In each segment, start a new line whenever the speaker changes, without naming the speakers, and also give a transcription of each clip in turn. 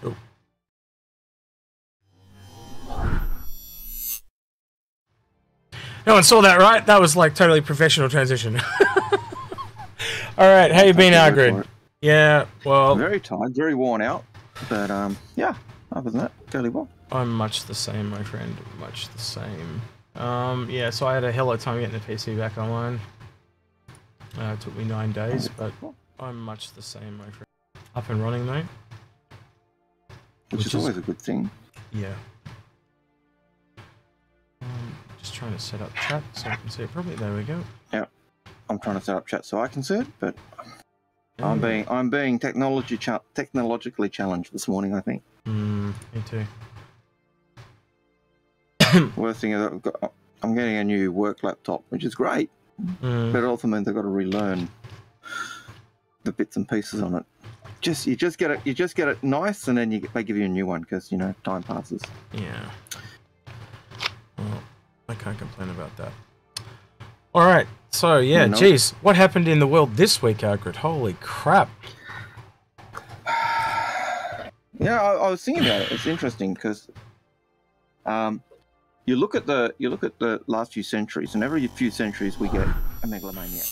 Oh. No one saw that, right? That was like totally professional transition. All right, how you been, Algared? Yeah, well,
very tired, very worn out, but yeah, other than that, fairly well.
I'm much the same, my friend. Much the same. Yeah, so I had a hell of a time getting the PC back online. It took me 9 days, but I'm much the same, my friend. Up and running, though.
Which is always a good thing.
Yeah. Just trying to set up chat so I can see it properly. There we go.
Yeah, I'm trying to set up chat so I can see it, but I'm being technologically challenged this morning, I think.
Me too.
Worst thing is I'm getting a new work laptop, which is great, but it also means I've got to relearn the bits and pieces on it. You just get it nice, and then they give you a new one because time passes.
Yeah. Well, I can't complain about that. All right. So yeah, geez, what happened in the world this week, Algared? Holy crap!
Yeah, I was thinking about it. It's interesting because you look at the last few centuries, and every few centuries we get a megalomania.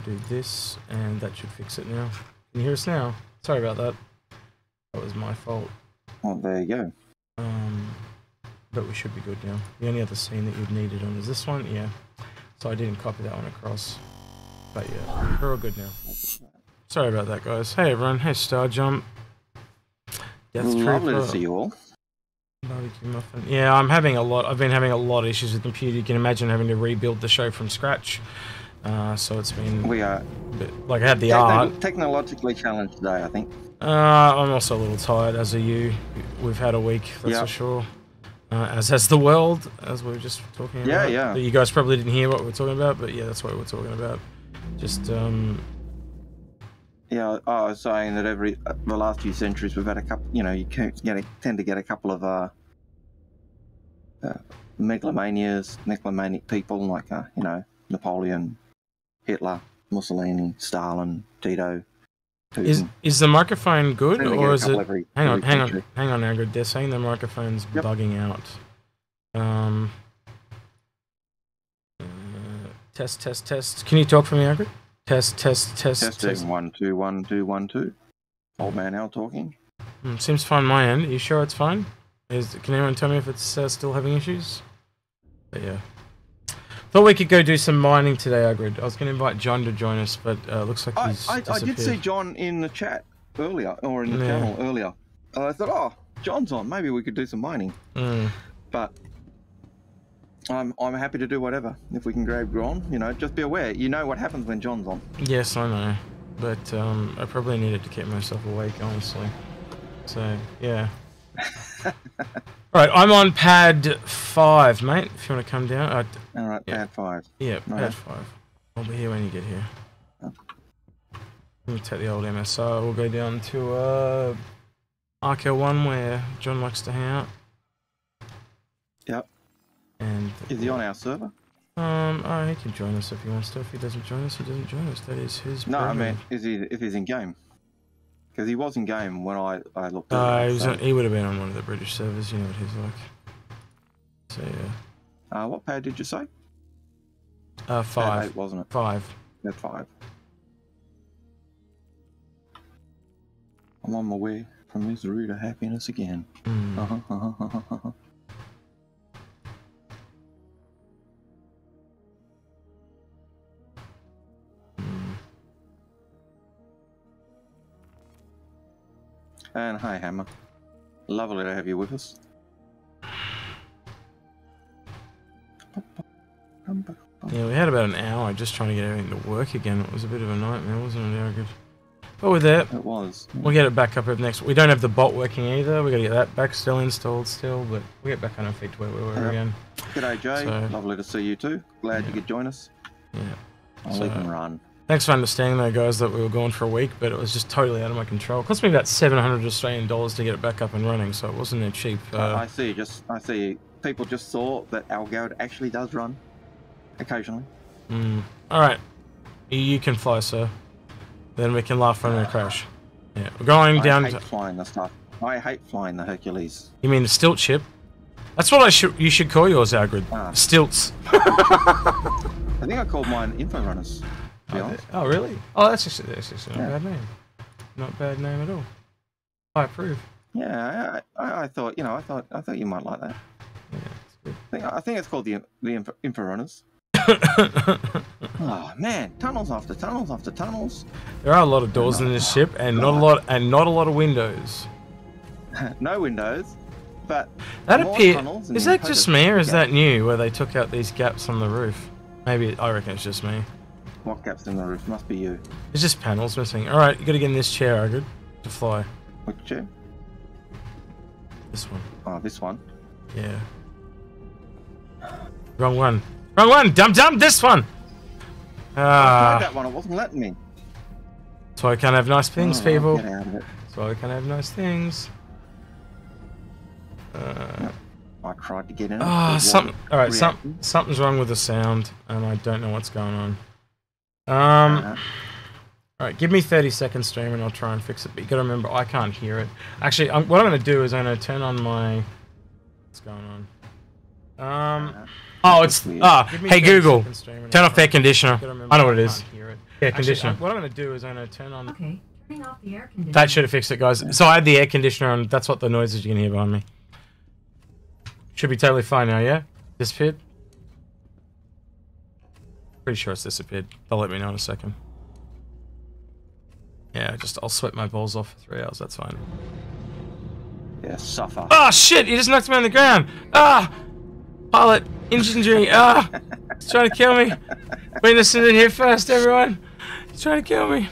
Do this, and that should fix it now. Can you hear us now? Sorry about that. That was my fault.
Oh, there you go.
But we should be good now. The only other scene that you'd needed on is this one, yeah. So I didn't copy that one across. But yeah, we're all good now. Sorry about that, guys. Hey everyone. Hey Star Jump.
Lovely to see you all.
Barbecue muffin. Yeah, I've been having a lot of issues with the computer. You can imagine having to rebuild the show from scratch. So it's been...
We are...
Like, I had the art.
Technologically challenged today, I think.
I'm also a little tired, as are you. We've had a week, that's for sure. As has the world, as we were just talking about.
Yeah.
You guys probably didn't hear what we were talking about, but yeah, that's what we're talking about. Just,
Yeah, I was saying that the last few centuries we've had a couple, you tend to get a couple of megalomaniac people like, Napoleon, Hitler, Mussolini, Stalin, Tito. Putin.
Is the microphone good, or is it... Hang on, Algared. They're saying the microphone's bugging out. Test. Can you talk for me, Algared? Test.
Testing 1 2 1 2 1 2. Old man Al talking.
Seems fine on my end. Are you sure it's fine? Can anyone tell me if it's still having issues? But yeah. Thought we could go do some mining today, Algared. I was going to invite John to join us, but looks like he's
I did see John in the chat earlier, or in the channel earlier. I thought, oh, John's on. Maybe we could do some mining. But I'm happy to do whatever if we can grab John. Just be aware. You know what happens when John's on.
Yes, I know. But I probably needed to keep myself awake, honestly. So yeah. Alright, I'm on pad 5, mate, if you want to come down.
Alright, pad 5.
Yeah, pad 5. I'll be here when you get here. Let me take the old MSR. We'll go down to RK1 where John likes to hang out.
Yep.
And
is he on our server?
Oh, he can join us if he wants to. If he doesn't join us, he doesn't join us. That is his
No, I
prerogative.
mean, if he's in game. Because he was in game when I looked at it.
He would have been on one of the British servers, you know what he's like. So, yeah.
What pad did you say?
5.
Pad 8, wasn't it?
5.
Yeah, 5. I'm on my way from misery to happiness again. And hi, Hammer. Lovely to have you with us.
Yeah, we had about an hour just trying to get everything to work again. It was a bit of a nightmare, wasn't it, Algared? But we're there.
It was.
We'll get it back up next. We don't have the bot working either. We got to get that back still installed still, but we'll get back on our feet to where we were again.
G'day, Jay.
So,
lovely to see you too. Glad you could join us.
Yeah.
I'll leave and run.
Thanks for understanding though, guys, that we were gone for a week, but it was just totally out of my control. It cost me about 700 Australian dollars to get it back up and running, so it wasn't that cheap.
I see. People just saw that Algared actually does run occasionally.
Alright. You can fly, sir. Then we can laugh when we crash. Yeah, we're going down.
I hate flying the stuff. I hate flying the Hercules.
You mean the stilt ship? That's what you should call yours, Algared. Stilts.
I think I called mine Inforunners.
Oh, really? Oh, that's just not a bad name. Not a bad name at all. I approve.
Yeah, I thought, you know, I thought you might like that.
Yeah, it's good.
I think it's called the Inforunners. Oh man, tunnels after tunnels after tunnels.
There are a lot of doors in this ship, and not a lot of windows.
No windows, but
that
more tunnels.
Is that just me, or is that new, where they took out these gaps on the roof? Maybe I reckon it's just me.
What gaps in the roof? Must be you.
There's just panels missing. All right, you got to get in this chair, Algared, to fly.
Which chair?
This one.
Oh, this one.
Yeah. Wrong one. Wrong one! Dum-dum! This one!
I tried that one, it wasn't letting me.
That's why we can't have nice things, people.
Get out of it.
That's why we can't have nice things.
I tried to get in.
Alright, something's wrong with the sound, and I don't know what's going on. Alright, give me 30 seconds, stream, and I'll try and fix it. But you gotta remember, I can't hear it. Actually, what I'm gonna do is I'm gonna turn on my... What's going on? Hey Google, turn off air conditioner. I know what it is. Air conditioner. What I'm going to do is I'm going to turn on...
Okay, turning off the air conditioner.
That should have fixed it, guys. So I had the air conditioner on. That's what the noises you can hear behind me. Should be totally fine now, yeah? Disappeared? Pretty sure it's disappeared. They'll let me know in a second. Yeah, I'll sweat my balls off for 3 hours. That's fine.
Yeah, suffer.
Oh shit! You just knocked me on the ground. Pilot injury. He's trying to kill me. Witness it in here first, everyone. He's trying to kill me.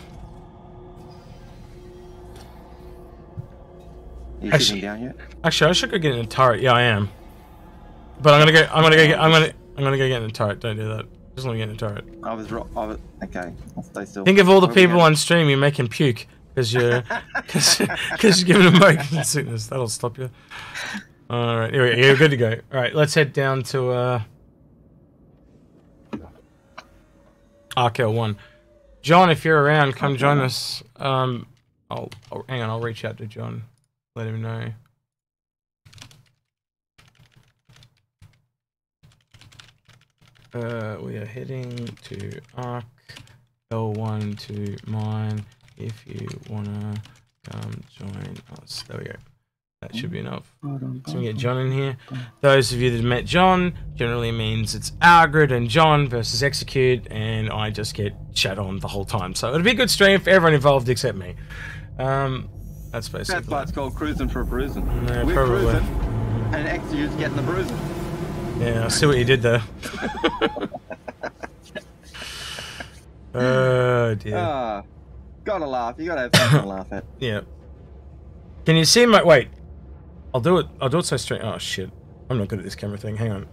Are you sitting down yet?
Actually, I should go get in the turret. Yeah, I am. But I'm gonna go get in the turret. Don't do that. Just want to get in the turret.
Okay. I'll stay still.
Think of all the people on stream you make him puke because you're giving him motion sickness. That'll stop you. All right, here we go. You're good to go. All right, let's head down to Arkel 1. John, if you're around, come join us. Hang on. I'll reach out to John. Let him know. We are heading to Arc L1 to mine. If you wanna come join us, there we go. That should be enough. So we get John in here. Those of you that have met John generally means it's Algared and John versus Execute, and I just get chat on the whole time. So it'll be a good stream for everyone involved except me. That's basically.
That's why it's called Crusin for Bruising.
Yeah,
we're
probably.
cruising, and Execute's getting the bruising.
Yeah, I see what you did there. Oh dear.
Gotta laugh. You gotta have something to laugh at.
Yeah. Can you see my... Wait. I'll do it so stream... Oh, shit. I'm not good at this camera thing. Hang on.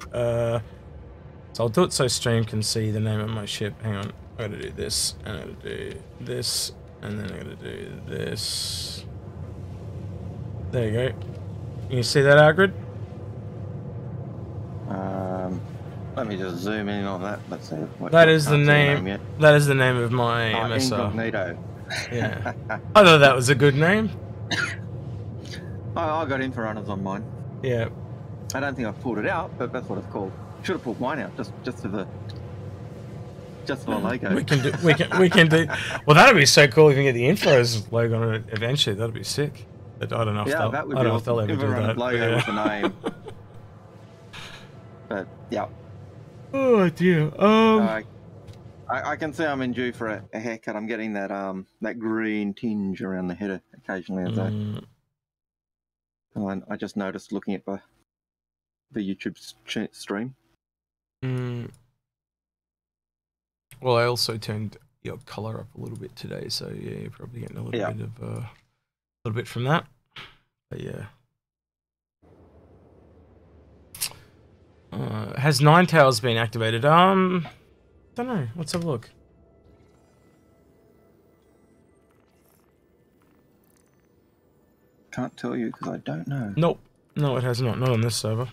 So I'll do it so stream can see the name of my ship. Hang on. I'm gonna do this, and I'm gonna do this, and then I'm gonna do this. There you go. Can you see that, Algared?
Let me just zoom in on that. Let's see.
That is the name. That is the name of my MSR.
Incognito.
Yeah. I thought that was a good name.
I got Inforunners on mine.
Yeah.
I don't think I've pulled it out, but that's what it's called. Should have pulled mine out just for the logo.
We can do. Well, that'd be so cool if you can get the Infos logo on it eventually. That'd be sick. But I don't know if they'll,
that would
I don't
be
know if they'll ever do that.
Logo with a name. But yeah.
Oh dear.
I can see I'm in due for a haircut. I'm getting that that green tinge around the header occasionally. I just noticed looking at the YouTube stream.
Well, I also turned your color up a little bit today, so yeah, you're probably getting a little bit from that. But yeah. Has Ninetales been activated? Don't know. Let's have a look.
Can't tell you because I don't know.
Nope. No, it has not. Not on this server.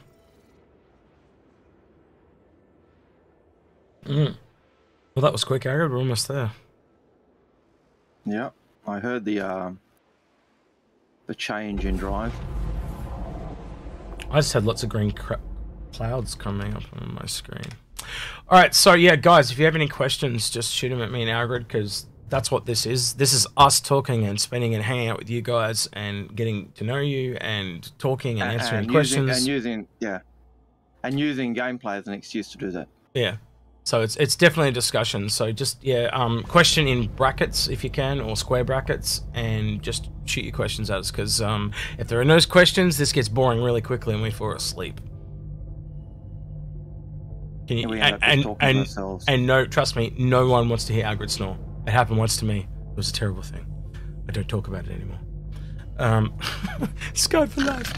Well, that was quick, Algared. We're almost there.
Yeah, I heard the change in drive.
I just had lots of green clouds coming up on my screen. All right, so yeah, guys, if you have any questions, just shoot them at me and Algared, because that's what this is. This is us talking and spending and hanging out with you guys and getting to know you and talking and answering questions.
Using gameplay as an excuse to do that.
Yeah. So it's definitely a discussion. So just, yeah, question in brackets if you can, or square brackets, and just shoot your questions at us, because if there are no questions, this gets boring really quickly and we fall asleep. Can you, and no, trust me, no one wants to hear Algared snore. It happened once to me. It was a terrible thing. I don't talk about it anymore. Skype for life.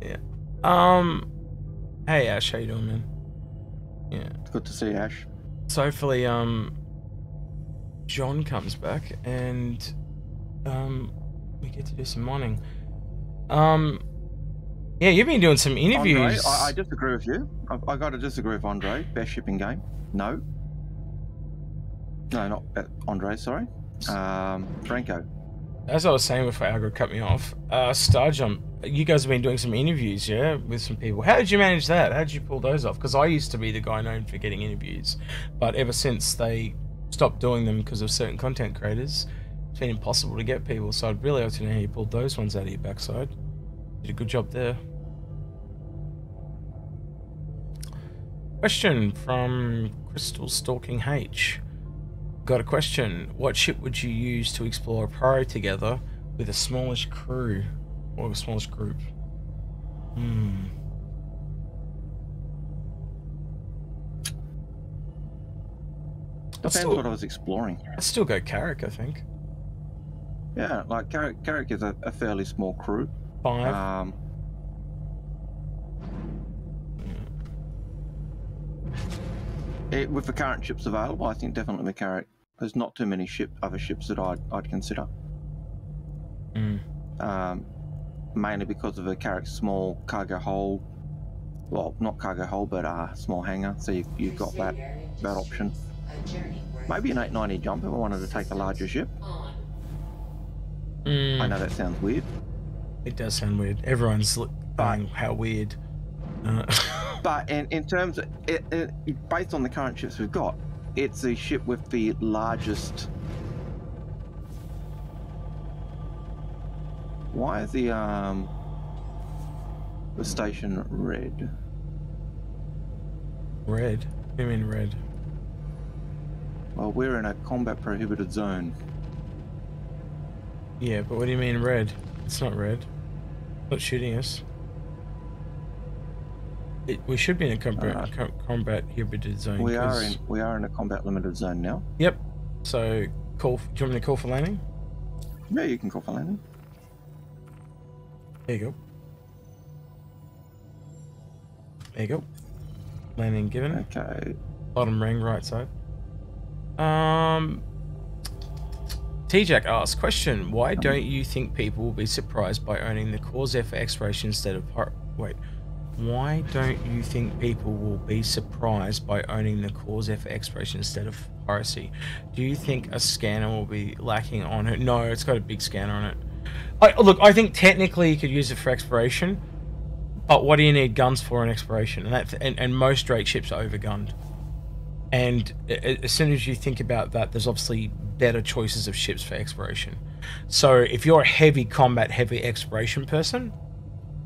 Yeah. Hey Ash, how you doing, man? Yeah.
Good to see you, Ash.
So hopefully, John comes back and we get to do some mining. Yeah, you've been doing some interviews.
Andre, I disagree with you. I got to disagree with Andre. Best shipping game? No. No, not Andre. Sorry. Franco.
As I was saying before Algared cut me off, Starjump, you guys have been doing some interviews, yeah, with some people. How did you manage that? How did you pull those off? Because I used to be the guy known for getting interviews, but ever since they stopped doing them because of certain content creators, it's been impossible to get people. So I'd really like to know how you pulled those ones out of your backside. Did a good job there. Question from Crystal Stalking H. Got a question. What ship would you use to explore a priority together with a smallish crew or a smallish group?
Depends what I was exploring.
I'd still go Carrick, I think.
Yeah, like Carrick is a fairly small crew.
5.
With the current ships available, I think definitely Carrick. There's not too many other ships that I'd consider. Mainly because of the Carrick's small cargo hold. Well, not cargo hold, but small hangar. So you've got that option. Maybe an 890 jump if I wanted to take a larger ship. I know that sounds weird.
It does sound weird. Everyone's going, how weird.
But in terms of based on the current ships we've got, it's the ship with the largest. Why is the station red?
Red? What do you mean red?
Well, we're in a combat prohibited zone.
Yeah, but what do you mean red? It's not red. It's not shooting us. We should be in a combat prohibited zone.
We are in a combat limited zone now.
Yep. So call. Do you want me to call for landing?
Yeah, you can call for landing.
There you go. There you go. Landing given.
Okay.
Bottom ring, right side. T-Jack asks, question, why don't you think people will be surprised by owning the Corsair for exploration instead of Why don't you think people will be surprised by owning the Cause F for exploration instead of piracy? Do you think a scanner will be lacking on it? No, it's got a big scanner on it. Look, I think technically you could use it for exploration, but what do you need guns for in exploration? And most Drake ships are overgunned. And as soon as you think about that, there's obviously better choices of ships for exploration. So if you're a heavy combat, heavy exploration person,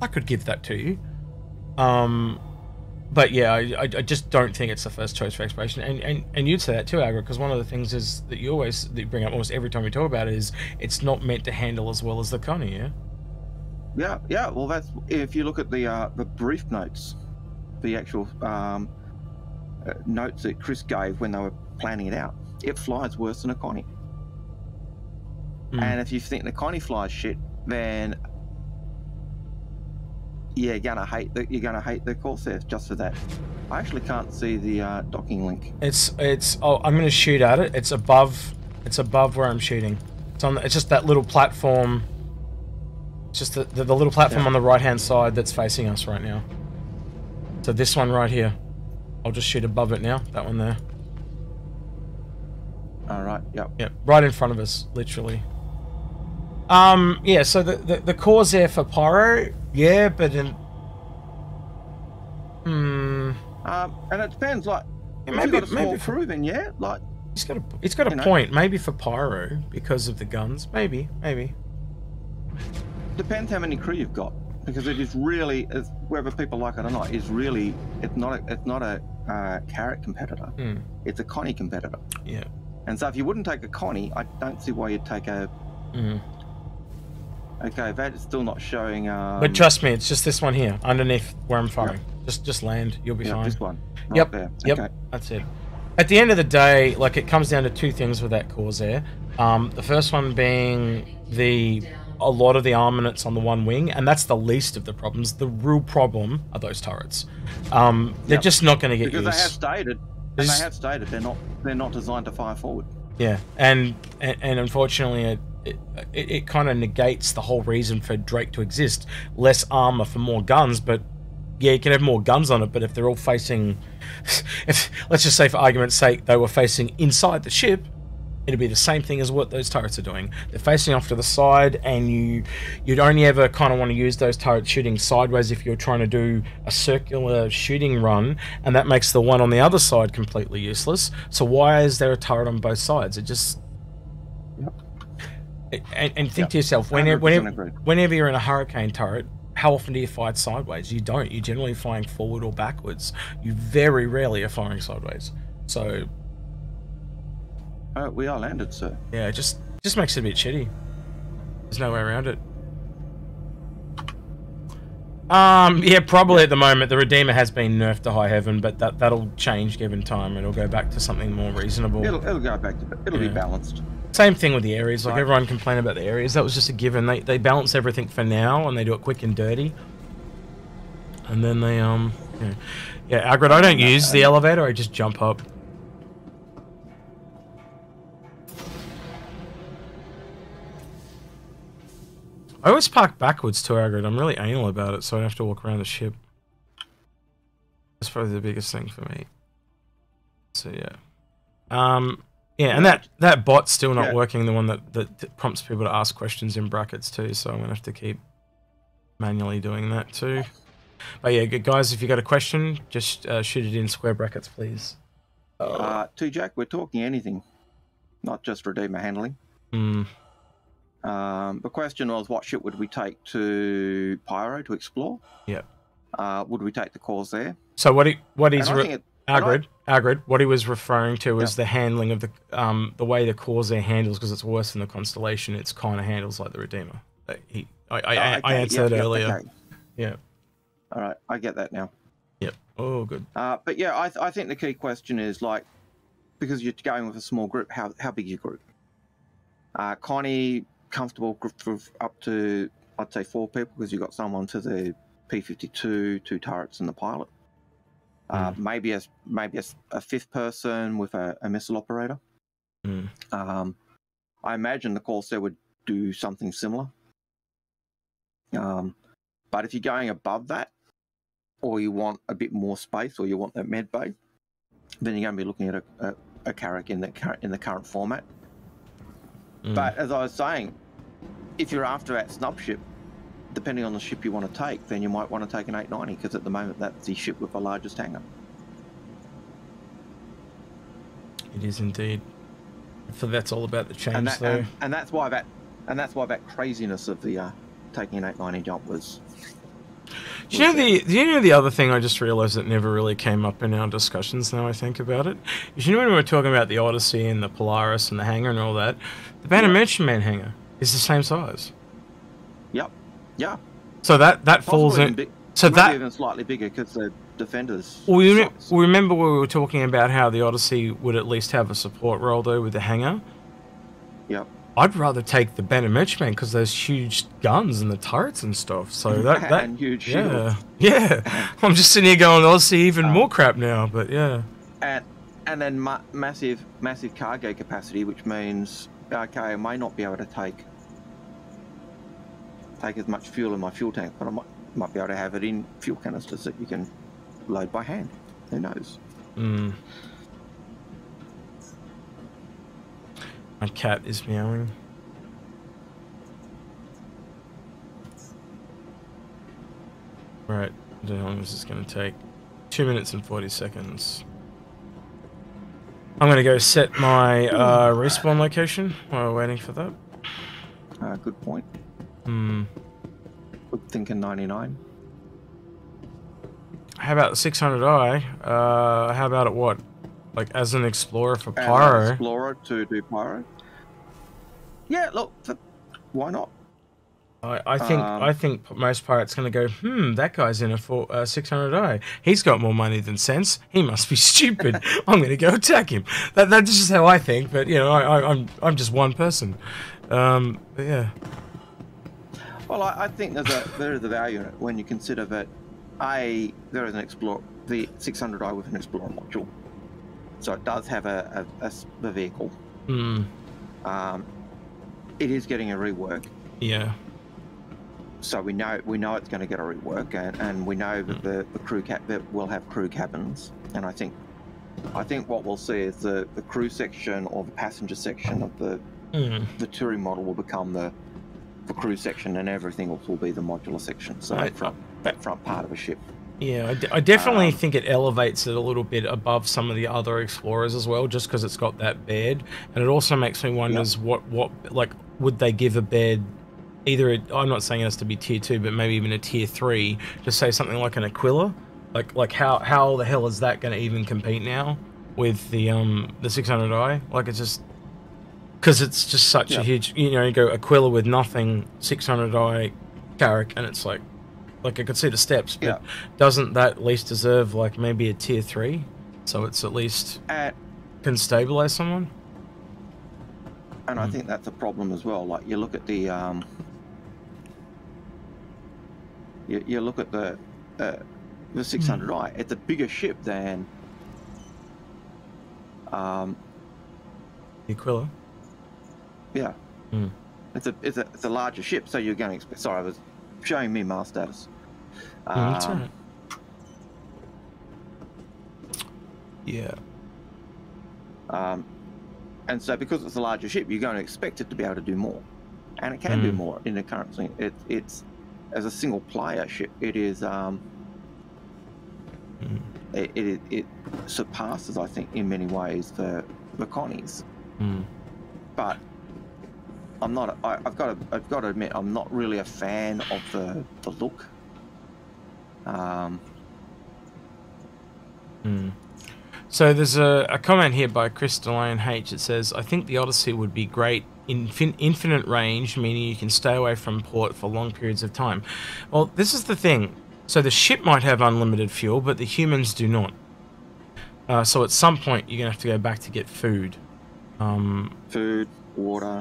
I could give that to you. But yeah, I just don't think it's the first choice for exploration. And you'd say that too, Algared, because one of the things is that you bring up almost every time we talk about it is it's not meant to handle as well as the Connie, yeah?
Yeah. Well, that's if you look at the brief notes, the actual notes that Chris gave when they were planning it out. It flies worse than a Connie. And if you think the Connie flies shit, then you're gonna hate the Corsair just for that. I actually can't see the docking link.
Oh, I'm gonna shoot at it. It's above where I'm shooting. It's just that little platform. It's just the little platform on the right hand side that's facing us right now. So this one right here. I'll just shoot above it now. That one there.
All right. Yep.
Yep. Right in front of us, literally. Yeah. So the Corsair for pyro, yeah, but in.
And it depends. Like, maybe crew, then yeah. Like,
it's got a point. Maybe for pyro because of the guns. Maybe.
Depends how many crew you've got. Because it is really, whether people like it or not, it's not a carrot competitor. It's a Connie competitor.
Yeah.
And so if you wouldn't take a Connie, I don't see why you'd take a. Okay, that is still not showing.
But trust me, it's just this one here, underneath where I'm firing. Yep. Just land, you'll be fine.
This one. Right
yep.
There.
Yep.
Okay.
That's it. At the end of the day, like, it comes down to two things with that Corsair. The first one being a lot of the armaments on the one wing, and that's the least of the problems. The real problem are those turrets. They're just not going to get used.
Because they have stated, they're not designed to fire forward.
Yeah, and unfortunately, it kind of negates the whole reason for Drake to exist. Less armor for more guns, but yeah, you can have more guns on it. But if they're all facing, let's just say for argument's sake, they were facing inside the ship, it'd be the same thing as what those turrets are doing. They're facing off to the side, and you'd only ever kind of want to use those turrets shooting sideways if you're trying to do a circular shooting run, and that makes the one on the other side completely useless. So why is there a turret on both sides? It just... And think to yourself, whenever you're in a hurricane turret, how often do you fire sideways? You don't. You're generally flying forward or backwards. You very rarely are firing sideways. So...
we are landed, sir.
Yeah, it just makes it a bit shitty. There's no way around it. Yeah, probably at the moment. The Redeemer has been nerfed to high heaven, but that'll change given time, and it'll go back to something more reasonable.
It'll go back to... It'll be balanced.
Same thing with the areas. Like, everyone complained about the areas. That was just a given. They balance everything for now, and they do it quick and dirty. And then they, yeah, Algared, I don't use the elevator. I just jump up. I always park backwards too, Algared. I'm really anal about it, so I don't have to walk around the ship. That's probably the biggest thing for me. So yeah. Yeah, and that bot's still not working, the one that prompts people to ask questions in brackets too, so I'm going to have to keep manually doing that too. But yeah, guys, if you got a question, just shoot it in square brackets, please.
Jack, we're talking anything, not just Redeemer handling. The question was, what ship would we take to Pyro to explore?
Yeah.
Would we take the Corsair?
So Algared, what he was referring to was the handling of the way the Corsair handles, because it's worse than the Constellation. It's kind of handles like the Redeemer. I answered earlier. Okay. Yeah.
All right, I get that now.
Yep. Oh, good.
But yeah, I think the key question is, like, because you're going with a small group, how big is your group? Connie, comfortable group of up to, I'd say, 4 people, because you've got someone to the P-52, 2 turrets, and the pilot. Maybe a 5th person with a missile operator. I imagine the Corsair would do something similar. But if you're going above that, or you want a bit more space, or you want that med bay, then you're going to be looking at a Carrack in the current format. But as I was saying, if you're after that snub ship, depending on the ship you want to take, then you might want to take an 890, because at the moment that's the ship with the largest hangar.
It is indeed. So that's all about the change, though.
And that's why that craziness of the taking an 890 jump was.
Do you know the other thing I just realised that never really came up in our discussions, now I think about it? You know when we were talking about the Odyssey and the Polaris and the hangar and all that, the Banner Merchantman hangar is the same size.
Yep. Yeah.
So that falls in. So that
even slightly bigger because the Defenders.
Well, remember we were talking about how the Odyssey would at least have a support role though with the hangar.
Yep.
I'd rather take the Banner Merchantman because those huge guns and the turrets and stuff. So that
and huge shields.
Yeah. I'm just sitting here going, I'll see even more crap now, but yeah.
And then massive cargo capacity, which means okay, I may not be able to take as much fuel in my fuel tank, but I might be able to have it in fuel canisters that you can load by hand. Who knows?
My cat is meowing. Right, I don't know how long this is going to take. 2 minutes and 40 seconds. I'm going to go set my respawn location while we're waiting for that.
Good point. Good thinking 99.
How about the 600i? How about it what? Like as an explorer for Pyro?
As an explorer to do Pyro? Yeah, look, why not?
I think most pirates going to go, that guy's in a 600i. He's got more money than sense. He must be stupid. I'm going to go attack him. That's just how I think. But you know, I'm just one person. But yeah.
Well, I think there is a value in it when you consider that there is the 600i with an explorer module, so it does have a vehicle. It is getting a rework. Yeah. So we know it's going to get a rework, and we know that the crew that will have crew cabins, and I think what we'll see is the crew section or the passenger section of the touring model will become the crew section, and everything else will be the modular section. So that front part of a ship. Yeah,
I definitely think it elevates it a little bit above some of the other Explorers as well, just because it's got that bed, and it also makes me wonder what like would they give a bed either I'm not saying it has to be tier 2, but maybe even a tier 3, just say something like an Aquila, like how the hell is that going to even compete now with the 600i? Like it's just because it's just such a huge, you go Aquila with nothing, 600i Carrack, and it's like I could see the steps, but doesn't that at least deserve like maybe a tier 3, so it's at least can stabilize someone?
And I think that's a problem as well. Like you look at the you look at the 600i. It's a bigger ship than
the Aquila.
Yeah. It's a larger ship, so you're going to expect. Sorry, I was showing me Mars status.
That's all right. Yeah.
And so because it's a larger ship, you're going to expect it to be able to do more, and it can do more in the current thing. It's as a single player ship, it is it surpasses, I think, in many ways the Connies. But I'm not. I've got to admit, I'm not really a fan of the look.
So there's a comment here by Crystalline H. It says, I think the Odyssey would be great in infinite range, meaning you can stay away from port for long periods of time. Well, this is the thing. So the ship might have unlimited fuel, but the humans do not. So at some point, you're going to have to go back to get food.
Food, water,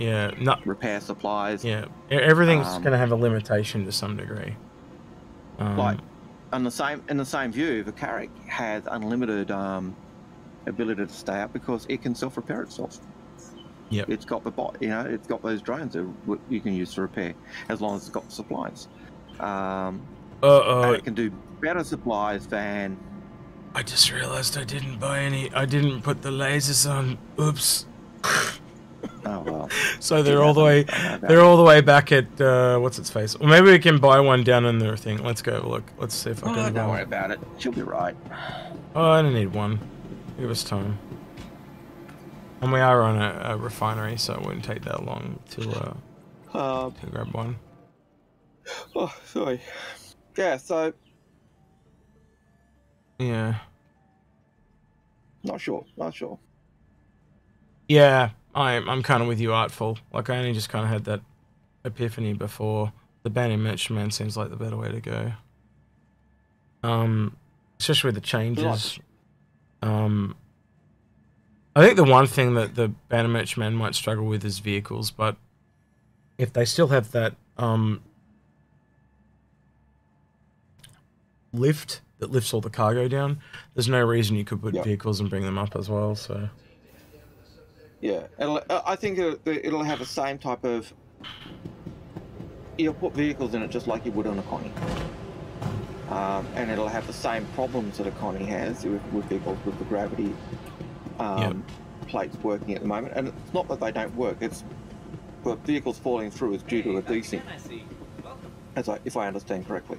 repair supplies.
Yeah, everything's going to have a limitation to some degree.
Like, in the same view, the Carrack has unlimited ability to stay up because it can self-repair itself.
Yeah,
it's got it's got those drones that you can use to repair as long as it's got the supplies. And it can do better supplies than...
I just realized I didn't buy any. I didn't put the lasers on. Oops.
Oh well.
So they're all the way. They're all the way back at what's its face. Or maybe we can buy one down in the thing. Let's go have a look. Let's see if I can.
Don't worry about it. She'll be right.
Oh, I don't need one. Give us time. And we are on a refinery, so it wouldn't take that long to grab one.
Oh, sorry. Yeah. So.
Yeah.
Not sure.
Yeah, I'm kind of with you, Artful. Like, I only just kind of had that epiphany before. The Banning Merchantman seems like the better way to go. Especially with the changes. I think the one thing that the Banning Merchantman might struggle with is vehicles, but if they still have that lift that lifts all the cargo down, there's no reason you could put vehicles and bring them up as well, so...
Yeah, I think it'll have the same type of... You'll put vehicles in it just like you would on a Connie. And it'll have the same problems that a Connie has with vehicles, with the gravity plates working at the moment. And it's not that they don't work, it's the vehicles falling through is due to a desync, if I understand correctly.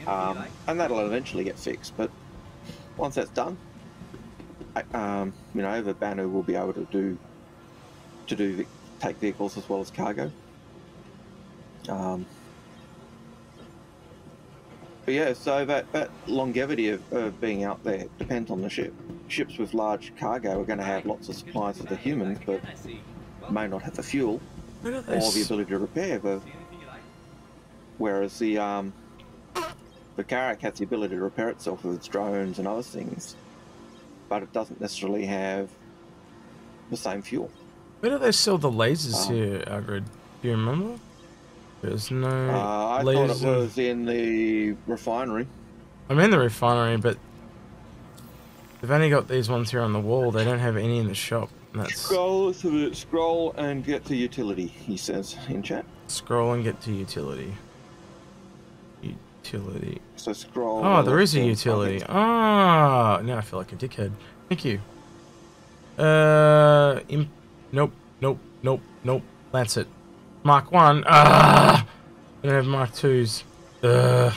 And that'll eventually get fixed, but once that's done, you know, the Banu will be able to take vehicles as well as cargo. But yeah, so that longevity of being out there depends on the ship. Ships with large cargo are going to have lots of supplies for the humans, but may not have the fuel or the ability to repair. Whereas the Carrack has the ability to repair itself with its drones and other things, but it doesn't necessarily have the same fuel.
Where do they sell the lasers here, Algared? Do you remember? There's no
I thought it was in the refinery.
I'm in the refinery, but they've only got these ones here on the wall. They don't have any in the shop. That's...
Scroll and get to utility, he says in chat.
Scroll and get to utility. Utility.
So scroll.
Oh, there is a utility. Ah, now I feel like a dickhead. Thank you. Nope. Lancet. Mark 1. Ah! I don't have Mark 2s. That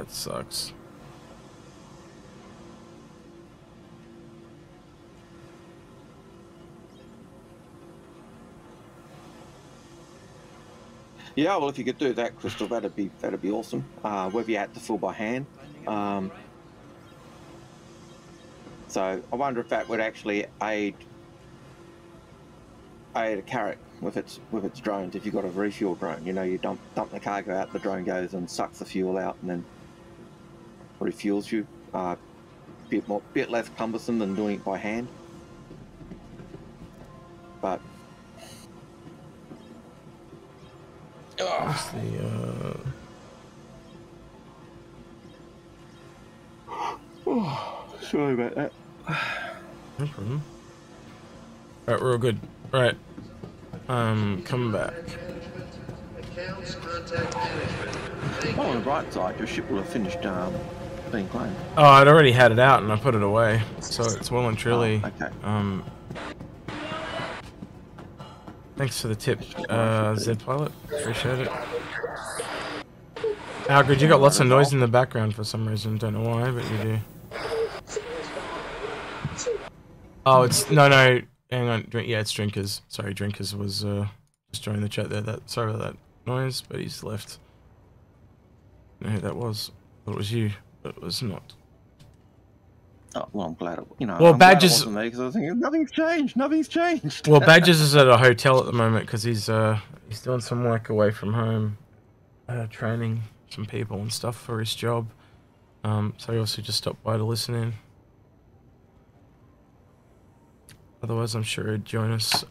sucks.
Yeah, well, if you could do that, Crystal, that'd be awesome. Whether you had to fill by hand. So I wonder if that would actually aid a Carrack with its drones. If you've got a refuel drone, you know, you dump the cargo out, the drone goes and sucks the fuel out and then refuels you. Bit less cumbersome than doing it by hand. But
what's the
sorry about that.
No problem. Alright, we're all good. Right. Come back.
Oh, on the bright side, your ship will have finished being claimed.
Oh, I'd already had it out and I put it away. So it's well and truly.
Okay.
Thanks for the tip, Z Pilot. Appreciate it. Algared, you got lots of noise in the background for some reason. Don't know why, but you do. Oh, it's no. Hang on. Yeah, it's Drinkers. Sorry, Drinkers was just joining the chat there. Sorry about that noise, but he's left. I don't know who that was. Thought it was you, but it was not.
Oh, well, I'm glad it. You know.
Well,
I'm
Badges.
Glad it wasn't me because I was thinking nothing's changed. Nothing's changed.
Well, Badges is at a hotel at the moment because he's doing some work away from home, training some people and stuff for his job. So he also just stopped by to listen in. Otherwise, I'm sure he'd join us.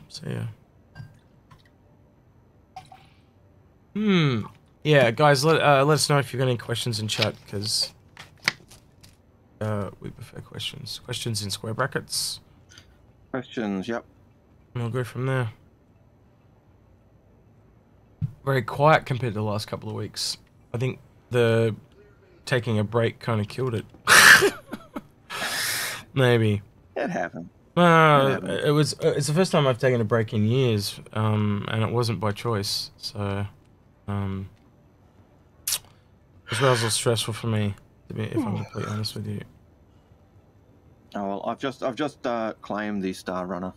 So yeah. Yeah, guys, let us know if you've got any questions in chat, because we prefer questions. Questions in square brackets.
Questions, yep.
And we'll go from there. Very quiet compared to the last couple of weeks. I think the taking a break kind of killed it. Maybe.
It happened.
It's the first time I've taken a break in years, and it wasn't by choice. So, it was rather stressful for me, if I'm completely honest with you.
Oh well, I've just claimed the Star Runner,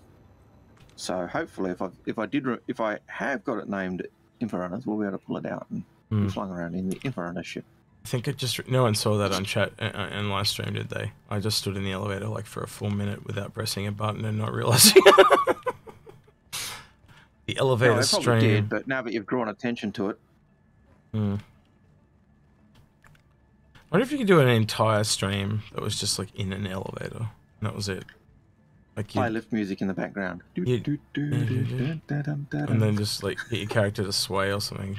so hopefully if I have got it named Inforunners, we'll be able to pull it out and be flung around in the Inforunners ship.
I think no one saw that on chat and live stream, did they? I just stood in the elevator like for a full minute without pressing a button and not realizing. The elevator stream.
I probably did, but now that you've drawn attention to it.
I wonder if you could do an entire stream that was just like in an elevator, and that was it. Like
play lift music in the background.
And then just like get your character to sway or something.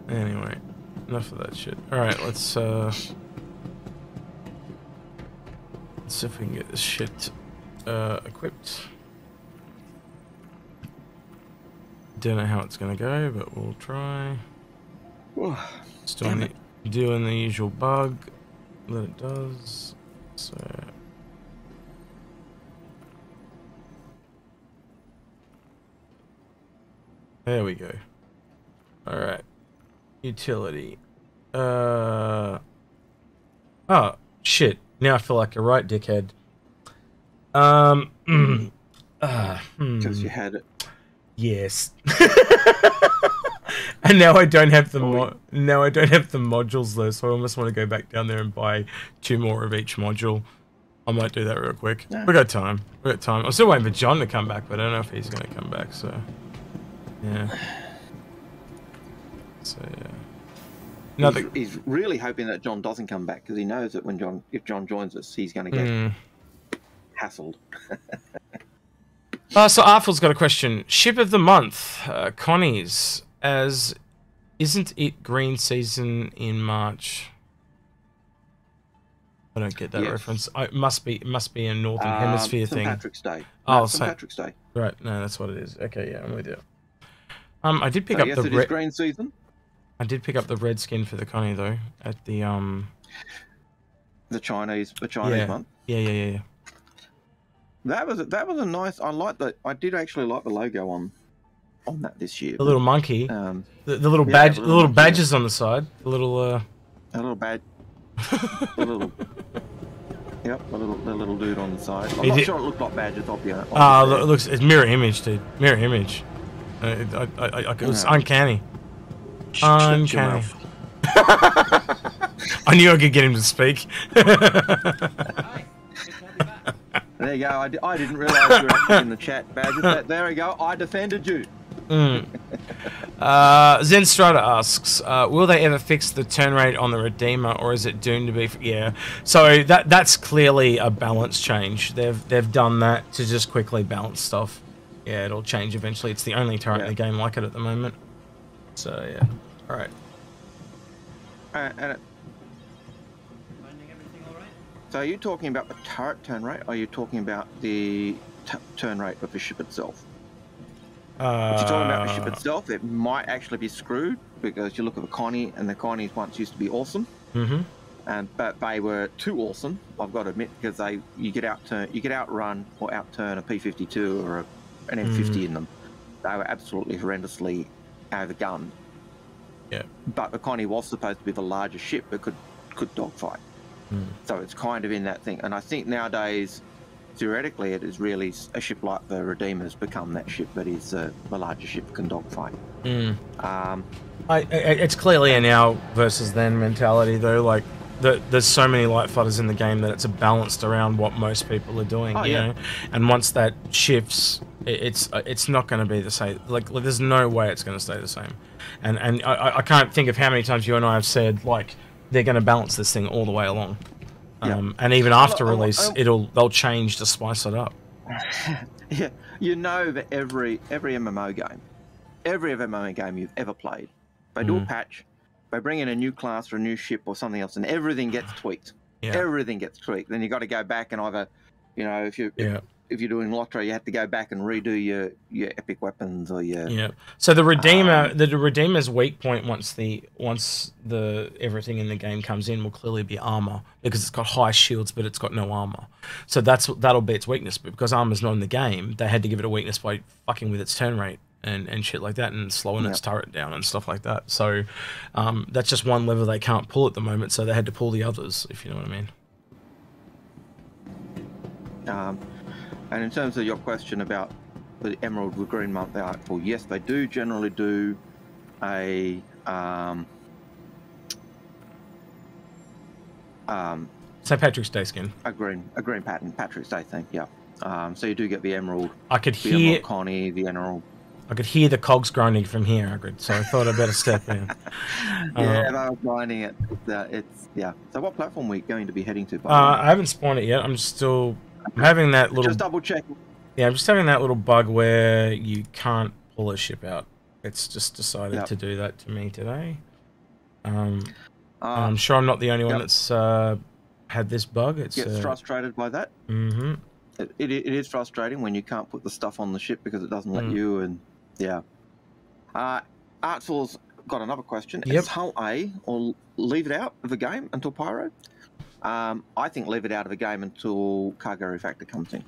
Anyway, enough of that shit. Alright, let's see if we can get this shit equipped. Don't know how it's gonna go, but we'll try. Just doing the usual bug that it does. So there we go. Alright. Utility. Oh shit. Now I feel like a right dickhead.
Because you had it.
Yes. And now I don't have the modules though, so I almost want to go back down there and buy 2 more of each module. I might do that real quick. Yeah. We got time. I'm still waiting for John to come back, but I don't know if he's going to come back. So yeah.
He's really hoping that John doesn't come back because he knows that if John joins us, he's going to get hassled.
So Artful's got a question. Ship of the month, Connie's. As isn't it green season in March? I don't get that reference. It must be a northern hemisphere thing.
St. Patrick's Day.
St. Patrick's Day. Right. No, that's what it is. Okay, yeah, I'm with you. I did pick up
the it is green season.
I did pick up the red skin for the Connie though at the
Chinese month.
Yeah.
That was a nice. I did actually like the logo on that this year.
The little monkey. The little badge. The little badges on the side. The little.
A little badge. Yep, the little dude on the side. I'm not sure it looked like badges. I'll be honest.
It looks. It's mirror image, dude. Mirror image. It was uncanny. Uncanny. I knew I could get him to speak.
There you go. I didn't realise you were actually in the chat, Badger. There we go. I defended you.
Zenstrata asks, will they ever fix the turn rate on the Redeemer, or is it doomed to be? Yeah. So that's clearly a balance change. They've done that to just quickly balance stuff. Yeah, it'll change eventually. It's the only turret in the game like it at the moment. So yeah. All right.
So are you talking about the turret turn rate, or are you talking about the turn rate of the ship itself? If you're talking about the ship itself, it might actually be screwed, because you look at the Connie, and the Connies once used to be awesome. But they were too awesome, I've got to admit, because you could outrun or outturn a P-52 or an M50 in them. They were absolutely horrendously outgunned.
Yeah.
But the Connie was supposed to be the largest ship that could dogfight. So it's kind of in that thing. And I think nowadays, theoretically, it is really a ship like the Redeemer's become that ship that is the largest ship that can dogfight.
It's clearly a now versus then mentality, though. Like, there's so many light fighters in the game that it's balanced around what most people are doing, you know? And once that shifts, it's not going to be the same. Like, there's no way it's going to stay the same. And I can't think of how many times you and I have said, like, they're going to balance this thing all the way along. And even after release, they'll change to spice it up.
Yeah, you know that every MMO game you've ever played, they do a patch, they bring in a new class or a new ship or something else, and everything gets tweaked. everything gets tweaked. Then you got to go back and either, you know, if you're doing Lottery, you have to go back and redo your epic weapons or your
So the Redeemer's weak point once the everything in the game comes in will clearly be armor, because it's got high shields but it's got no armor. So that'll be its weakness. But because armor's not in the game, they had to give it a weakness by fucking with its turn rate and shit like that, and slowing its turret down and stuff like that. So that's just one lever they can't pull at the moment, so they had to pull the others, if you know what I mean.
And in terms of your question about the Emerald with Green Month Artful, yes, they do generally do a
St. Patrick's Day skin.
A green pattern, Patrick's Day thing, yeah. So you do get the Emerald.
I could
the
hear
Emerald Connie, the Emerald.
I could hear the cogs grinding from here, Algared, so I thought I'd better step in.
Yeah, they were grinding it. It's yeah. So what platform are we going to be heading to?
I haven't spawned it yet. I'm having that little...
Just double check.
Yeah, I'm just having that little bug where you can't pull a ship out. It's just decided to do that to me today. I'm sure I'm not the only one that's had this bug.
Gets frustrated by that.
Mm-hmm.
It is frustrating when you can't put the stuff on the ship because it doesn't let you, and Artful's got another question. Is Hull A or leave it out of the game until Pyro? I think leave it out of the game until Cargo Refactor comes in.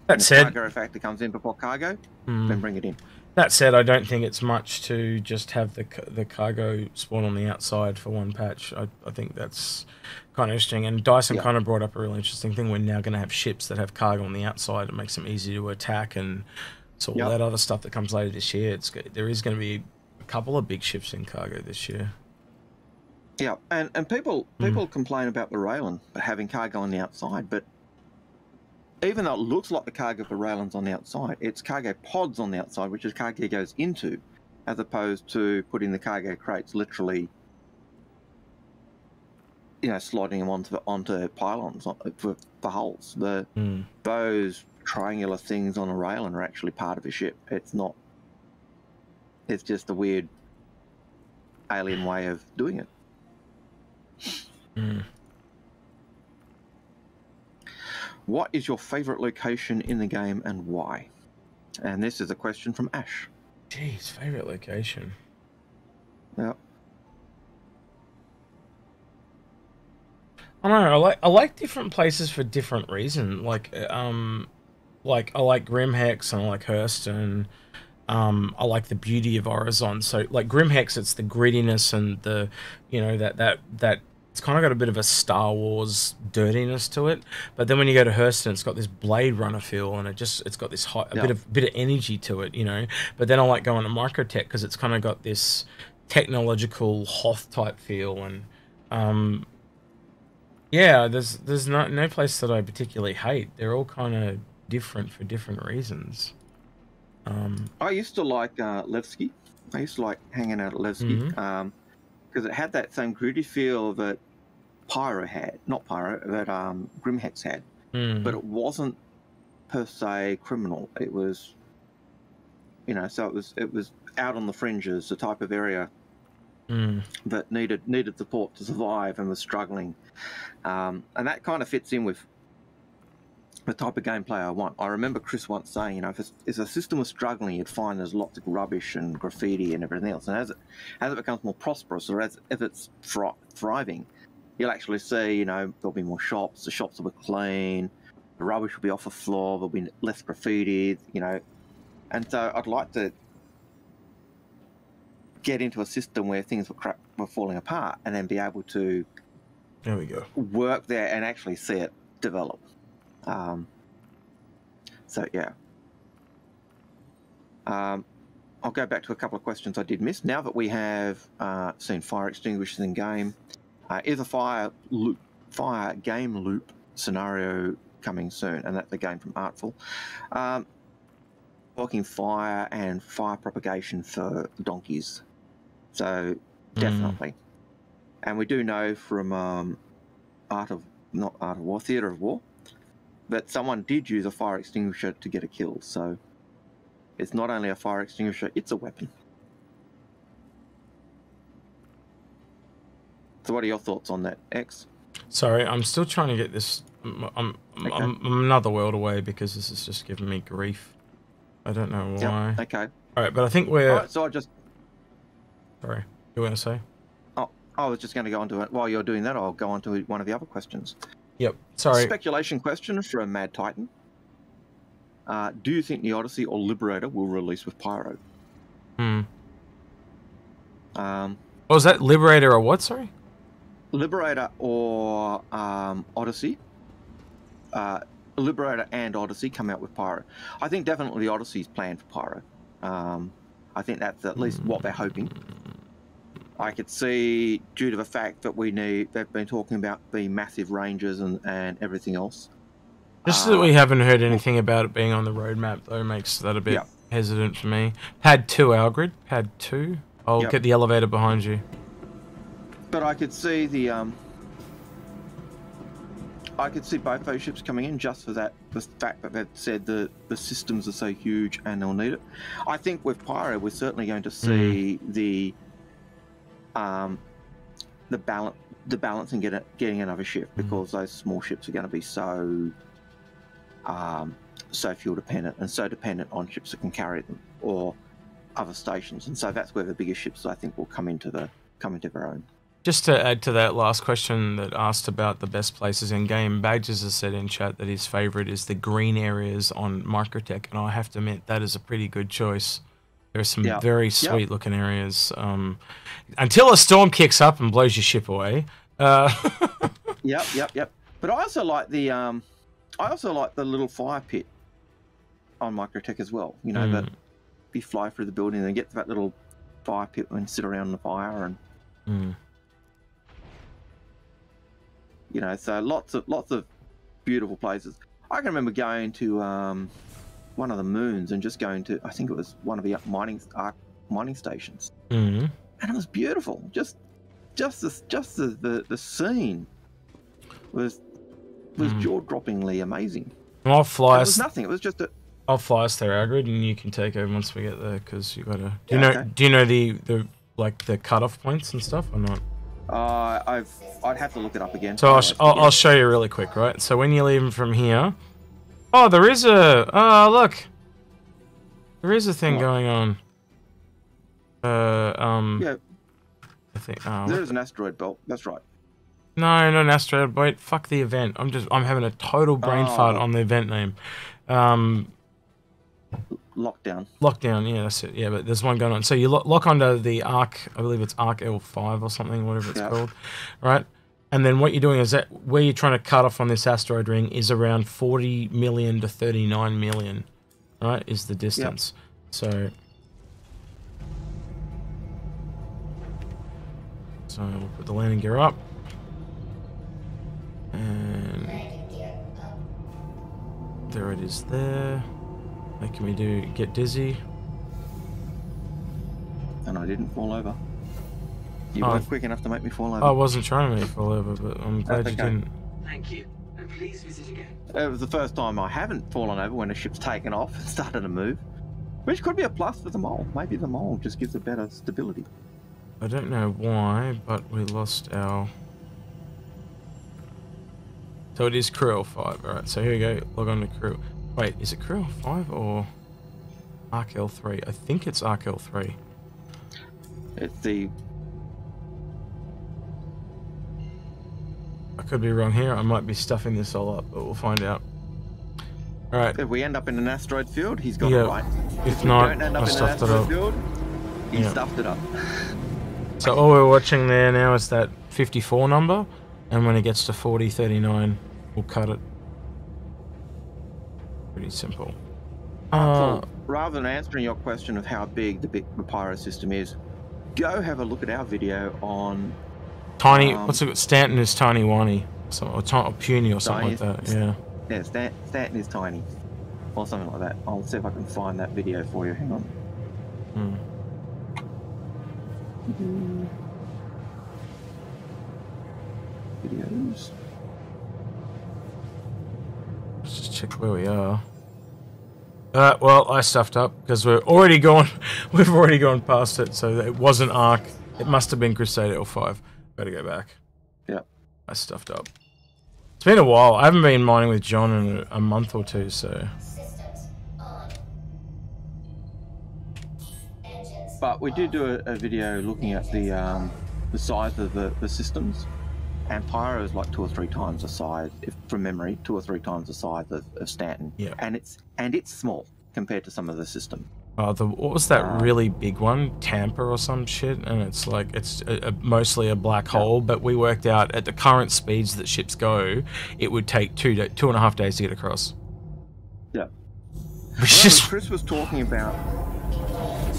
That said,
Cargo Refactor comes in before Cargo, then bring it in.
That said, I don't think it's much to just have the cargo spawn on the outside for one patch. I think that's kind of interesting. And Dyson kind of brought up a really interesting thing. We're now going to have ships that have cargo on the outside. It makes them easy to attack, and so all that other stuff that comes later this year. There is going to be a couple of big ships in cargo this year.
Yeah, and people complain about the Raylan having cargo on the outside, but even though it looks like the cargo for Raylan's on the outside, it's cargo pods on the outside, which is cargo goes into, as opposed to putting the cargo crates literally, you know, sliding them onto pylons for hulls. Those triangular things on a Raylan are actually part of a ship. It's not. It's just a weird alien way of doing it. What is your favourite location in the game and why? And this is a question from Ash.
Jeez, favourite location.
Yeah.
I don't know. I like different places for different reasons. Like I like Grimhex and I like Hurston. I like the beauty of Orizon. So like Grimhex, it's the grittiness and the, you know, that it's kind of got a bit of a Star Wars dirtiness to it. But then when you go to Hurston, it's got this Blade Runner feel, and it's got this bit of energy to it, you know. But then I like going to Microtech because it's kind of got this technological Hoth type feel, and yeah, there's no place that I particularly hate. They're all kind of different for different reasons.
I used to like Levski. I used to like hanging out at Levski because it had that same gritty feel that Pyro had, not Pyro, that Grimhex had, but it wasn't per se criminal. It was, you know, so it was out on the fringes, the type of area that needed support to survive and was struggling, and that kind of fits in with the type of gameplay I want. I remember Chris once saying, you know, if a system was struggling, you'd find there's lots of rubbish and graffiti and everything else. And as it becomes more prosperous, or if it's thriving, you'll actually see, you know, there'll be more shops. The shops will be clean. The rubbish will be off the floor. There'll be less graffiti, you know. And so I'd like to get into a system where things were falling apart, and then be able to work there and actually see it develop. So yeah, I'll go back to a couple of questions I did miss. Now that we have seen fire extinguishers in game, is a fire game loop scenario coming soon? And that's a game from Artful. Talking fire and fire propagation for donkeys. So definitely. And we do know from Theatre of War, that someone did use a fire extinguisher to get a kill. So it's not only a fire extinguisher, it's a weapon. So what are your thoughts on that, X?
Sorry, I'm still trying to get this. I'm another world away because this is just giving me grief. I don't know why.
Yep. Okay.
All right, but I think we're.
All right, so I just.
Sorry, you want to say?
Oh, I was just going to go on to it. While you're doing that, I'll go on to one of the other questions.
Yep. Sorry.
Speculation question from Mad Titan. Do you think the Odyssey or Liberator will release with Pyro?
Was that Liberator or what? Sorry.
Liberator or Odyssey. Liberator and Odyssey come out with Pyro. I think definitely the Odyssey is planned for Pyro. I think that's at least what they're hoping. I could see, due to the fact that they've been talking about the massive ranges and everything else.
Just that we haven't heard anything about it being on the roadmap, though, makes that a bit hesitant for me. Pad 2, Algared. Pad 2. I'll get the elevator behind you.
But I could see I could see both those ships coming in just for the fact that they've said the systems are so huge and they'll need it. I think with Pyro, we're certainly going to see the balance in getting another ship, because those small ships are going to be so fuel dependent and so dependent on ships that can carry them or other stations, and so that's where the bigger ships I think will come into their own.
Just to add to that last question that asked about the best places in game, Badges has said in chat that his favourite is the green areas on Microtech, and I have to admit that is a pretty good choice. There are some very sweet looking areas. Until a storm kicks up and blows your ship away.
Yep. But I also like the little fire pit on Microtech as well. You know, that you fly through the building and get to that little fire pit and sit around the fire and. You know, so lots of beautiful places. I can remember going to one of the moons and just going to, I think it was one of the mining stations, and it was beautiful. Just the scene was jaw-droppingly amazing.
I'll fly
us. It was nothing. It was just a.
I'll fly us there, Algared, and you can take over once we get there, because you gotta. Do you know the cutoff points and stuff or not?
I'd have to look it up again.
So I'll show you really quick, right? So when you're leaving from here, there is a thing going on.
Yeah.
I think
there is an asteroid belt. That's right.
No, not an asteroid. Wait, fuck the event. I'm having a total brain fart on the event name. Lockdown, yeah, that's it. Yeah, but there's one going on. So you lock onto the Arc, I believe it's Arc L5 or something, whatever it's called, right? And then what you're doing is that where you're trying to cut off on this asteroid ring is around 40 million to 39 million, right, is the distance. So we'll put the landing gear up. And there it is there. Making me get dizzy.
And I didn't fall over. You weren't quick enough to make me fall over.
I wasn't trying to make you fall over, but I'm glad you didn't.
Thank you, and please visit again.
It was the first time I haven't fallen over when a ship's taken off and started to move, which could be a plus for the mole. Maybe the mole just gives it better stability.
I don't know why, but we lost our... So it is Crew L5, alright, so here we go, log on to Crew. Wait, is it Crew L5 or Arc L3? I think it's Arc L3.
It's the...
I could be wrong here, I might be stuffing this all up, but we'll find out. Alright.
If we end up in an asteroid field, he's got it right.
If not,
don't end up
I
in an
stuffed it
asteroid
up.
Field, he stuffed it up.
So all we're watching there now is that 54 number, and when it gets to 4039, we'll cut it. Pretty simple.
Rather than answering your question of how big the Pyro system is, go have a look at our video on...
Tiny, what's it? Stanton is Tiny Whiny, or Puny or something like that, yeah.
Yeah, Stanton is tiny, or something like that. I'll see if I can find that video for you, hang on. Videos.
Let's just check where we are. Well, I stuffed up because we've already gone past it, so it wasn't Arc. It must have been Crusade L5. Better go back.
Yeah.
I stuffed up. It's been a while. I haven't been mining with John in a month or two, so.
But we did do a video looking at the size of the systems, and Pyro is like 2 or 3 times the size, if from memory, 2 or 3 times the size of Stanton.
Yeah.
And it's small compared to some of the systems.
Oh, what was that really big one? Tampa or some shit? And it's like, it's mostly a black hole, but we worked out at the current speeds that ships go, it would take 2.5 days to get across.
Yeah. Chris was talking about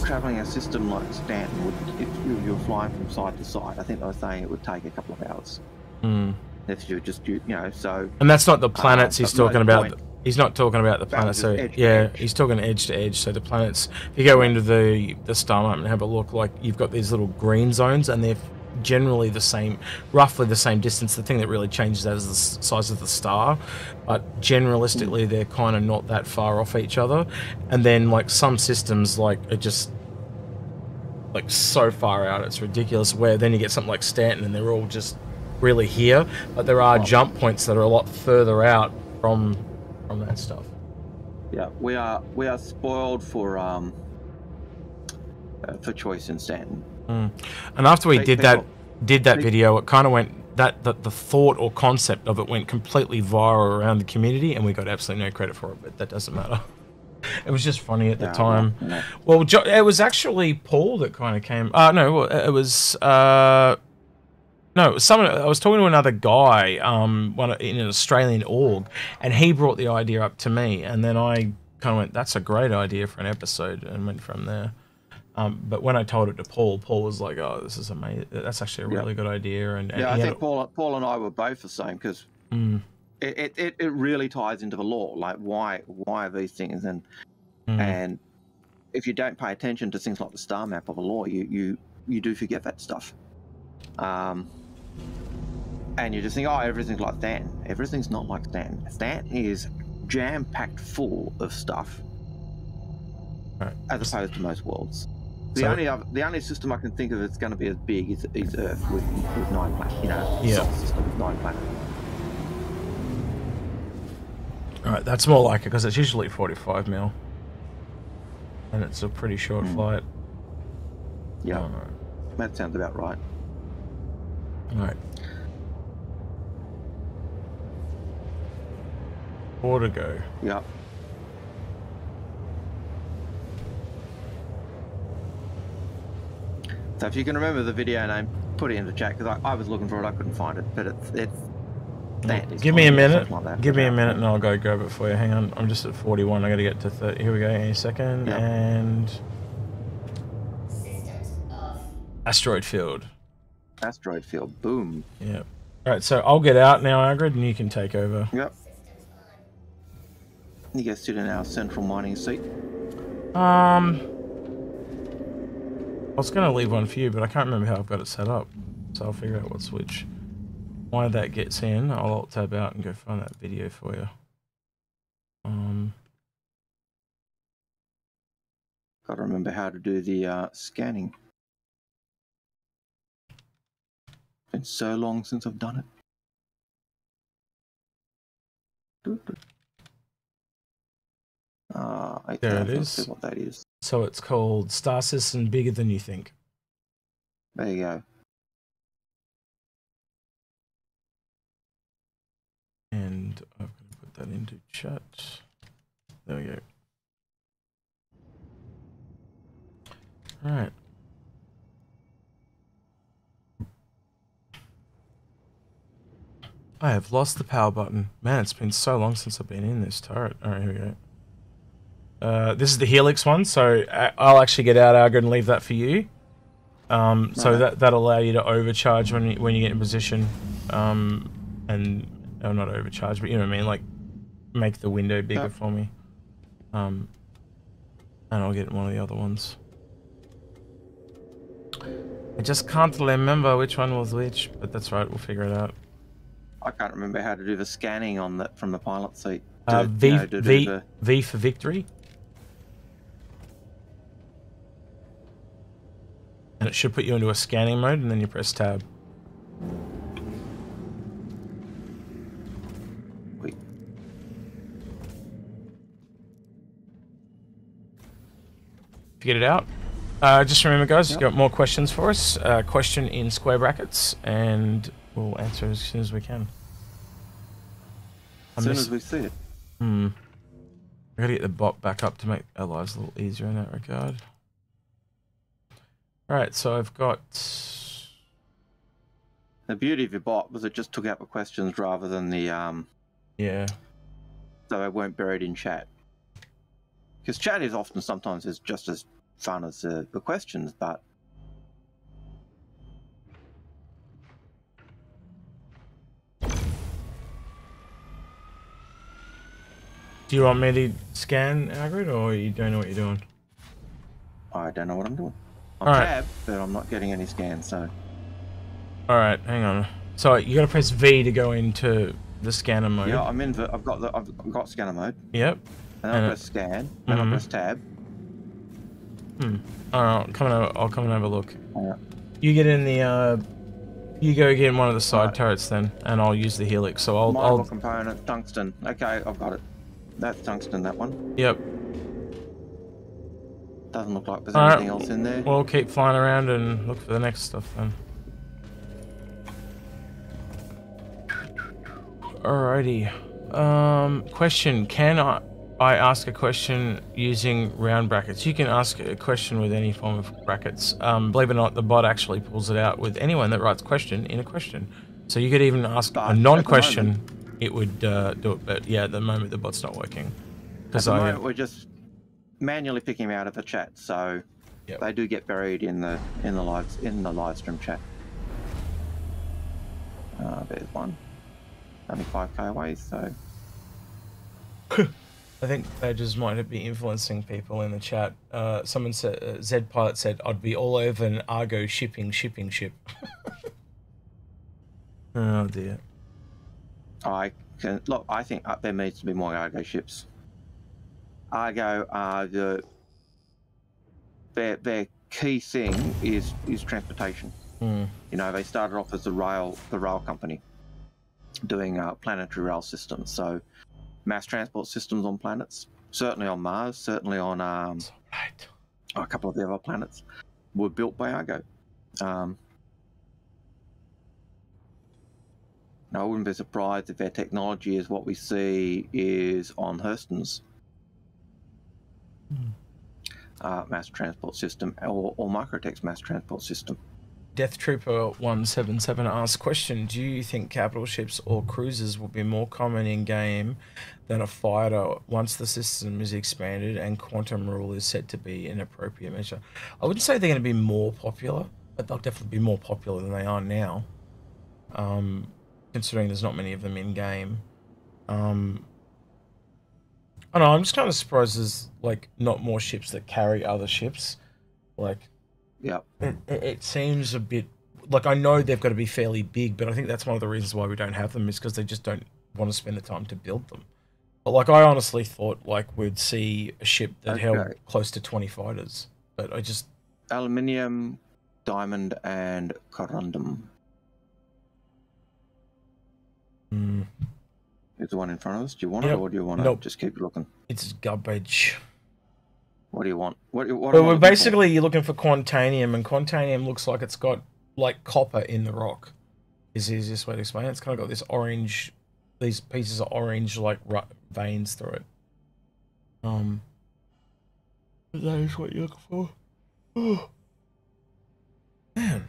traveling a system like Stanton, if you're flying from side to side, I think they were saying it would take a couple of hours. If you just, so...
And that's not the planets he's talking about. He's not talking about the planets, so yeah,
edge.
He's talking edge to edge. So the planets, if you go into the star map and have a look, like you've got these little green zones, and they're generally the same, roughly the same distance. The thing that really changes that is the size of the star, but generalistically they're kind of not that far off each other. And then like some systems like are just like so far out, it's ridiculous. Where then you get something like Stanton, and they're all just really here, but there are jump points that are a lot further out from that stuff.
Yeah, we are spoiled for choice in Stanton.
And after we did that video, it kind of went that the thought or concept of it went completely viral around the community, and we got absolutely no credit for it. But that doesn't matter. It was just funny at the time.
No.
Well, it was actually Paul that kind of came. No, it was. No, someone. I was talking to another guy, in an Australian org, and he brought the idea up to me, and then I kind of went, "That's a great idea for an episode," and went from there. But when I told it to Paul, Paul was like, "Oh, this is amazing. That's actually a really good idea." And
I think Paul and I were both the same, because it really ties into the lore, like why are these things, and if you don't pay attention to things like the star map of the lore, you do forget that stuff. And you just think, oh, everything's like Stanton. Everything's not like Stanton. Stanton is jam-packed full of stuff, as opposed to most worlds. The only system I can think of that's going to be as big is Earth with 9 planets. Solar system with 9 planets.
All right, that's more like it, because it's usually 45 mil, and it's a pretty short flight.
Yeah, that sounds about right.
All right. 4 to go.
Yeah. So if you can remember the video name, put it in the chat, because I was looking for it, I couldn't find it, but it's
give me a minute. Give me a minute, and I'll go grab it for you. Hang on, I'm just at 41. I got to get to 30. Here we go. Any second, and asteroid field.
Asteroid field. Boom.
Yeah. All right. So I'll get out now, Algared, and you can take over.
Yep. You go sit in our central mining seat.
I was going to leave one for you, but I can't remember how I've got it set up. So I'll figure out what switch. Why that gets in, I'll alt tab out and go find that video for you.
Got to remember how to do the scanning. Been so long since I've done it.
There it is.
See what that is.
So it's called Star System Bigger Than You Think.
There you go.
And I'm going to put that into chat. There we go. All right. I have lost the power button. Man, it's been so long since I've been in this turret. All right, here we go. This is the Helix one, so I'll actually get out, Algared, and leave that for you. So that'll allow you to overcharge when you get in position, and not overcharge, but you know what I mean, like make the window bigger for me. And I'll get one of the other ones. I just can't remember which one was which, but that's right, we'll figure it out.
I can't remember how to do the scanning on that from the pilot seat.
V for victory. And it should put you into a scanning mode, and then you press tab. figured it out. Just remember, guys, you've got more questions for us. Question in square brackets, and we'll answer as soon as we can.
As soon as we see it.
I gotta get the bot back up to make our lives a little easier in that regard. Alright, so I've got...
The beauty of your bot was it just took out the questions rather than the...
Yeah.
So they weren't buried in chat. Because chat is often sometimes is just as fun as the questions, but...
Do you want me to scan, Algared, or you don't know what you're doing?
I don't know what I'm doing. I'm
Alright.
tab, but I'm not getting any scans, so...
Alright, hang on. So you gotta press V to go into the scanner mode.
Yeah, I'm in. I've got scanner mode.
Yep.
And then I press scan. Then I press tab.
Alright, I'll come and have a look.
Alright.
You get in the you go get in one of the side turrets then, and I'll use the helix. So I'll
component, tungsten. Okay, I've got it. That's tungsten, that one.
Yep.
Doesn't look like there's anything else in there.
We'll keep flying around and look for the next stuff then. Alrighty. Question. Can I ask a question using round brackets? You can ask a question with any form of brackets. Believe it or not, the bot actually pulls it out with anyone that writes question in a question. So you could even ask a non-question, it would do it. But yeah, at the moment the bot's not working.
At the moment we're just manually picking them out of the chat, so they do get buried in the live stream chat. There's one. Only 5k away, so...
I think badges might be influencing people in the chat. Someone said, Zed Pilot said, I'd be all over an Argo shipping ship. Oh dear.
I think there needs to be more Argo ships. Argo are their key thing is transportation. You know, they started off as the rail company, doing planetary rail systems. So mass transport systems on planets, certainly on Mars, certainly on a couple of the other planets, were built by Argo. I wouldn't be surprised if their technology is what we see is on Hurston's mass transport system, or Microtech's mass transport system.
Death Trooper 177 asks, question, do you think capital ships or cruisers will be more common in game than a fighter once the system is expanded and quantum rule is said to be an appropriate measure? I wouldn't say they're going to be more popular, but they'll definitely be more popular than they are now, considering there's not many of them in game. I don't know, I'm just kind of surprised there's like not more ships that carry other ships. Like,
yeah,
it seems a bit like, I know they've got to be fairly big, but I think that's one of the reasons why we don't have them is because they just don't want to spend the time to build them. But like, I honestly thought like we'd see a ship that held close to 20 fighters, but I just...
Aluminium, diamond, and corundum. Is the one in front of us? Do you want it, or do you want to just keep looking?
It's garbage.
What do you want? What
we're basically you're looking for quantanium, and quantanium looks like it's got like copper in the rock. Is the easiest way to explain it. It's kind of got this orange, these pieces of orange like veins through it. That is what you're looking for. Oh, man.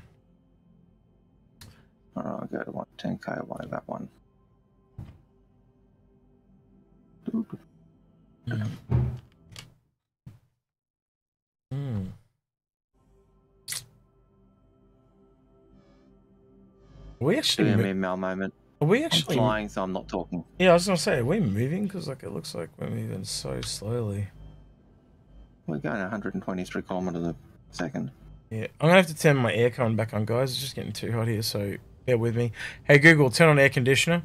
Alright, I'll go to 10k away, that one.
Are we actually
doing a Mal moment?
Are we actually
I'm flying, so I'm not talking.
Yeah, I was gonna say, are we moving? Because like it looks like we're moving so slowly.
We're going 123 kilometers a second.
Yeah, I'm gonna have to turn my aircon back on, guys. It's just getting too hot here, so bear with me. Hey Google, turn on air conditioner.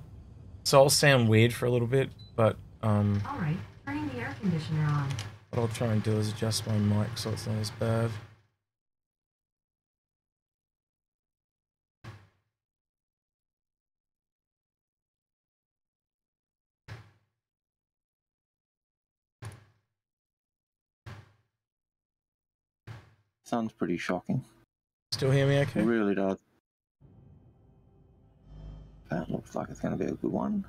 So I'll sound weird for a little bit, but
Alright, turning the air conditioner on.
What I'll try and do is adjust my mic so it's not as bad.
sounds pretty shocking.
Still hear me okay?
It really does. That looks like it's going to be a good one.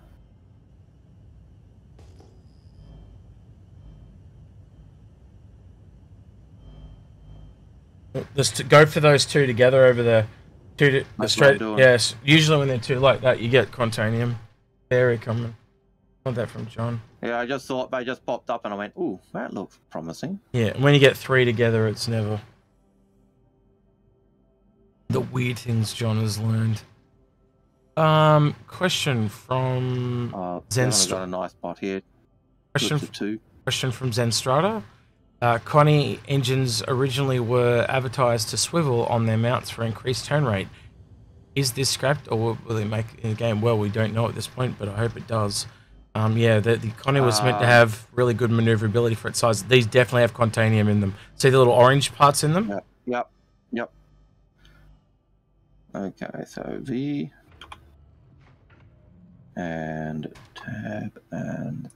Just go for those two together over the straight. Yes, usually when they're two like that, you get Quantanium. Very common. Not that from John.
Yeah, I just thought they just popped up and I went, ooh, that looks promising.
Yeah, and when you get three together, it's never the weird things John has learned. Question from
Zenstrata. Got a nice spot here. Question
from Zenstrata. Connie engines originally were advertised to swivel on their mounts for increased turn rate. Is this scrapped or will it make in the game? Well, we don't know at this point, but I hope it does. Yeah, the Connie was meant to have really good maneuverability for its size. These definitely have Quantanium in them. See the little orange parts in them?
Yep. Okay, so V and tab and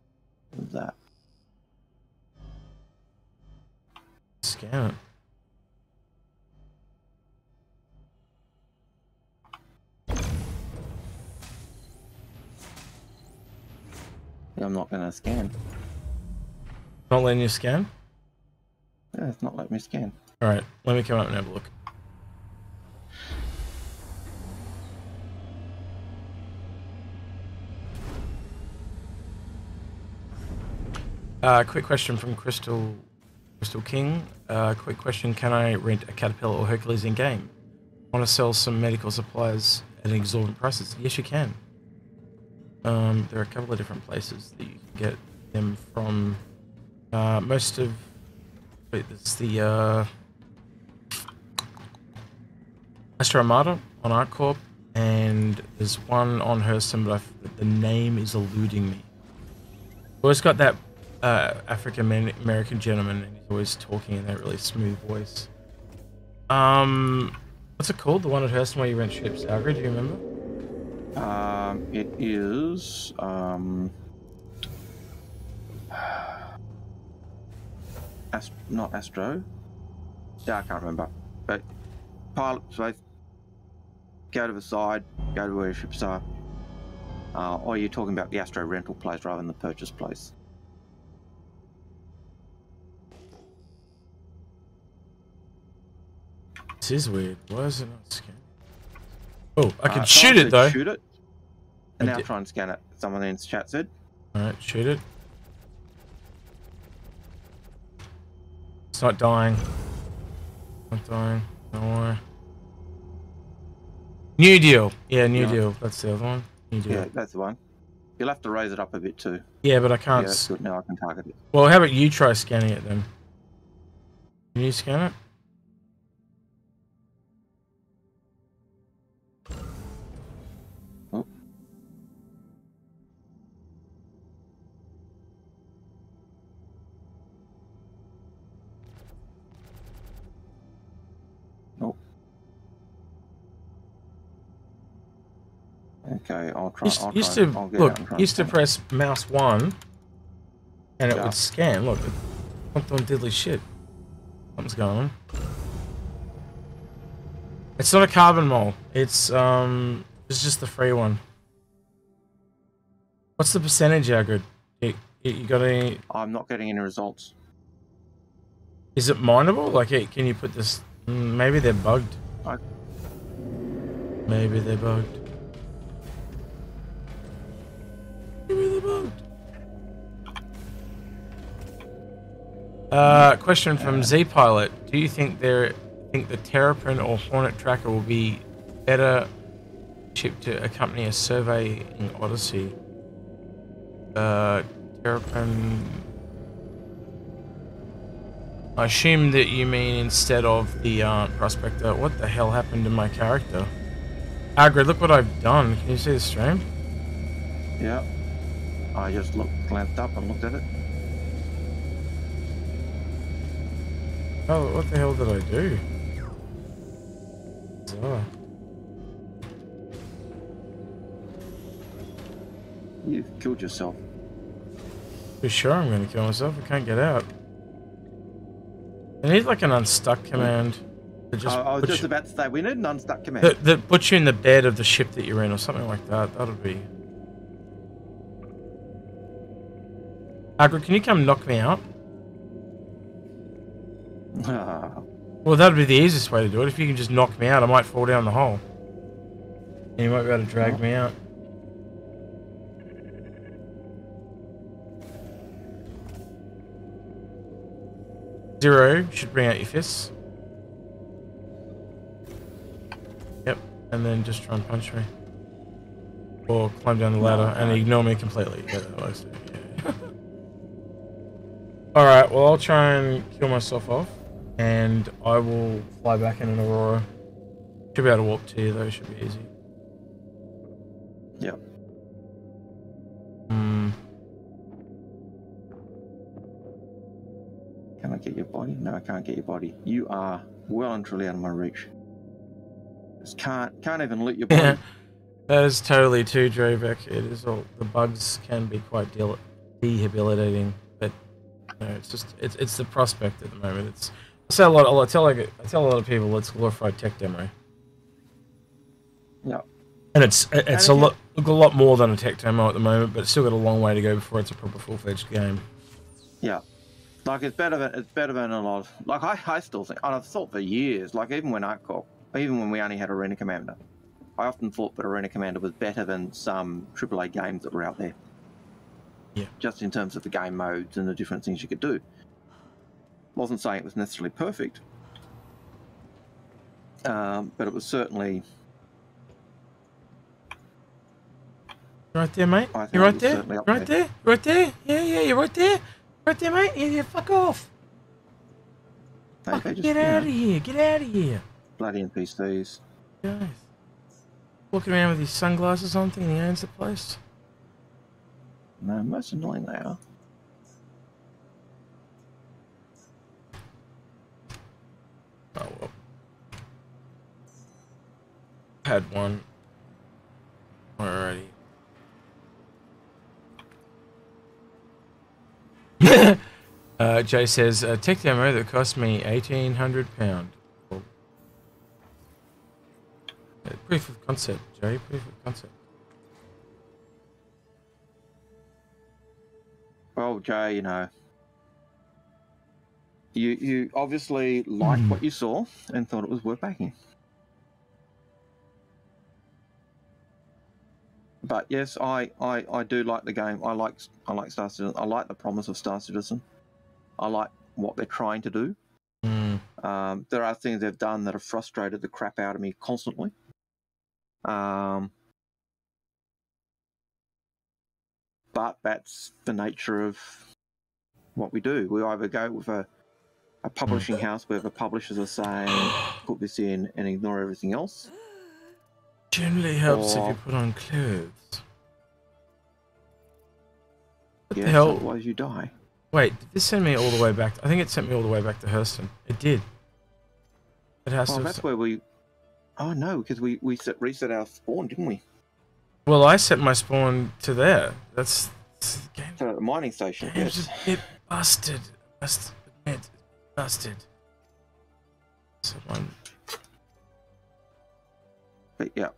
that.
Scan it.
I'm not going to scan.
Not letting you scan?
Yeah, it's not letting me scan.
Alright, let me come up and have a look. Quick question from Crystal King. Quick question, can I rent a Caterpillar or Hercules in game? Want to sell some medical supplies at exorbitant prices? Yes, you can. There are a couple of different places that you can get them from. Most of... Wait, there's the Astro Armada on ArtCorp, and there's one on Hurston, but the name is eluding me. Always got that African American gentleman, and he's always talking in that really smooth voice. What's it called? The one at Hurston where you rent ships, Algared, do you remember?
It is not Astro. Yeah, I can't remember. But pilots both go to the side, go to where ships are. Or you're talking about the Astro rental place rather than the purchase place.
This is weird. Why is it not scanning? Oh, I can shoot it though.
Shoot it. And now try and scan it. Someone in the chat said.
Alright, shoot it. It's not dying. Not dying. Don't worry. New Deal. Yeah, New Deal. That's the other one. New Deal.
Yeah, that's the one. You'll have to raise it up a bit too.
Yeah, but I can't.
Yeah, that's good. Now I can target it.
Well, how about you try scanning it then? Can you scan it?
Oh. Nope. Okay, I'll try.
Used to press mouse 1 and it would scan. Look, it's not doing diddly shit. Something's going on. It's not a carbon mole. It's just the free one. What's the percentage, Algared? You got any?
I'm not getting any results.
Is it mineable? Like, can you put this? Maybe they're bugged. Maybe they're bugged. Maybe they're bugged. Question from Z Pilot: do you think the Terrapin or Hornet tracker will be better shipped to accompany a surveying Odyssey? Terrapin. I assume that you mean instead of the Prospector. What the hell happened to my character? Algared, look what I've done. Can you see the stream?
Yeah. I just glanced up and looked at it.
Oh, what the hell did I do? Bizarre.
You killed yourself.
For sure I'm going to kill myself. I can't get out. I need like an unstuck command.
I was just about to say, we need an unstuck command.
That puts you in the bed of the ship that you're in or something like that. That'll be... Algared, can you come knock me out? Well, that'd be the easiest way to do it. If you can just knock me out, I might fall down the hole. And you might be able to drag me out. Zero should bring out your fists. Yep, and then just try and punch me. Or climb down the ladder and ignore me completely. Yeah, that works. Yeah. Alright, well I'll try and kill myself off. And I will fly back in an Aurora. Should be able to warp to you though, should be easy.
Yep. Can I get your body? No, I can't get your body. You are well and truly out of my reach. Just can't even loot your body.
That is totally too Dravek. It is all, the bugs can be quite debilitating, but no, it's just it's the prospect at the moment. It's I tell a lot of people it's glorified tech demo.
Yeah.
And it's a lot more than a tech demo at the moment, but it's still got a long way to go before it's a proper full-fledged game.
Yeah. Like it's better than a lot of, like I still think, and I've thought for years, like even when we only had Arena Commander, I often thought that Arena Commander was better than some AAA games that were out there.
Yeah.
Just in terms of the game modes and the different things you could do. Wasn't saying it was necessarily perfect, but it was certainly.
Right there, mate. You're right there. Right there. Right there. Yeah, you're right there. Right there, mate. Yeah, fuck off. Get out of here. Get out of here.
Bloody NPCs.
Guys. Walking around with his sunglasses on, thinking he owns the place.
No, most annoying they are.
Oh well. Had one. Alrighty. Jay says, tech demo that cost me £1,800. Well, proof of concept, Jay. Proof of concept.
Well, Jay, you know, you obviously liked what you saw and thought it was worth backing. But yes, I do like the game. I like Star Citizen. I like the promise of Star Citizen. I like what they're trying to do. There are things they've done that have frustrated the crap out of me constantly. But that's the nature of what we do. We either go with a publishing house where the publishers are saying, put this in and ignore everything else.
Generally helps if you put on clothes. What
the
hell?
Otherwise you die.
Wait, did this send me all the way back? I think it sent me all the way back to Hurston. It did. It has to.
That's where we. Oh no, because we reset our spawn, didn't we?
Well, I set my spawn to there. That's the game.
To the mining station.
Game's just a bit busted. Busted. So one.
But yeah.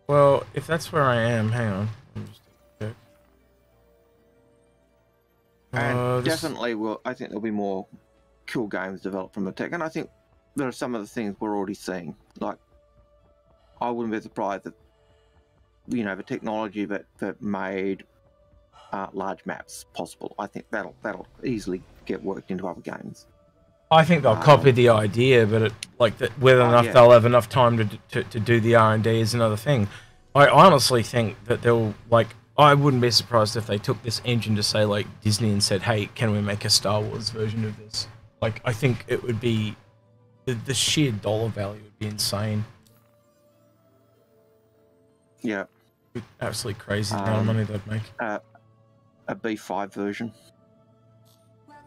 Well, if that's where I am, hang on. Let me just check.
And definitely, I think there'll be more cool games developed from the tech, and I think there are some of the things we're already seeing. Like, I wouldn't be surprised if, you know, the technology that made large maps possible. I think that'll easily get worked into other games.
I think they'll copy the idea, but whether or not they'll have enough time to do the R&D is another thing. I honestly think that they'll, like, I wouldn't be surprised if they took this engine to, say, like, Disney and said, hey, can we make a Star Wars version of this? Like, I think it would be, the sheer dollar value would be insane.
Yeah.
Absolutely crazy the amount of money they'd make.
A B5 version.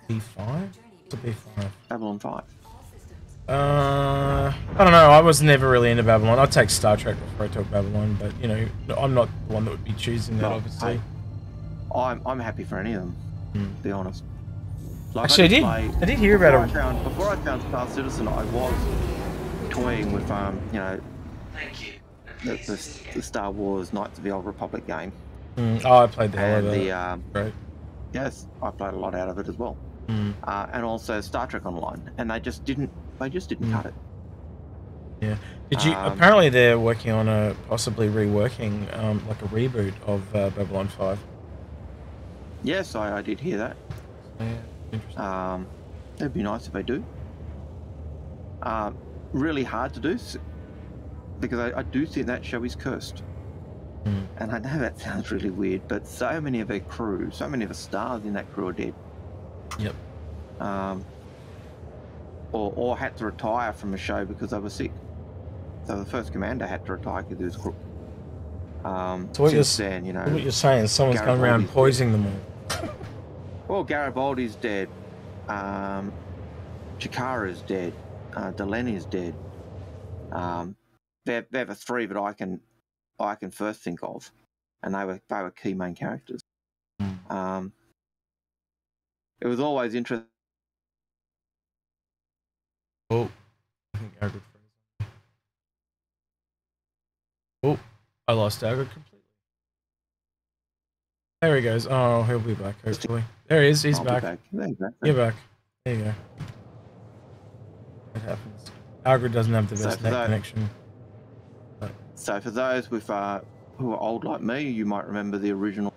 B5? What's a B5?
Babylon 5.
I don't know. I was never really into Babylon. I'd take Star Trek before I took Babylon, but you know, I'm not the one that would be choosing that. Obviously,
I'm happy for any of them. To be honest. Like,
Actually, I did hear about it.
Before I found Star Citizen, I was toying with, you know,
Thank you.
the Star Wars Knights of the Old Republic game.
Oh, I played the hell out of
And
it. Right.
Yes, I played a lot out of it as well. And also Star Trek Online, and they just didn't cut it.
Yeah. Did you? Apparently, they're working on possibly reworking, like a reboot of Babylon 5.
Yes, I did hear that.
Yeah, interesting.
It'd be nice if they do. Really hard to do, because I do think that show is cursed. And I know that sounds really weird, but so many of their crew, so many of the stars in that crew are dead.
Yep.
Or had to retire from the show because they were sick. So the first commander had to retire because he was crook.
So what you're saying, what you're saying, someone's going around poisoning them all.
Well, Garibaldi's dead. Chikara's dead. Delenny's dead. They're the three that I can first think of, and they were key main characters. It was always interesting.
Oh, I think Algared froze. Oh, I lost Algared completely. There he goes. Oh, he'll be back hopefully. There he is. He's back. You're back. There you go. It happens. Algared doesn't have the best net connection.
So for those with who are old like me, you might remember the original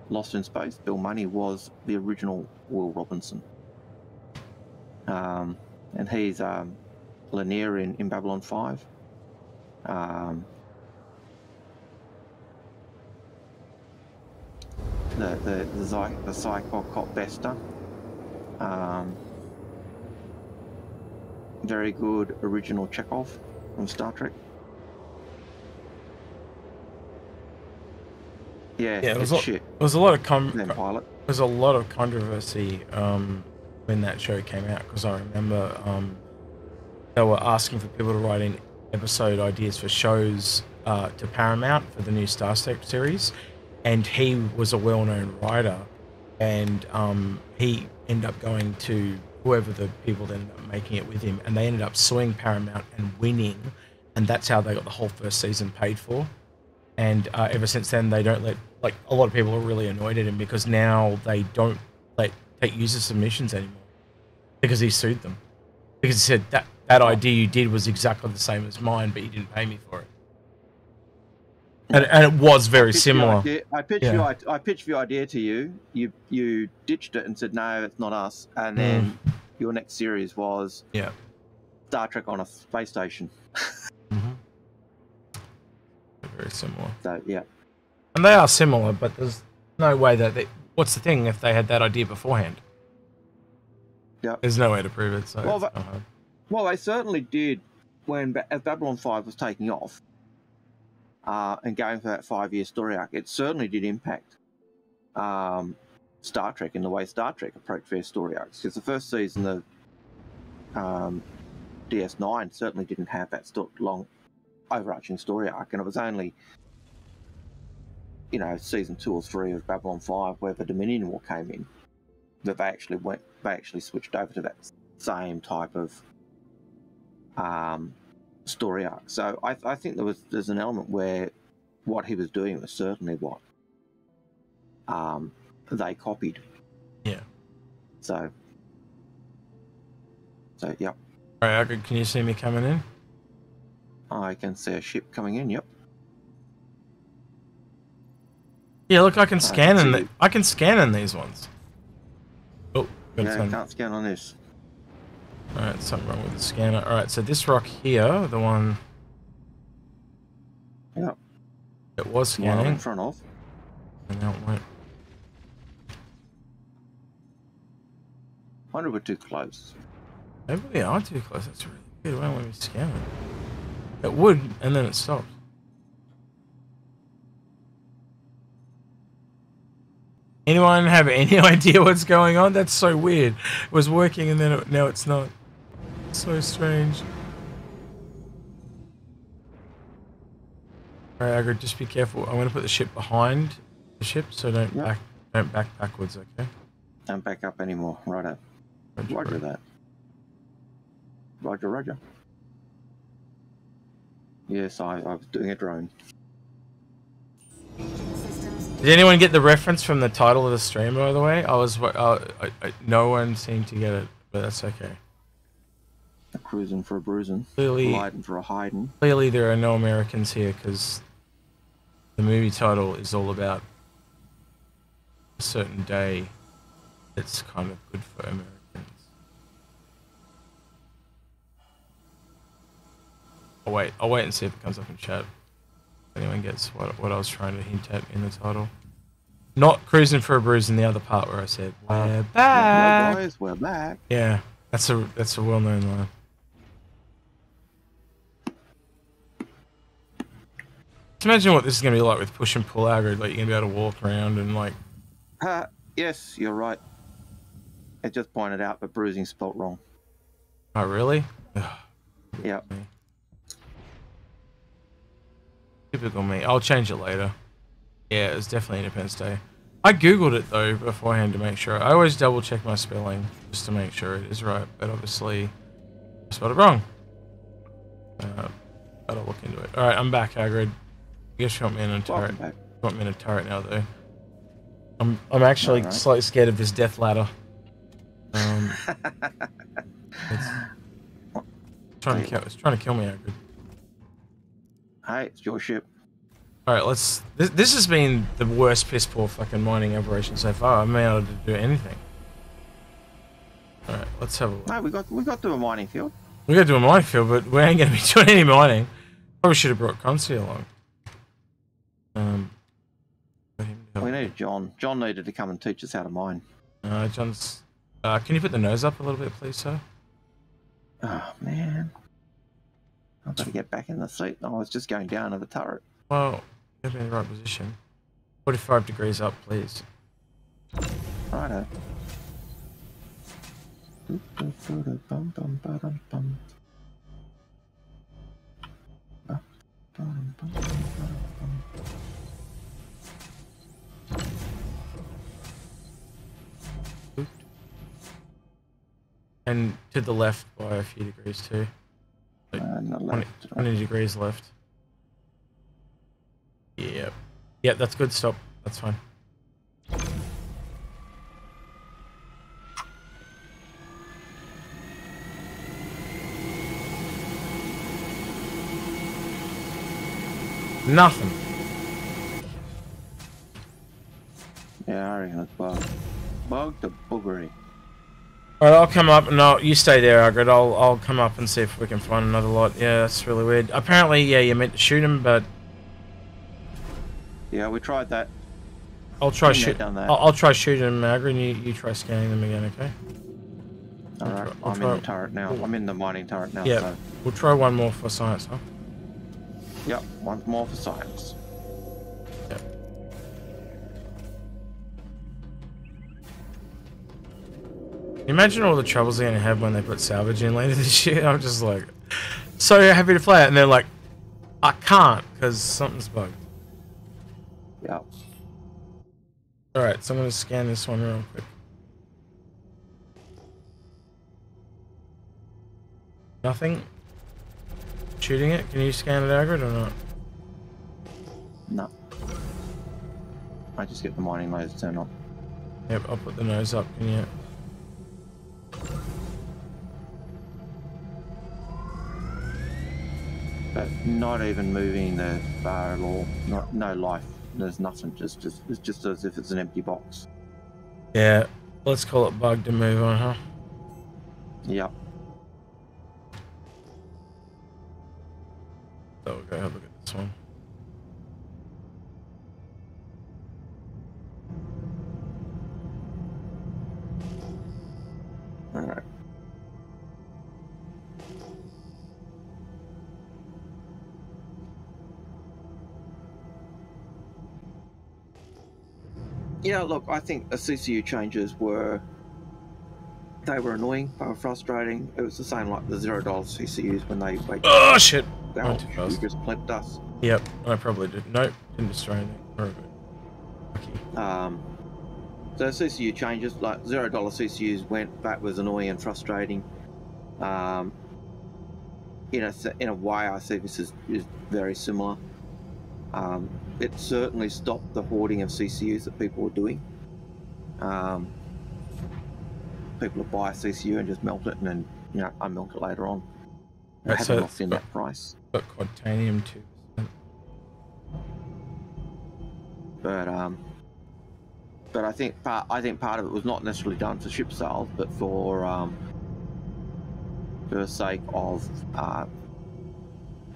Lost in Space. Bill Money was the original Will Robinson. And he's Lanier in Babylon 5. The Psychocop Bester. Very good original Chekhov from Star Trek. Yeah,
there was a lot of
there's
a lot of controversy when that show came out, because I remember they were asking for people to write in episode ideas for shows to Paramount for the new Star Trek series, and he was a well-known writer, and he ended up going to whoever the people that ended up making it with him, and they ended up suing Paramount and winning, and that's how they got the whole first season paid for. And ever since then, they don't let, like, a lot of people are really annoyed at him because now they don't take user submissions anymore because he sued them, because he said that idea you did was exactly the same as mine, but you didn't pay me for it. And it was very similar.
I pitched the idea to you. You ditched it and said, no, it's not us. And then your next series was Star Trek on a space station.
Very similar.
So, yeah.
And they are similar, but there's no way that they... What's the thing if they had that idea beforehand?
Yeah.
There's no way to prove it, so...
Well, they certainly did as Babylon 5 was taking off and going for that 5-year story arc. It certainly did impact Star Trek in the way Star Trek approached their story arcs. Because the first season of DS9 certainly didn't have that long overarching story arc, and it was only season 2 or 3 of Babylon 5 where the Dominion War came in that they actually switched over to that same type of story arc. So I think there's an element where what he was doing was certainly what they copied.
Yeah.
So yeah.
All right, Algared, can you see me coming in?
I can see a ship coming in. Yep.
Yeah, look, I can scan in. I can scan in these ones. Oh,
yeah, I can't scan on this.
All right, something wrong with the scanner. All right, so this rock here, the one.
Yep.
It was scanning.
In front of.
And now it won't.
I wonder we're too close.
Maybe we are too close. That's really good. Why don't we scan it? It would, and then it stopped. Anyone have any idea what's going on? That's so weird. It was working and then now it's not. So strange. Alright, Algared, just be careful. I'm going to put the ship behind the ship, so don't back backwards, okay?
Don't back up anymore. Righto. Roger that. Roger, roger. Yes, I was doing a drone.
Did anyone get the reference from the title of the stream, by the way? No one seemed to get it, but that's okay.
A cruising for a bruising.
Clearly,
hiding for a hiding.
Clearly, there are no Americans here because the movie title is all about a certain day that's kind of good for Americans. I'll wait and see if it comes up in chat. If anyone gets what I was trying to hint at in the title. Not cruising for a bruising, the other part where I said, we're back!
Boys, we're back.
Yeah, that's a well-known line. Just imagine what this is going to be like with push and pull Algared. Like, you're going to be able to walk around and, like...
Yes, you're right. It just pointed out that bruising spelt wrong.
Oh, really?
Yeah.
Typical me. I'll change it later. Yeah, it's definitely Independence Day. I googled it though beforehand to make sure. I always double check my spelling just to make sure it is right, but obviously I spelled it wrong. But I'll look into it. Alright, I'm back, Algared. I guess you want me in a turret. You want me in a turret now though. I'm actually slightly scared of this death ladder. It's trying to kill me, Algared.
Hey, it's your ship.
Alright, this has been the worst piss poor fucking mining operation so far. I haven't been able to do anything. Alright, let's have a look.
No, we got to a mining field.
We got to do a mining field, but we ain't gonna be doing any mining. Probably should have brought Consti along.
We needed John. John needed to come and teach us how to mine.
John's... can you put the nose up a little bit, please, sir?
Oh, man. I've got to get back in the seat. I was just going down to the turret.
Well, you're in the right position. 45 degrees up, please.
Righto.
And to the left by a few degrees too. Like 20 degrees left. Yep. Yep, that's good. Stop. That's fine. Nothing.
Yeah, I reckon it's bugged. Bugged the boogery.
Alright, I'll come up and you stay there, Algared. I'll come up and see if we can find another lot. Yeah, that's really weird. Apparently, yeah, you meant to shoot him, but
yeah, we tried that.
I'll try shooting him, Algared, and you try scanning them again, okay?
Alright, I'm in the turret now. I'm in the mining turret now.
Yeah,
so.
We'll try one more for science, huh?
Yep, one more for science.
Yep. Imagine all the troubles they're gonna have when they put salvage in later this year. I'm just like, so happy to play it, and they're like, I can't because something's bugged.
Yep.
Alright, so I'm gonna scan this one real quick. Nothing? Shooting it? Can you scan it, Algared, or not?
No. I just get the mining lasers turned on.
Yep, I'll put the nose up, can you?
But not even moving the bar at all. No life. There's nothing. It's just as if it's an empty box.
Yeah, let's call it bugged and move on, huh?
Yep.
So we'll go have a look at this one.
Alright. Yeah, look, I think the CCU changes were annoying, they were frustrating. It was the same like the $0 CCUs when they
oh shit!
You just plimped us.
Yep, I probably did. Nope, didn't destroy anything. We're good. Okay.
So CCU changes, like $0 CCUs went. That was annoying and frustrating. In a way, I see this is very similar. It certainly stopped the hoarding of CCUs that people were doing. People would buy a CCU and just melt it and then unmelt it later on. It hasn't locked in that price.
Got quadtanium 2%.
But I think part of it was not necessarily done for ship sales, but for the sake of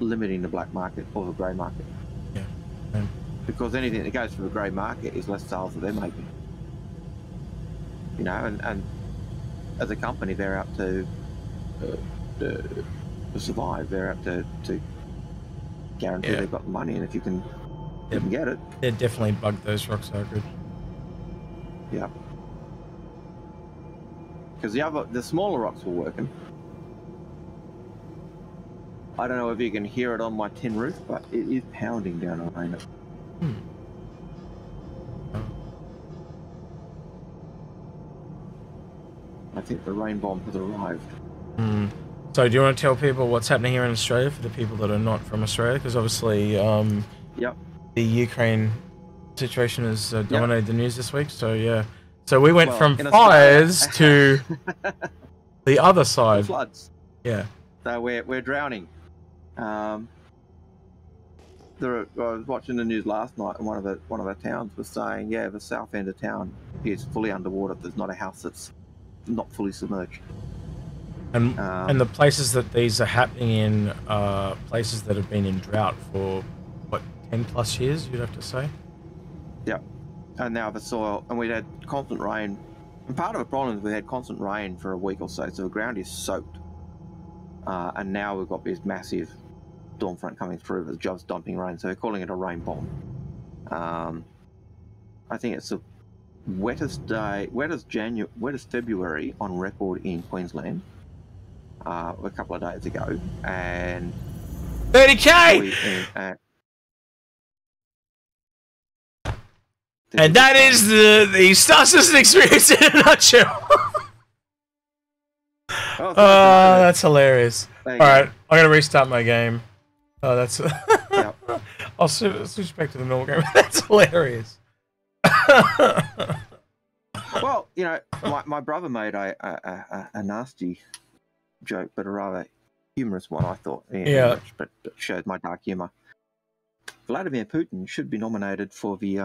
limiting the black market or the grey market.
Yeah.
Because anything that goes for the grey market is less sales that they're making. And as a company, they're out to survive. They're out to guarantee they've got the money, and if you can get it.
They definitely bugged those rocks out good.
Yeah. Because the smaller rocks were working. I don't know if you can hear it on my tin roof, but it is pounding down on rain. I think the rain bomb has arrived.
So do you want to tell people what's happening here in Australia for the people that are not from Australia? Because obviously the Ukraine situation has dominated the news this week. So yeah. So we went from fires to the other side.
The floods.
Yeah.
So we're drowning. I was watching the news last night, and one of the towns was saying, the south end of town is fully underwater. There's not a house that's not fully submerged.
And the places that these are happening in are places that have been in drought for, what, 10 plus years, you'd have to say?
Yeah. And now the soil, and we had constant rain. And part of the problem is we had constant rain for a week or so the ground is soaked. And now we've got this massive storm front coming through that's just dumping rain, so they're calling it a rain bomb. I think it's the wettest February on record in Queensland. A couple of days ago, and
30K. And that is the Star Citizen experience in a nutshell. That's hilarious. All right, I'm gonna restart my game. Oh, that's. I'll switch back to the normal game. That's hilarious.
Well, my brother made a nasty joke, but a rather humorous one, I thought. But showed my dark humor. Vladimir Putin should be nominated for the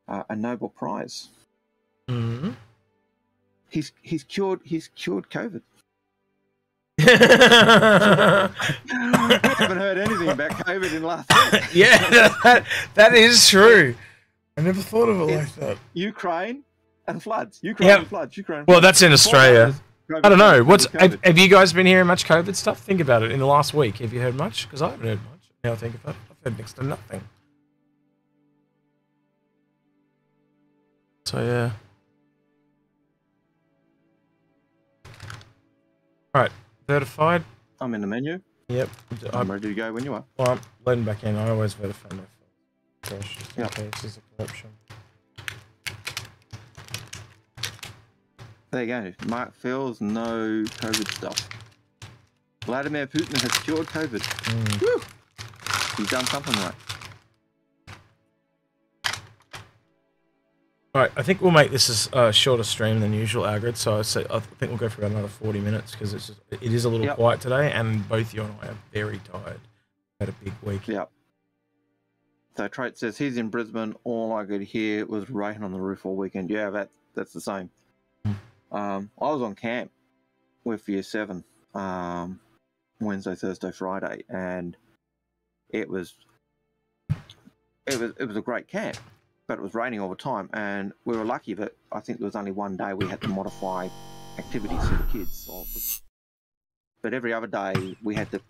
a Nobel Prize.
Mm-hmm.
He's cured COVID. We haven't heard anything about COVID in the last week.
Yeah, that is true. I never thought of it like that.
Ukraine and floods. Ukraine and floods.
Well, that's in Australia. I don't know. Have you guys been hearing much COVID stuff? Think about it. In the last week, have you heard much? Because I haven't heard much. Now I think about it, I've heard next to nothing. So yeah. All right, verified.
I'm in the menu.
Yep.
I'm ready to go when you are.
Well, I'm loading back in. I always verify my files. Gosh, just in case there's a corruption.
There you go. Mark feels no COVID stuff. Vladimir Putin has cured COVID. Woo! He's done something right.
Alright, I think we'll make this a shorter stream than usual, Algared. So I think we'll go for about another 40 minutes because it is a little quiet today, and both you and I are very tired. Had a big week.
Yep. So Trait says he's in Brisbane. All I could hear was rain on the roof all weekend. Yeah, that's the same. I was on camp with Year 7 Wednesday, Thursday, Friday, and it was a great camp, but it was raining all the time, and we were lucky that I think there was only one day we had to modify activities for the kids. But every other day we had the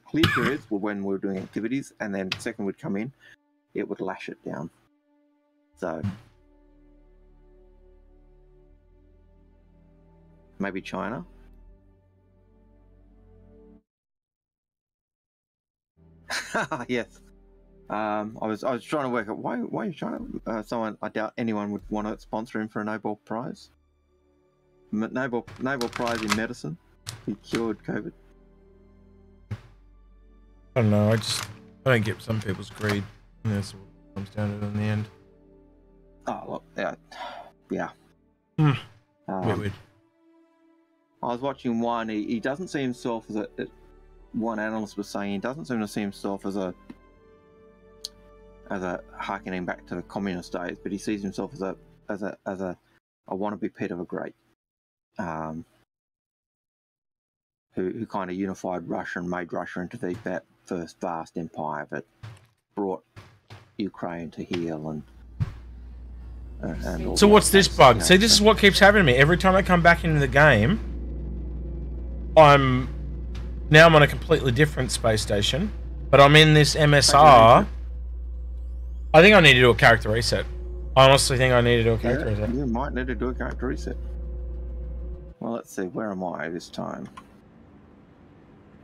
clear periods were when we were doing activities, and then the second would come in, it would lash it down. So maybe China. Yes. I was trying to work out why are you trying to I doubt anyone would want to sponsor him for a Nobel Prize. Nobel Prize in medicine. He cured COVID.
I don't know. I don't get some people's greed. And that's what it comes down to in the end.
Oh look, yeah.
Weird.
I was watching one. He doesn't see himself as one analyst was saying he doesn't seem to see himself as a harkening back to the communist days, but he sees himself as a wannabe pet of a great, who kind of unified Russia and made Russia into that first vast empire that brought Ukraine to heel and
so what's this bug? See, this is what keeps happening to me. Every time I come back into the game, I'm on a completely different space station, but I'm in this MSR. I think I need to do a character reset. I honestly think I need to do a character reset.
You might need to do a character reset. Well, let's see. Where am I this time?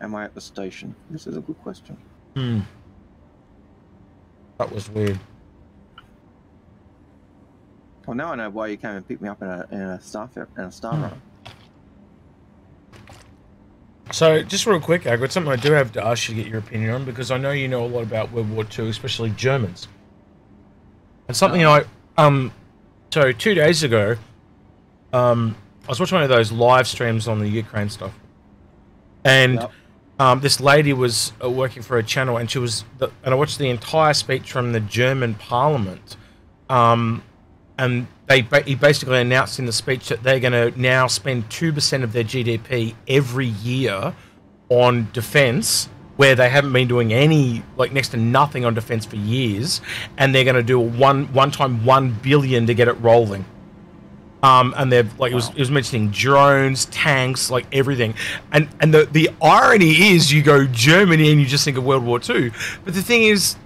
Am I at the station? This is a good question.
That was weird.
Well, now I know why you came and picked me up in a star runner.
So, just real quick, Algared, something I do have to ask you to get your opinion on, because I know you know a lot about World War II, especially Germans. And something so 2 days ago, I was watching one of those live streams on the Ukraine stuff, and this lady was working for a channel, and and I watched the entire speech from the German Parliament, and he basically announced in the speech that they're going to now spend 2% of their GDP every year on defense, where they haven't been doing any, like next to nothing on defense for years, and they're going to do a one-time $1 billion to get it rolling. And they're like, it was mentioning drones, tanks, like everything. And the irony is, you go Germany and you just think of World War II, but the thing is,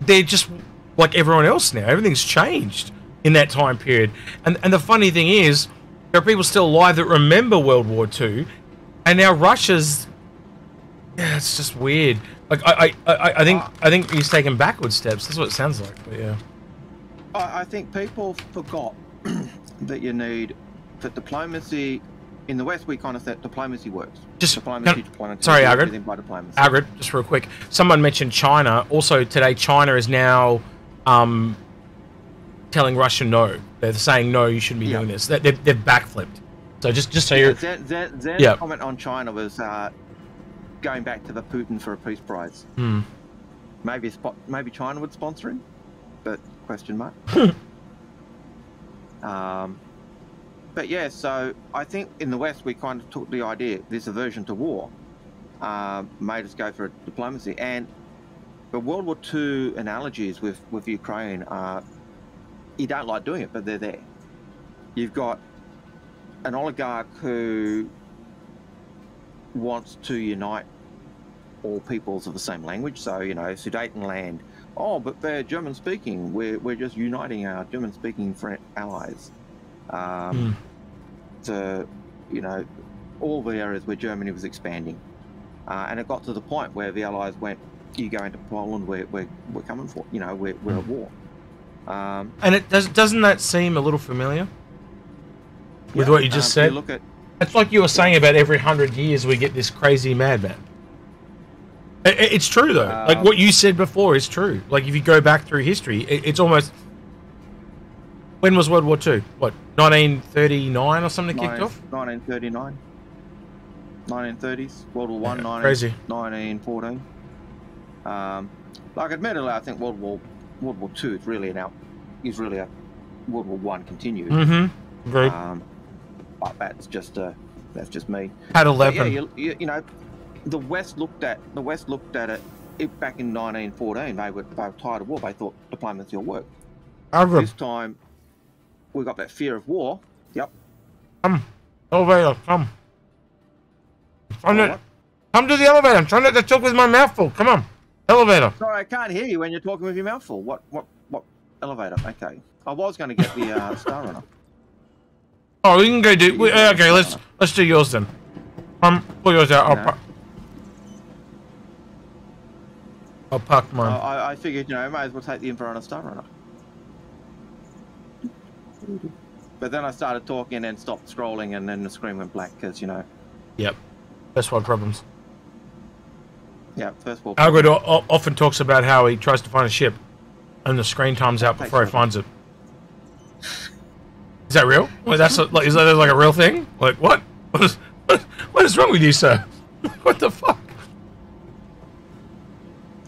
they're just like everyone else now. Everything's changed in that time period. And the funny thing is, there are people still alive that remember World War II, and now Russia's. Yeah, it's just weird. Like I think he's taking backward steps. That's what it sounds like. But yeah.
I think people forgot that you need that diplomacy. In the West, we kind of said diplomacy works. Diplomacy.
Sorry, Algared, just real quick. Someone mentioned China. Also today, China is now telling Russia no. They're saying no, you shouldn't be doing this. They've backflipped. So just so you're.
Zen's comment on China was going back to the Putin for a peace prize. Maybe China would sponsor him, but question mark. But yeah, so I think in the West we kind of took the idea, this aversion to war, made us go for diplomacy. And the World War II analogies with Ukraine are, you don't like doing it, but they're there. You've got an oligarch who wants to unite all peoples of the same language. So, you know, Sudetenland, oh, but they're German speaking. We're just uniting our German speaking allies. To, you know, all the areas where Germany was expanding. And it got to the point where the allies went, you go into Poland, we're coming for, you know, we're at war.
And doesn't that seem a little familiar with what you just said?
You look at,
it's like you were saying about every 100 years we get this crazy madman. It's true though. Like what you said before is true. Like if you go back through history, it's almost. When was World War II? What, 1939 or something kicked off?
1939. 1930s. World War One.
Crazy.
1914. Like admittedly, I think World War II is really a World War One continued.
Agreed.
But that's just me.
Had 11.
Yeah, you know, the West looked at it back in 1914. They were tired of war. They thought diplomacy will work. This time, we got that fear of war. Yep.
Come, elevator, come. Come to the elevator. I'm trying not to talk with my mouth full. Come on, elevator.
Sorry, I can't hear you when you're talking with your mouth full. What elevator? Okay. I was going to get the Star Runner.
Oh, we can go do. Okay, let's do yours then. Pull yours out. I'll park mine.
I figured, you know, I may as well take the Inforunner Star-Runner. But then I started talking and then stopped scrolling, and then the screen went black because, you know.
Yep. First world problems.
Yeah, first world
Algared often talks about how he tries to find a ship and the screen times out before he finds it. Is that real? Like, is that like a real thing? Like, what? What is wrong with you, sir? What the fuck?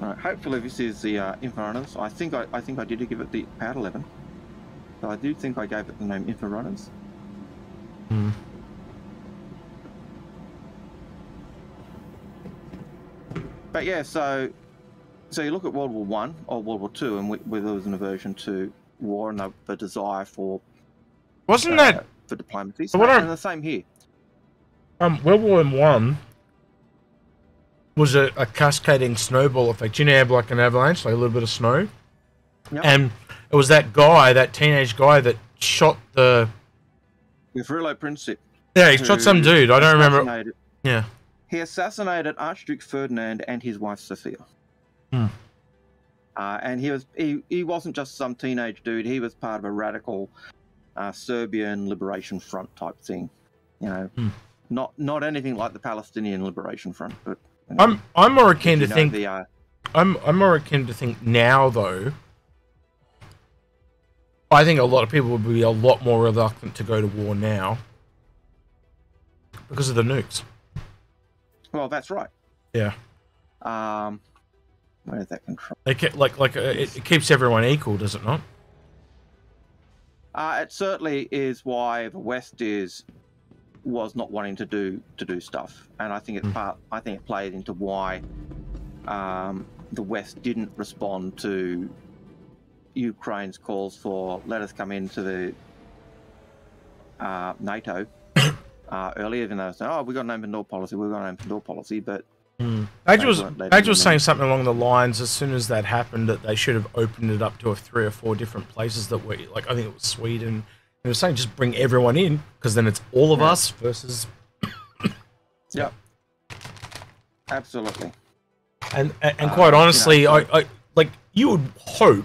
Alright, hopefully this is the Inforunners. I think I did give it the Power 11. So I do think I gave it the name Inforunners.
Hmm.
But yeah, so you look at World War One or World War Two, and where there was an aversion to war and the desire for for diplomacy. So and the same here.
World War One was a cascading snowball effect. You know, like an avalanche, like a little bit of snow.
Yep.
And it was that teenage guy that shot the
referal Principe.
Yeah, he shot some dude. I don't remember. Yeah.
He assassinated Archduke Ferdinand and his wife Sophia.
Hmm.
And he wasn't just some teenage dude. He was part of a radical Serbian Liberation Front type thing. You know, not anything like the Palestinian Liberation Front. But you know,
I'm more akin to think. I'm more akin to think now though. I think a lot of people would be a lot more reluctant to go to war now because of the nukes.
Well, that's right.
Yeah.
Where is that control?
It keeps everyone equal, does it not?
It certainly is why the West was not wanting to do stuff, and I think it played into why the West didn't respond to Ukraine's calls for let us come into the NATO earlier, even though they said, we've got an open door policy, but
Age was saying something along the lines, as soon as that happened, that they should have opened it up to 3 or 4 different places that were, like, I think it was Sweden. They were saying just bring everyone in, because then it's all of us versus...
Yep. Absolutely.
And quite honestly, you know, like, you would hope,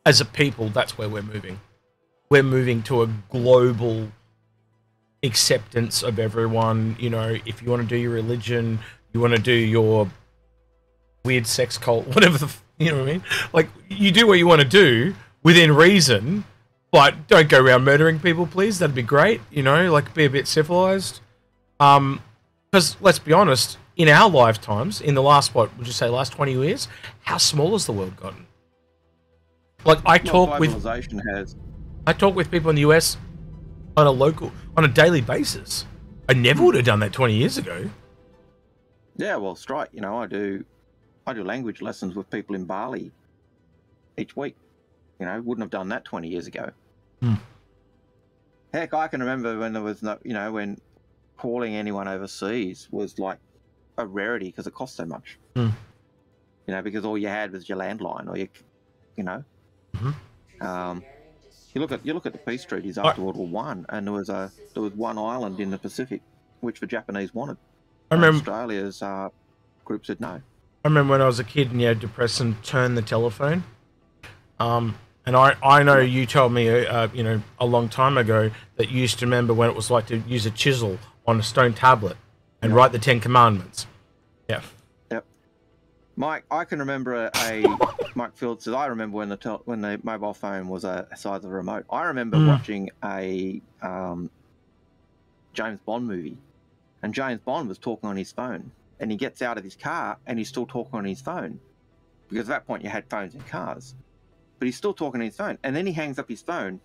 as a people, that's where we're moving. We're moving to a global acceptance of everyone. You know, if you want to do your religion, you want to do your weird sex cult, whatever you know what I mean? Like, you do what you want to do within reason, but don't go around murdering people, please. That'd be great. You know, like, be a bit civilized. Because let's be honest, in our lifetimes, in the last, would you say, last 20 years, how small has the world gotten? Like, I talk with people in the US on a daily basis. I never would have done that 20 years ago.
Yeah, well, straight. You know, I do language lessons with people in Bali each week. You know, wouldn't have done that 20 years ago. Heck, I can remember when there was no, you know, when calling anyone overseas was like a rarity because it cost so much. You know, because all you had was your landline, or you know. You look at the peace treaties after World War One, and there was one island in the Pacific which the Japanese wanted.
I remember
Australia's group said no.
I remember when I was a kid and you had to press and turn the telephone. And I know you told me, you know, a long time ago that you used to remember when it was like to use a chisel on a stone tablet and write the 10 Commandments. Yeah. Yep.
Mike, I can remember Mike Field says, I remember when the mobile phone was a size of a remote. I remember watching a James Bond movie, and James Bond was talking on his phone, and he gets out of his car and he's still talking on his phone, because at that point you had phones in cars, but he's still talking on his phone, and then he hangs up his phone.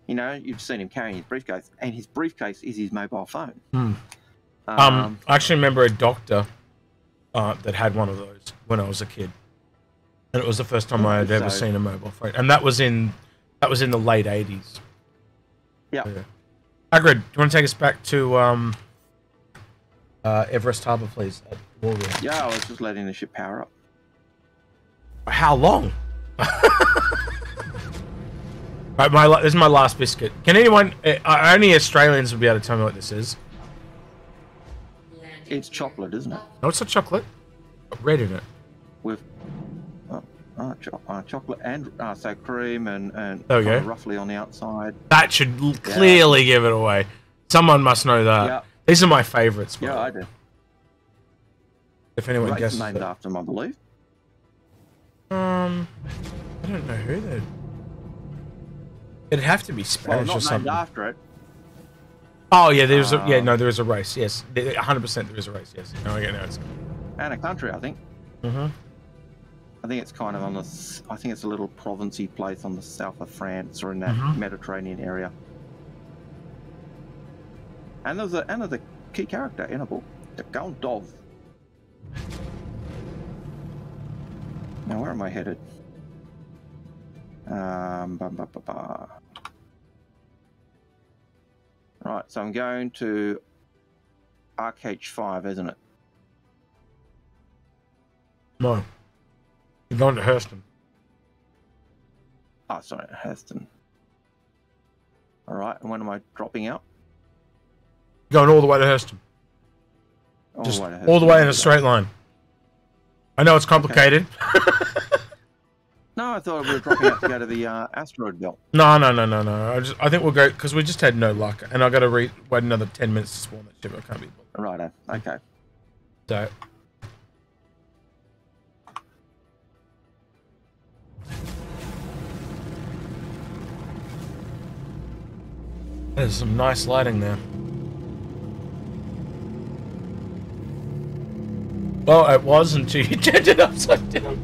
You know, you've seen him carrying his briefcase, and his briefcase is his mobile phone.
I actually remember a doctor that had one of those when I was a kid, and it was the first time I had ever seen a mobile phone, and that was in the late 80s.
Yeah.
Algared, do you want to take us back to Everest Harbour, please? At Warrior?
Yeah, I was just letting the ship power up.
How long? Right, this is my last biscuit. Can anyone? Only Australians will be able to tell me what this is.
It's chocolate, isn't it?
No, it's not chocolate. Red in it.
With Chocolate and so cream and
there we go.
Roughly on the outside.
That should clearly give it away. Someone must know that.
Yeah.
These are my favourites.
Yeah, I do.
If anyone
Race
guesses
named
it.
after him, I believe.
I don't know who they'd... It'd have to be Spanish
not
or something.
named after it.
Oh yeah, there's a there is a race. Yes, 100% there is a race. Yes. No, I get it.
And a country, I think.
Mhm.
I think it's kind of on the. I think it's a little provincey place on the south of France or in that Mediterranean area. And there's a key character in a book, the Count of. Now where am I headed? Right, so I'm going to RH5, isn't it?
No. You're going to Hurston.
Oh, sorry, Hurston. All right, and when am I dropping out?
Going all the way to Hurston. Just all the way in a straight line. I know it's complicated.
Okay. No, I thought we were dropping out to go to the asteroid belt.
No. I think we'll go because we just had no luck, and I got to wait another 10 minutes to spawn that ship. I can't be bothered.
Righto. Okay.
So. There's some nice lighting there. Well, it was until you turned it upside down.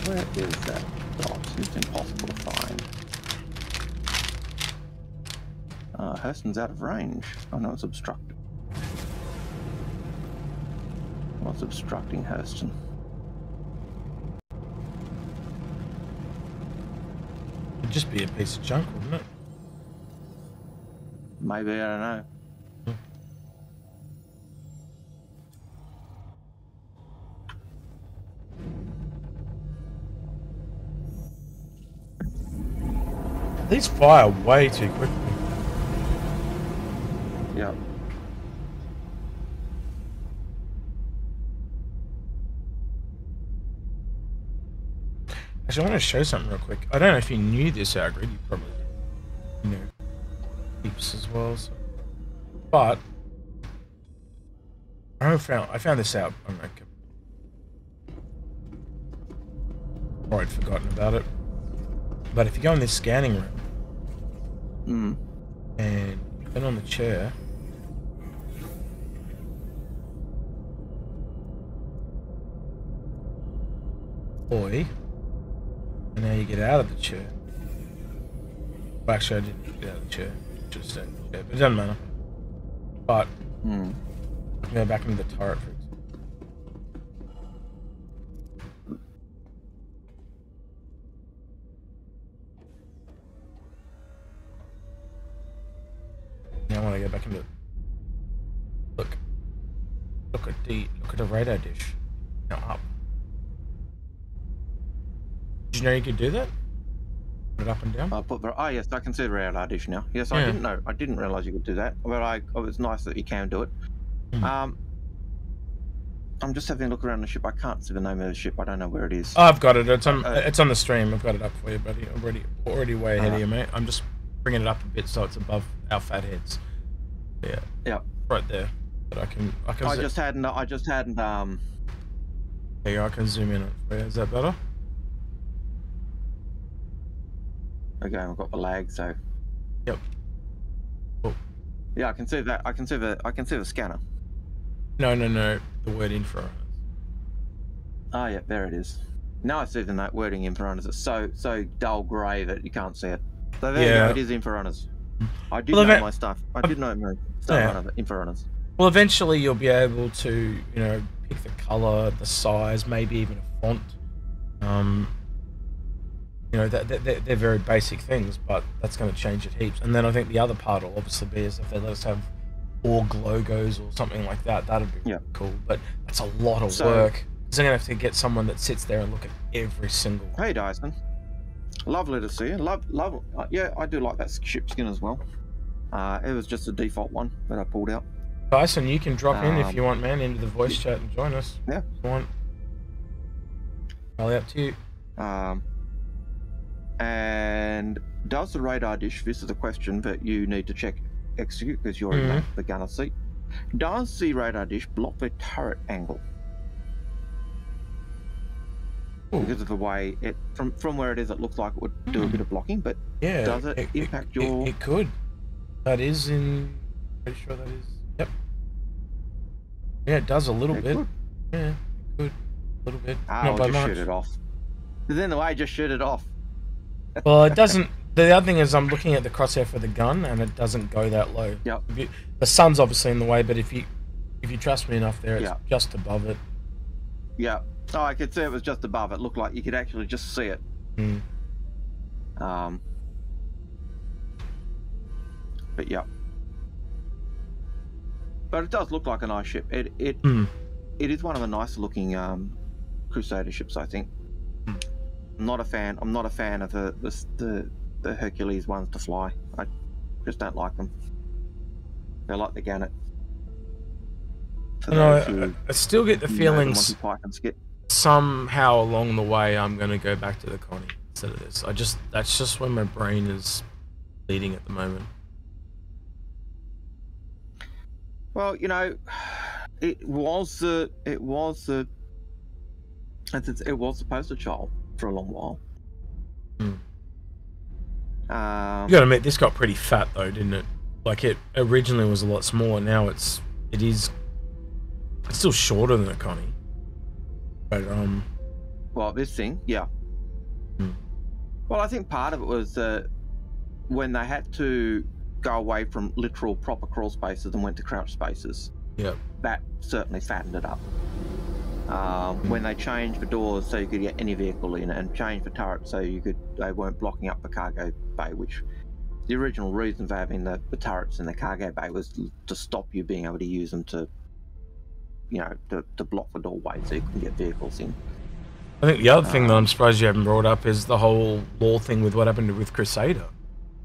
Where is that dot? It's impossible to find. Hurston's out of range. Oh no, it's obstructed. What's obstructing Hurston?
It'd just be a piece of junk, wouldn't it?
Maybe, I don't know.
These fire way too quickly.
Yep.
Actually, I want to show something real quick. I don't know if you knew this, Algared. You probably did. You know, heaps as well. So. But I found this out. I'm like, I'd forgotten about it. But if you go in this scanning room, and you put on the chair, boy, and now you get out of the chair. Well, actually, I didn't get out of the chair. Should have stayed in the chair, but it doesn't matter. But I can go back into the turret, for example. Now I want to go back into it. Look at the radar dish. Now up. Did you know you could do that? Put it up and down.
Oh yes, I can see the radar dish now. Yes, I didn't know. I didn't realize you could do that. But it's nice that you can do it. I'm just having a look around the ship. I can't see the name of the ship. I don't know where it is.
Oh, I've got it. It's on the stream. I've got it up for you, buddy. Already way ahead of you, mate. I'm just bringing it up a bit so it's above our fat heads. Yeah. Yeah. Right there. But I can.
I just hadn't.
There you go. I can zoom in on it for you. Is that better?
Okay, I've got the lag, so.
Yep. Cool.
Yeah, I can see that. I can see the scanner.
No. The word Inforunners.
Oh yeah, there it is. Now I see the wording Inforunners. It's so dull grey that you can't see it. So there you go. It is Inforunners. I did know my stuff. I did know my stuff on Inforunners.
Well, eventually you'll be able to, pick the color, the size, maybe even a font. They're very basic things, but that's going to change it heaps. And then I think the other part will obviously be is if they let us have org logos or something like that. That'd be cool. But that's a lot of work. Because I'm going to have to get someone that sits there and look at every single.
Hey, Dyson. Lovely to see you. Love. Yeah, I do like that ship skin as well. It was just a default one that I pulled out.
Tyson, you can drop in if you want, man, into the voice chat and join us.
Yeah.
If you want. Probably up to you.
And does the radar dish, this is a question that you need to check execute because you're in the gunner seat. Does the radar dish block the turret angle? Ooh. Because of the way it from where it is, it looks like it would do a bit of blocking, but
yeah,
does it impact your?
It could. That is in. Pretty sure that is. Yep. Yeah, it does a little bit.
Could.
Yeah, it could. A little bit.
Not by much. Shoot it off. Then the way, just shoot it off.
Well, it doesn't. The other thing is, I'm looking at the crosshair for the gun, and it doesn't go that low.
Yep.
The sun's obviously in the way, but if you trust me enough, there, it's just above it.
Yeah. Oh, I could see it was just above. It looked like you could actually just see it. But yeah. But it does look like a nice ship. It is one of the nicer looking Crusader ships, I think. I'm not a fan of the Hercules ones to fly. I just don't like them. They're like the Gannet.
I still get the feelings somehow along the way I'm going to go back to the Connie instead of this. That's just where my brain is leading at the moment.
Well, you know, it was the poster child for a long while.
You gotta admit, this got pretty fat though, didn't it? Like, it originally was a lot smaller. Now it's still shorter than a Connie. But
well, this thing, yeah. Well, I think part of it was when they had to go away from literal proper crawl spaces and went to crouch spaces.
Yeah. That
certainly fattened it up. When they changed the doors so you could get any vehicle in, and changed the turret so they weren't blocking up the cargo bay, which the original reason for having the turrets in the cargo bay was to stop you being able to use them to, you know, to block the doorway so you couldn't get vehicles in.
I think the other thing that I'm surprised you haven't brought up is the whole lore thing with what happened with Crusader.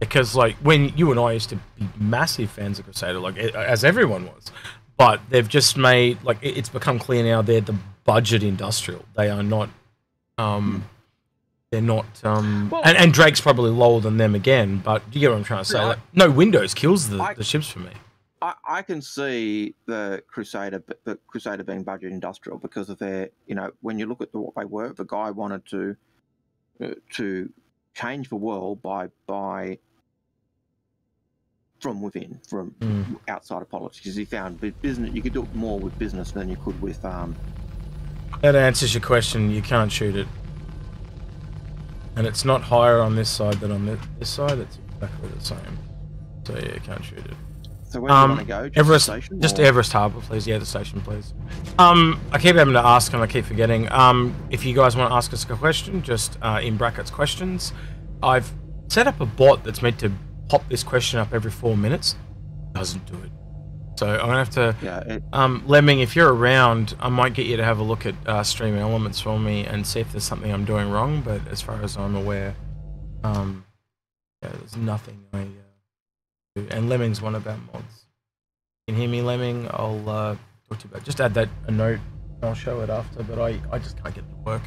Because, like, when you and I used to be massive fans of Crusader, like, as everyone was, but they've just made, like, it's become clear now they're the budget industrial. They are not, they're not, well, and Drake's probably lower than them again, but you get what I'm trying to say? Like, no Windows kills the ships for me.
I can see the Crusader being budget industrial because of their, you know, when you look at what they were, the guy wanted to change the world by from within, from outside of politics, because he found business, you could do more with business than you could with
That answers your question. You can't shoot it, and it's not higher on this side than on this side. It's exactly the same. So yeah, you can't shoot it.
So where do you want to go? Just
Everest,
the station,
just Everest Harbour, please. Yeah, the station, please. I keep having to ask and I keep forgetting. If you guys want to ask us a question, just in brackets questions. I've set up a bot that's meant to pop this question up every 4 minutes. Doesn't do it. So I'm gonna have to. Yeah. Lemming, if you're around, I might get you to have a look at Stream Elements for me and see if there's something I'm doing wrong. But as far as I'm aware, yeah, there's nothing I do. And Lemming's one of our mods. You can hear me, Lemming? I'll talk to you about. Just add that a note. I'll show it after. But I just can't get it to work.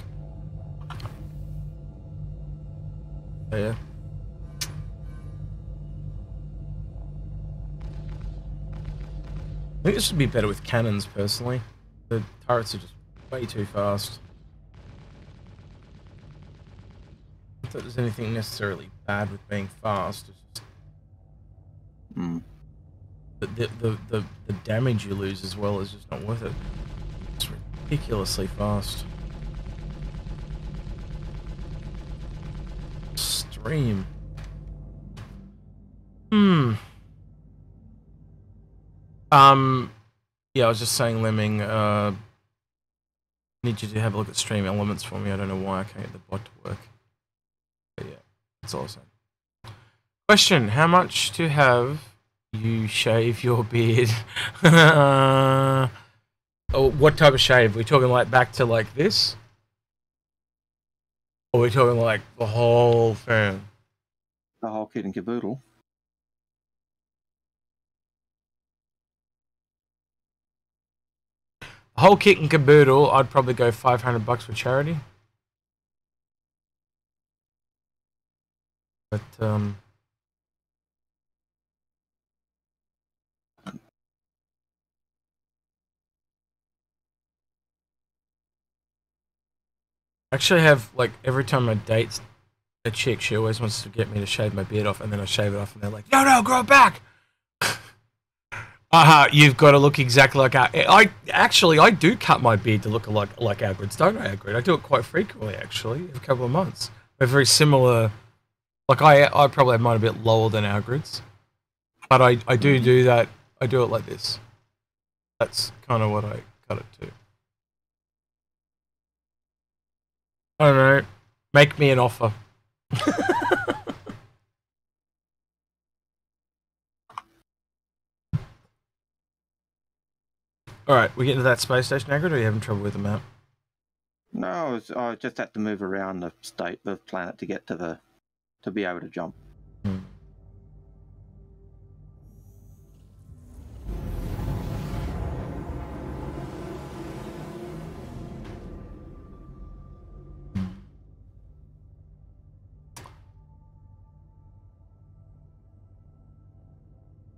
So, yeah. I think this would be better with cannons, personally. The turrets are just way too fast. Not that there's anything necessarily bad with being fast. It's just the damage you lose as well is just not worth it. It's ridiculously fast. Stream. Yeah, I was just saying, Lemming, need you to have a look at Stream Elements for me. I don't know why I can't get the bot to work. But yeah, that's all I'm saying. Question, how much to have you shave your beard? Oh, what type of shave? Are we talking like back to like this? Or are we talking like the whole thing?
The whole kit and caboodle.
whole kit and caboodle, I'd probably go $500 for charity. But actually have, like, every time I date a chick, she always wants to get me to shave my beard off, and then I shave it off, and they're like, no, grow it back! You've got to look exactly like I do cut my beard to look like Algared's, don't I, Algared? I do it quite frequently, actually, every couple of months. We're very similar. Like, I probably have mine a bit lower than Algared's, but I do that. I do it like this. That's kind of what I cut it to. I don't know. Make me an offer. Alright, we get into that space station, Algared, or are you having trouble with the map?
No, I just had to move around the planet to get to be able to jump.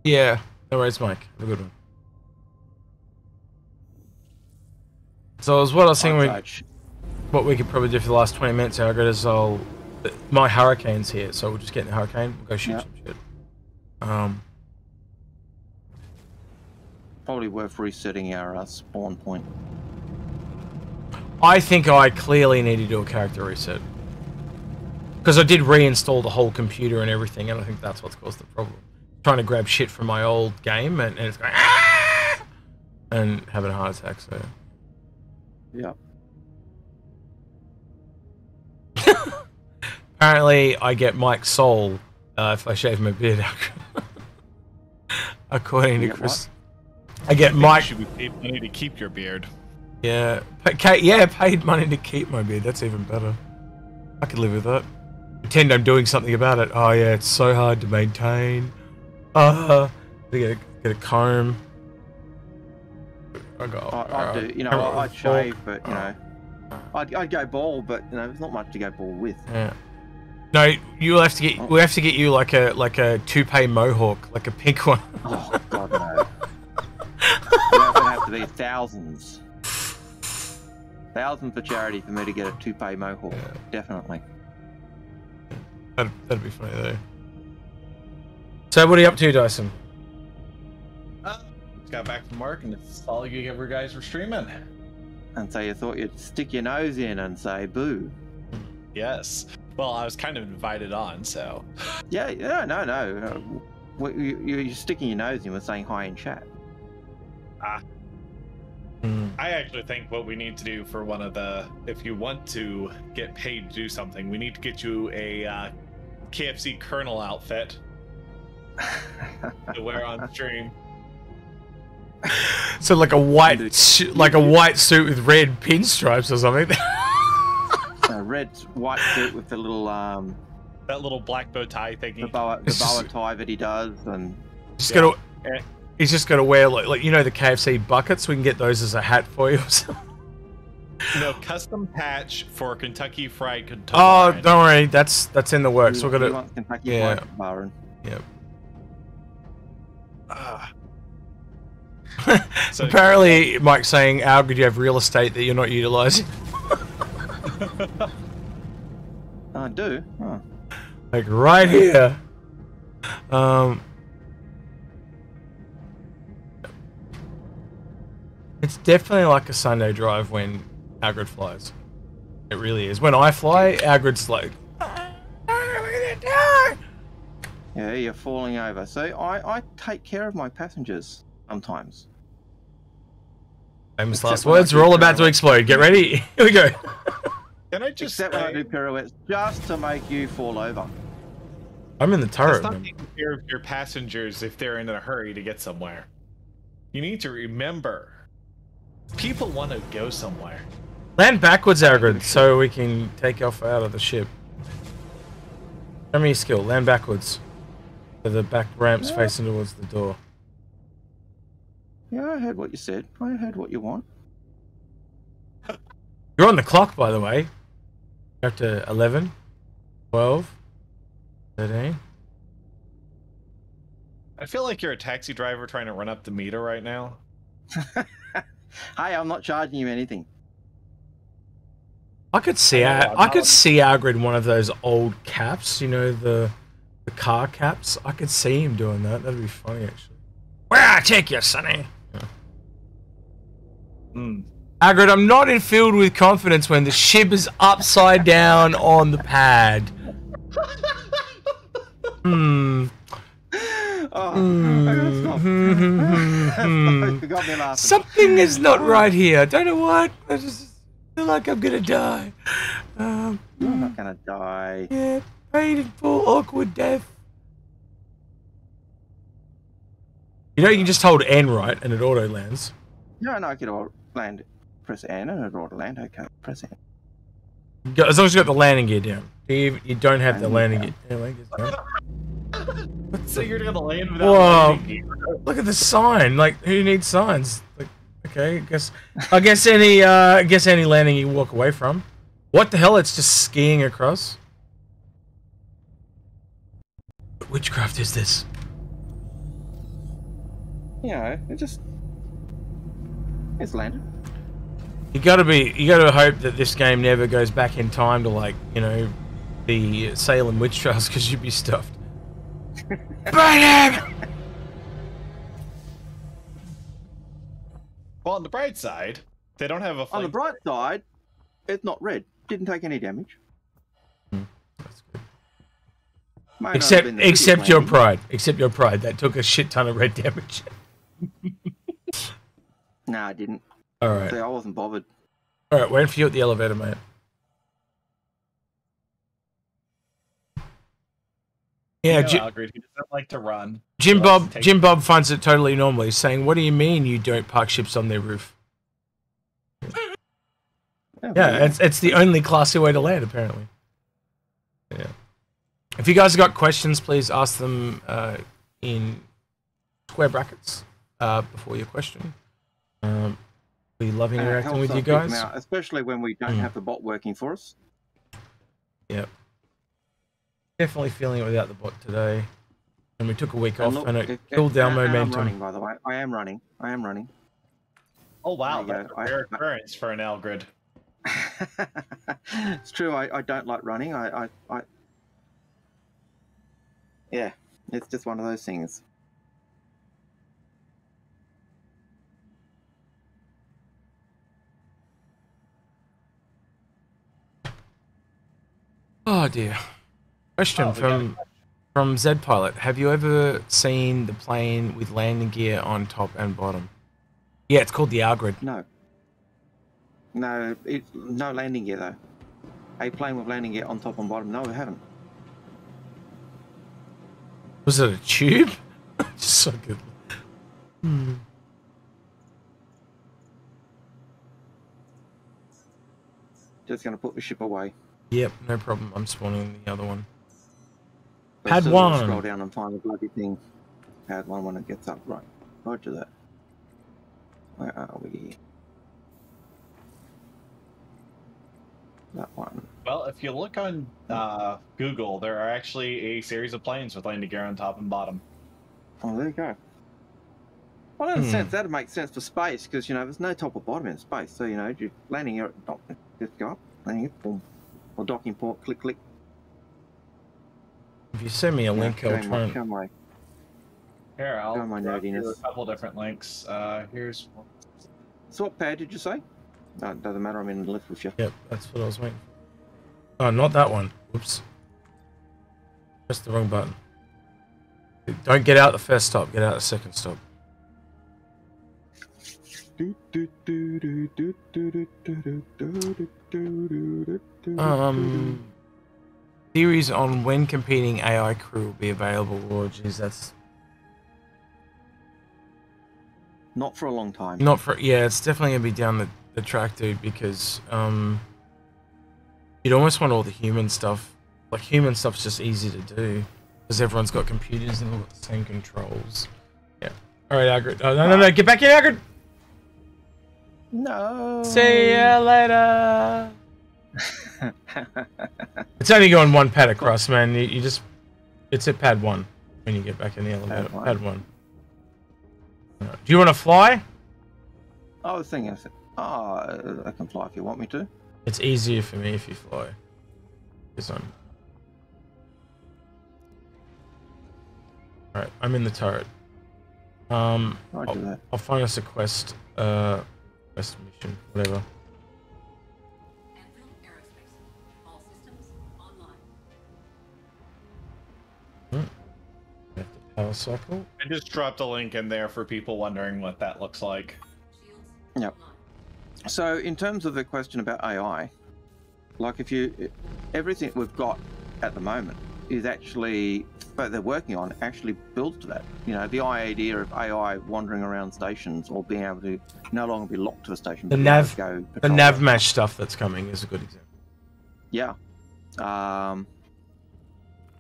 Yeah, no worries, Mike. Have a good one. So, as what I was saying, what we could probably do for the last 20 minutes, Algared, is my hurricane's here, so we'll just get in the hurricane, we'll go shoot some shit.
Probably worth resetting our spawn point.
I think I clearly need to do a character reset. Because I did reinstall the whole computer and everything, and I think that's what's caused the problem. Trying to grab shit from my old game, and it's going, ah! And having a heart attack, so...
Yeah.
Apparently, I get Mike's soul if I shave my beard out. According to Chris. I get Mike...
You should be paid money to keep your beard.
Yeah. Paid money to keep my beard. That's even better. I could live with that. Pretend I'm doing something about it. Oh yeah, it's so hard to maintain. Get a comb.
I'd do, you know, I'd shave, but you know, I'd go bald, but you know, there's not much to go bald with.
Yeah. No, you'll have to get. We have to get you like a toupee mohawk, like a pink one.
Oh God, no. That would have to be thousands for charity for me to get a toupee mohawk. Yeah. Definitely.
That'd be funny though. So what are you up to, Dyson?
Just got back from work and it's all you ever guys were streaming.
And so you thought you'd stick your nose in and say boo.
Yes. Well, I was kind of invited on, so.
Yeah, no. You're sticking your nose in with saying hi in chat.
I actually think what we need to do for one of the, if you want to get paid to do something, we need to get you a KFC Colonel outfit to wear on stream.
So like a white suit with red pinstripes or something.
A white suit with the little
that little black bow tie thingy.
The boa tie that he does, and
he's just got to wear like you know the KFC buckets. We can get those as a hat for you.
No, custom patch for Kentucky Fried Kentucky.
Oh, don't worry, that's in the works. We're gonna
Kentucky Fried Baron.
Yep.
So,
apparently, Mike's saying, Algared, you have real estate that you're not utilizing.
I do. Huh.
Like right here. It's definitely like a Sunday drive when Algared flies. It really is. When I fly, Algared's like,
yeah, you're falling over. So I take care of my passengers sometimes.
Famous last words. We're all about to explode. Get ready. Here we go.
Can I just
Except when I do pirouettes, just to make you fall over.
I'm in the turret.
It's not taking care of your passengers if they're in a hurry to get somewhere. You need to remember, people want to go somewhere.
Land backwards, Algared, so we can take off out of the ship. Show me your skill. Land backwards. So the back ramp's facing towards the door.
Yeah, I heard what you said. I heard what you want.
You're on the clock, by the way. You're up to 11, 12, 13.
I feel like you're a taxi driver trying to run up the meter right now.
Hey, I'm not charging you anything.
I could see Algared in one of those old caps, you know, the car caps. I could see him doing that. That'd be funny, actually. Where I take you, Sonny?
Hmm.
Algared, I'm not filled with confidence when the ship is upside down on the pad. Hmm.
Oh, I gotta stop. You got me laughing.
Something is not right here. I don't know what. I just feel like I'm gonna die.
You're not gonna die.
Yeah, painful, awkward death. You know, you can just hold N right and it auto lands.
No, I could land. Press N and it auto land. Okay, press N.
As long as you got the landing gear down. You don't have the landing gear. Yeah, landing gear's down.
So you're gonna land without landing gear.
Look at the sign. Like, who needs signs? Like, okay, I guess any landing you walk away from. What the hell? It's just skiing across. What witchcraft is this?
You know, it's landed.
You gotta hope that this game never goes back in time to, like, you know, the Salem witch trials, because you'd be stuffed. Burn him!
Well, on the bright side, they don't have a
On the bright side, it's not red. Didn't take any damage.
That's good.
Except
your pride. Except your pride. That took a shit ton of red damage.
No, I didn't.
Alright.
See, I wasn't bothered.
Alright, waiting for you at the elevator, mate. Yeah,
Algared, he doesn't like to run.
Jim Bob finds it totally normal. He's saying, "What do you mean you don't park ships on their roof?" Yeah, it's the only classy way to land, apparently. Yeah. If you guys have got questions, please ask them in square brackets before your question. We love interacting with you guys,
out, especially when we don't have the bot working for us.
Yep. Definitely feeling it without the bot today. And we took a week off and it cooled down momentum.
I'm running, by the way. I am running.
Oh, wow. That's a rare occurrence for an Algared.
It's true. I don't like running. Yeah, it's just one of those things.
Oh dear. Question from Zed Pilot. Have you ever seen the plane with landing gear on top and bottom? Yeah, it's called the Algared.
No. No, no landing gear though. A plane with landing gear on top and bottom. No, we haven't.
Was it a tube? Just so good.
Just gonna put the ship away.
Yep, no problem. I'm spawning the other one.
But
Pad
still
1.
Scroll down and find the bloody thing. Pad 1 when it gets up. Right. Roger that. Where are we? That one.
Well, if you look on Google, there are actually a series of planes with landing gear on top and bottom.
Oh, there you go. Well, in a sense, that'd make sense for space, because, you know, there's no top or bottom in space. So, you know, you're landing here, just go up, landing it, boom. Or docking port, click, click.
If you send me a link, I'll try and...
Here, I'll
do
a couple different links. Here's one.
So what pad did you say? No, it doesn't matter, I'm in the lift with you.
Yep, that's what I was waiting for. Oh, not that one. Whoops. Pressed the wrong button. Don't get out the first stop, get out the second stop. Theories on when competing AI crew will be available. Oh, geez, that's...
Not for a long time.
Not for... Yeah, it's definitely going to be down the track, dude, because you'd almost want all the human stuff. Like, human stuff's just easy to do, because everyone's got computers and all got the same controls. Yeah. Alright, Algared. Oh, no, get back in, Algared!
No.
See ya later. It's only going one pad across, man. You just... It's at pad 1 when you get back in the elevator. Pad 1. Do you want to fly?
I was thinking, I can fly if you want me to.
It's easier for me if you fly. Alright, I'm in the turret. I'll find us a quest mission, whatever. Power cycle.
I just dropped a link in there for people wondering what that looks like.
Yep. So in terms of the question about AI, like everything we've got at the moment is actually, but they're working on actually builds to that. You know, the idea of AI wandering around stations or being able to no longer be locked to a station.
The nav match stuff that's coming is a good example.
Yeah.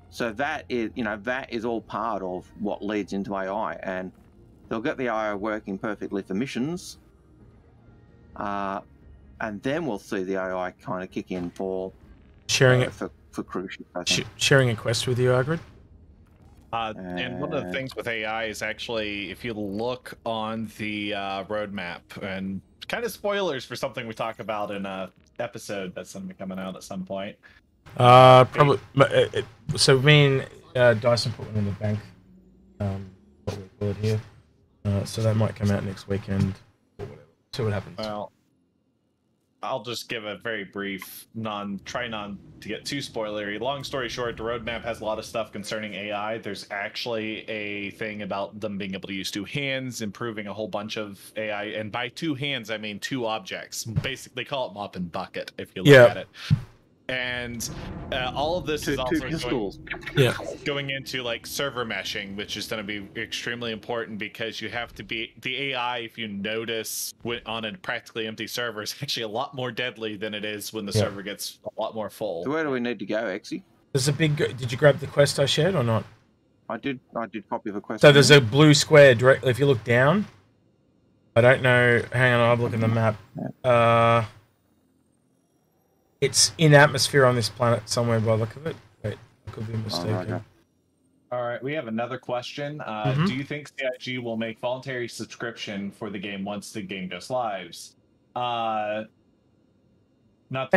So that is, that is all part of what leads into AI, and they'll get the AI working perfectly for missions, and then we'll see the AI kind of kick in for
sharing it
for cruise ships.
Sharing a quest with you, Algared.
And one of the things with AI is actually, if you look on the roadmap, and kind of spoilers for something we talk about in a episode that's going to be coming out at some point.
Probably. So me and Dyson put one in the bank. What we call it here. So that might come out next weekend or whatever. See what happens.
Well, I'll just give a very brief, try not to get too spoilery. Long story short, the roadmap has a lot of stuff concerning AI. There's actually a thing about them being able to use 2 hands, improving a whole bunch of AI. And by 2 hands, I mean 2 objects. Basically, call it mop and bucket if you look at it. And all of this is also going into like server meshing, which is going to be extremely important because you have to be the AI. If you notice, on a practically empty server, is actually a lot more deadly than it is when the server gets a lot more full.
So where do we need to go, Exy?
There's a big. Did you grab the quest I shared or not?
I did copy the quest.
So there's a blue square directly. If you look down, I don't know. Hang on, I'll look at the map. It's in atmosphere on this planet somewhere by the look of it. Wait, I could be mistaken.
All right, we have another question. Do you think CIG will make voluntary subscription for the game once the game goes live? It's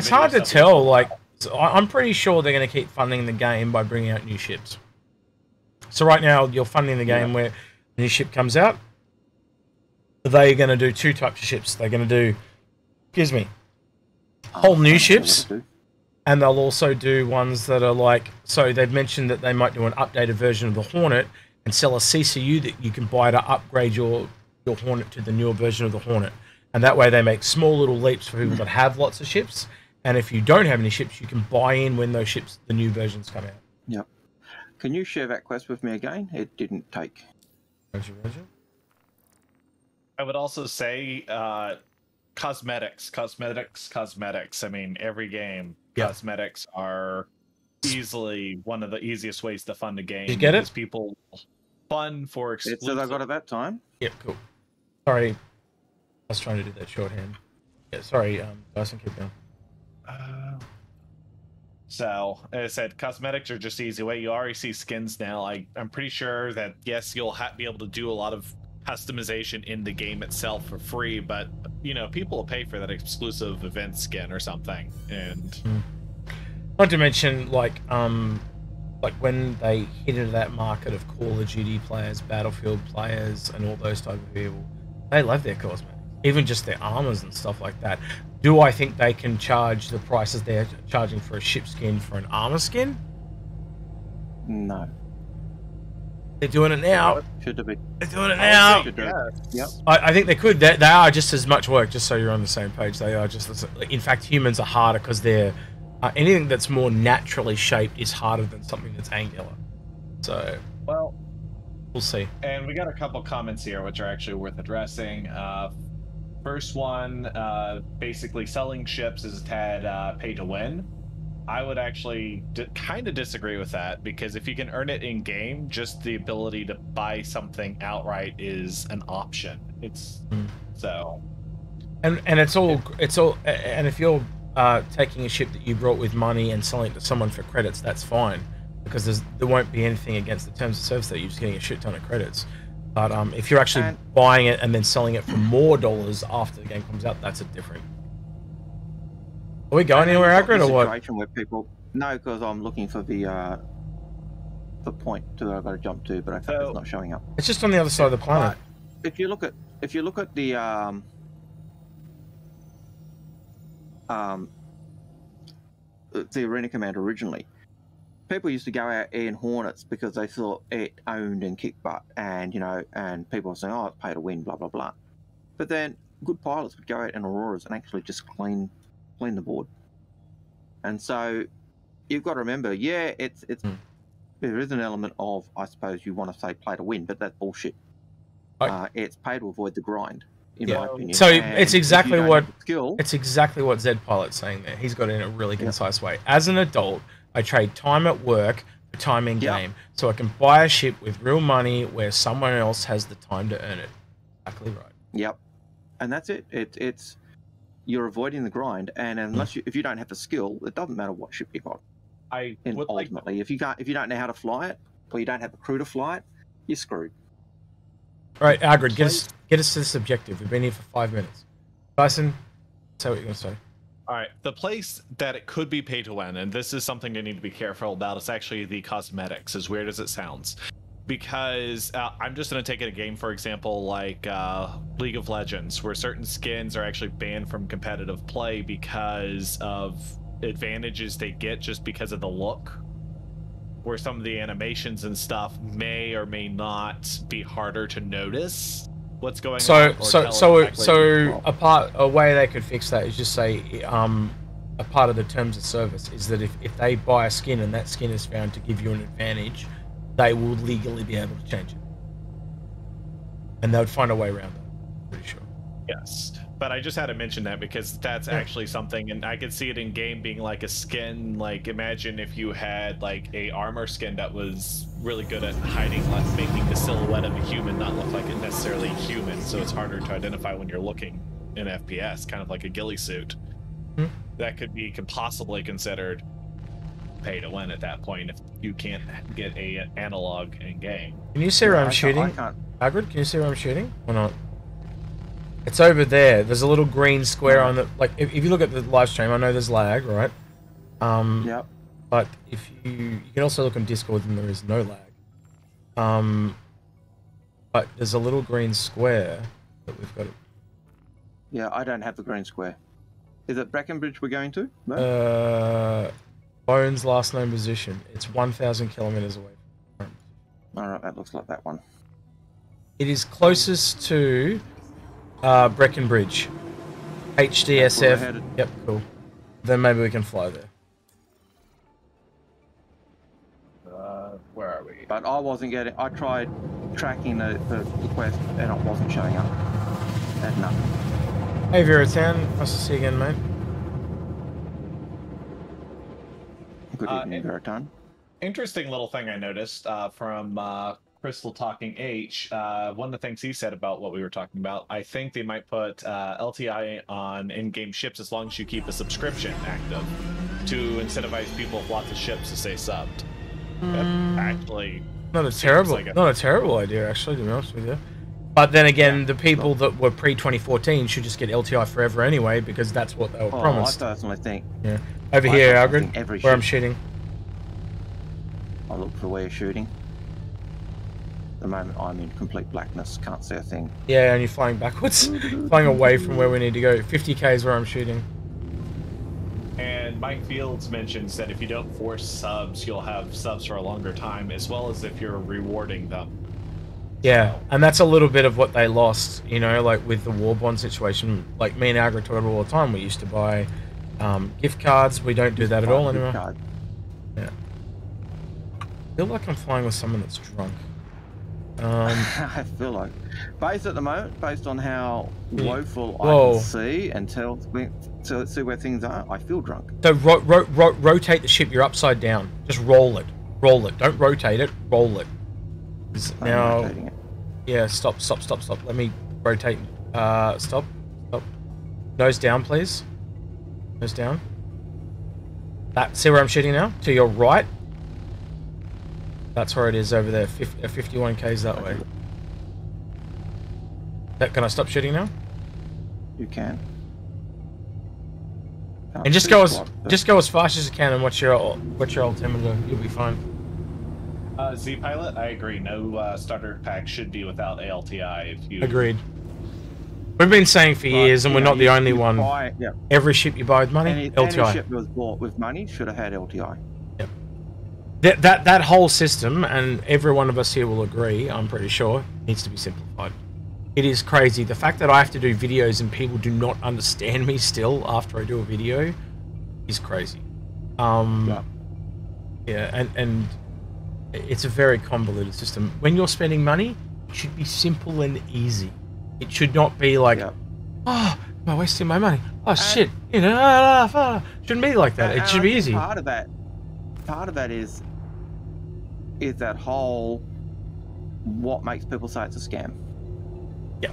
hard
to tell. Like, I'm pretty sure they're going to keep funding the game by bringing out new ships. So right now, you're funding the game where a new ship comes out. They're going to do 2 types of ships. They're going to do, whole new ships, and they'll also do ones that are like, so they've mentioned that they might do an updated version of the Hornet and sell a CCU that you can buy to upgrade your Hornet to the newer version of the Hornet, and that way they make small little leaps for people that have lots of ships, and if you don't have any ships, you can buy in when those ships, the new versions, come out.
Yep. Can you share that quest with me again? It didn't take.
Roger.
I would also say cosmetics. I mean, every game, cosmetics are easily one of the easiest ways to fund a game.
Did you get it?
People fun for exclusive.
It said I got it that time.
Yeah, cool. Sorry, I was trying to do that shorthand. Yeah, sorry, Dyson, keep going.
So, as I said, cosmetics are just easy way. You already see skins now. I'm pretty sure that, yes, you'll be able to do a lot of customization in the game itself for free, but people will pay for that exclusive event skin or something. And
not to mention, like when they hit into that market of Call of Duty players, Battlefield players, and all those type of people, they love their cosmetics, even just their armors and stuff like that. Do I think they can charge the prices they're charging for a ship skin for an armor skin?
No.
They're doing it now.
Should it be?
They're doing it now.
Yep.
I think they could. They are just as much work, just so you're on the same page. They are just as, in fact, humans are harder because they're anything that's more naturally shaped is harder than something that's angular. So,
well,
we'll see.
And we got a couple comments here which are actually worth addressing. First one, basically selling ships is a tad pay to win. I would actually kind of disagree with that, because if you can earn it in game, just the ability to buy something outright is an option. It's so
And it's all and if you're taking a ship that you brought with money and selling it to someone for credits, that's fine, because there won't be anything against the terms of service that you're just getting a shit ton of credits. But if you're actually buying it and then selling it for more dollars after the game comes out, that's a different. Are we going anywhere, Algared, or what?
Where people, no, because I'm looking for the point that I've got to jump to, but I think it's not showing up.
It's just on the other side of the planet.
If you look at the Arena Commander originally, people used to go out in Hornets because they thought it owned and kicked butt, and and people were saying, "Oh, it's pay to win," blah blah blah. But then good pilots would go out in Auroras and actually just clean the board. And so you've got to remember, yeah, there is an element of, I suppose you want to say play to win, but that's bullshit. It's pay to avoid the grind, in my opinion.
So it's exactly what Zed Pilot's saying there. He's got it in a really concise way. As an adult, I trade time at work for time in game, so I can buy a ship with real money where someone else has the time to earn it. Exactly right. Yep,
and that's it. It's you're avoiding the grind, and unless if you don't have the skill, it doesn't matter what ship you got. Ultimately, if you don't know how to fly it, or you don't have a crew to fly it, you're screwed.
All right, Algared, get us to this objective. We've been here for 5 minutes. Dyson, say what you're going to say.
All right, the place that it could be pay to win, and this is something you need to be careful about, is actually the cosmetics, as weird as it sounds. Because I'm just going to take a game, for example, like League of Legends, where certain skins are actually banned from competitive play because of advantages they get just because of the look, where some of the animations and stuff may or may not be harder to notice what's going on.
So a way they could fix that is just say a part of the terms of service is that if they buy a skin and that skin is found to give you an advantage, they will legally be able to change it, and they would find a way around that. Pretty sure.
Yes. But I just had to mention that because that's actually something, and I could see it in game being like a skin. Like, imagine if you had like a armor skin that was really good at hiding, like making the silhouette of a human not look like it necessarily human, so it's harder to identify when you're looking in FPS, kind of like a ghillie suit. That could possibly considered pay to win at that point if you can't get a analog in game.
Can you see where I'm shooting? Algared, can you see where I'm shooting or not? It's over there. There's a little green square on the... Like, if you look at the live stream, I know there's lag, right?
Yep.
But if you can also look on Discord and there is no lag. But there's a little green square that we've got...
Yeah, I don't have the green square. Is it Breckenbridge we're going to? No?
Bones last known position. It's 1,000 kilometers away.
Alright, that looks like that one.
It is closest to... Breckenbridge. HDSF. Yep, cool. Then maybe we can fly there.
Where are we?
But I wasn't getting... I tried tracking the quest and it wasn't showing up. Had nothing.
Hey Veritan, nice to see you again, mate.
Good evening, Veritan.
Interesting little thing I noticed from Crystal Talking H. One of the things he said about what we were talking about, I think they might put LTI on in-game ships as long as you keep a subscription active to incentivize people with lots of ships to stay subbed. Actually,
not a terrible idea, actually, to be honest with you. But then again, the people that were pre-2014 should just get LTI forever anyway, because that's what they were promised.
I personally think.
Yeah. Over here, Algared, where I'm shooting.
I'll look for where you're shooting. At the moment, I'm in complete blackness. Can't see a thing.
Yeah, and you're flying backwards. Flying away from where we need to go. 50k is where I'm shooting.
And Mike Fields mentions that if you don't force subs, you'll have subs for a longer time, as well as if you're rewarding them.
Yeah, and that's a little bit of what they lost, you know, like with the war bond situation. Like me and Algared talk about all the time. We used to buy gift cards. We don't do that at all anymore. Yeah. I feel like I'm flying with someone that's drunk.
I feel like, based at the moment, based on how woeful I can see and see where things are, I feel drunk.
So rotate the ship. You're upside down. Just roll it. Roll it. Don't rotate it. Roll it. Now, yeah. Stop. Let me rotate. Stop. Nose down, please. Nose down. See where I'm shooting now? To your right. That's where it is over there. 51 k's that way. Can I stop shooting now?
You can.
And just go as fast as you can and watch your altimeter. You'll be fine.
Z Pilot, I agree. No starter pack should be without ALTI. If you
agreed. We've been saying for years, and we're not the only one.
Yeah.
Every ship you buy with money, LTI.
Any ship that was bought with money should have had LTI.
Yep. That whole system, and every one of us here will agree, I'm pretty sure, needs to be simplified. It is crazy. The fact that I have to do videos and people do not understand me still after I do a video is crazy. Yeah, and it's a very convoluted system. When you're spending money, it should be simple and easy. It should not be like, oh, am I wasting my money? Oh, shit. You know, shouldn't be like that. It should be easy.
Part of that is that whole what makes people say it's a scam.
Yeah,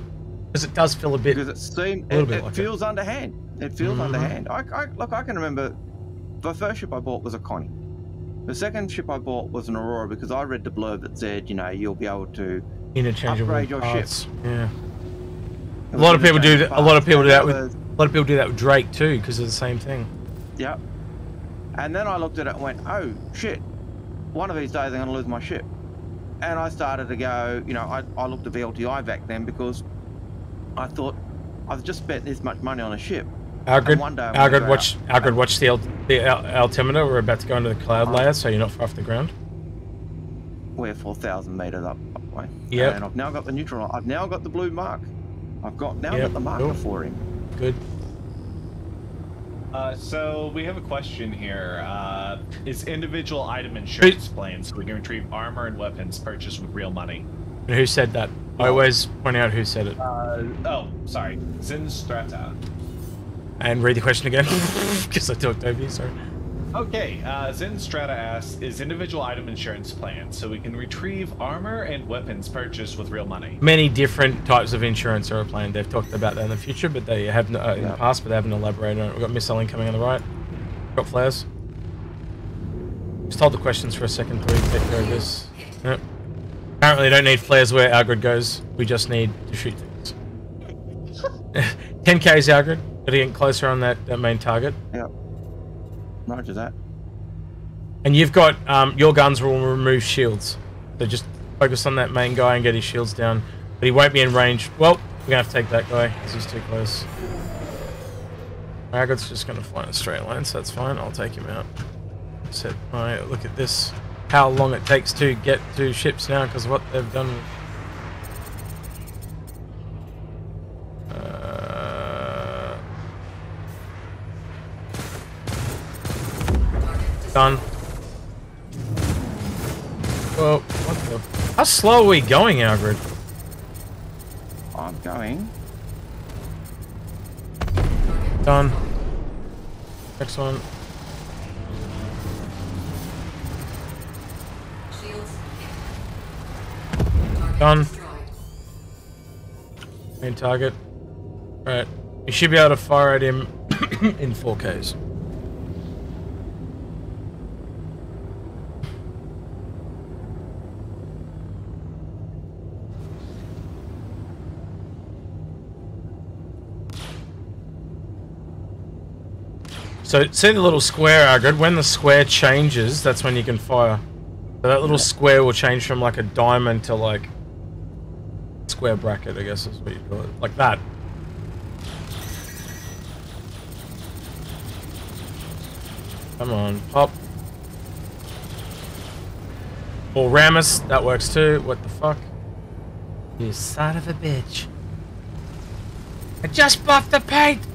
because it does feel a bit.
Because it feels underhand. It feels underhand. Look, I can remember the first ship I bought was a Connie. The second ship I bought was an Aurora because I read the blurb that said, you know, you'll be able to upgrade your
parts.
ship.
Yeah. A lot of people do that. A lot of people do that with Drake too, because of the same thing.
Yep. And then I looked at it and went, oh shit! One of these days I'm going to lose my ship. And I started to go, you know, I looked at VLTI back then because I thought I've just spent this much money on a ship.
Algared, watch the altimeter. We're about to go into the cloud layer, so you're not far off the ground.
We're 4,000 meters up.
Yeah.
And I've now got the neutral. I've now got the blue mark. I've got the marker for him.
Good.
So we have a question here. Is individual item insurance plans so we can retrieve armor and weapons purchased with real money?
And who said that? I always point out who said it.
Oh, sorry. Zinstrata.
And read the question again, because I talked over you, sorry.
Okay, Zinstrata asks, is individual item insurance planned so we can retrieve armor and weapons purchased with real money?
Many different types of insurance are planned. They've talked about that in the future, but they have in the past, but they haven't elaborated on it. We've got missile incoming on the right. Got flares. Just hold the questions for a second till we take care of this. Yep. Apparently, don't need flares where Algared goes. We just need to shoot things. 10k is Algared. Gotta get closer on that main target.
Yep. Roger that.
And you've got your guns will remove shields, so just focus on that main guy and get his shields down. But he won't be in range. Well, we're gonna have to take that guy because he's too close. Algared's just gonna fly in a straight line, so that's fine. I'll take him out. Set my look at this. How long it takes to get to ships now because of what they've done. Done. Well, what the... How slow are we going, Algared?
I'm going.
Done. Next one. Done. Main target. Alright. You should be able to fire at him in 4Ks. So, see the little square, Algared? When the square changes, that's when you can fire. So that little square will change from like a diamond to like... square bracket, I guess is what you call it. Like that. Come on, pop. Or Ramus, that works too. What the fuck? You son of a bitch. I just buffed the paint!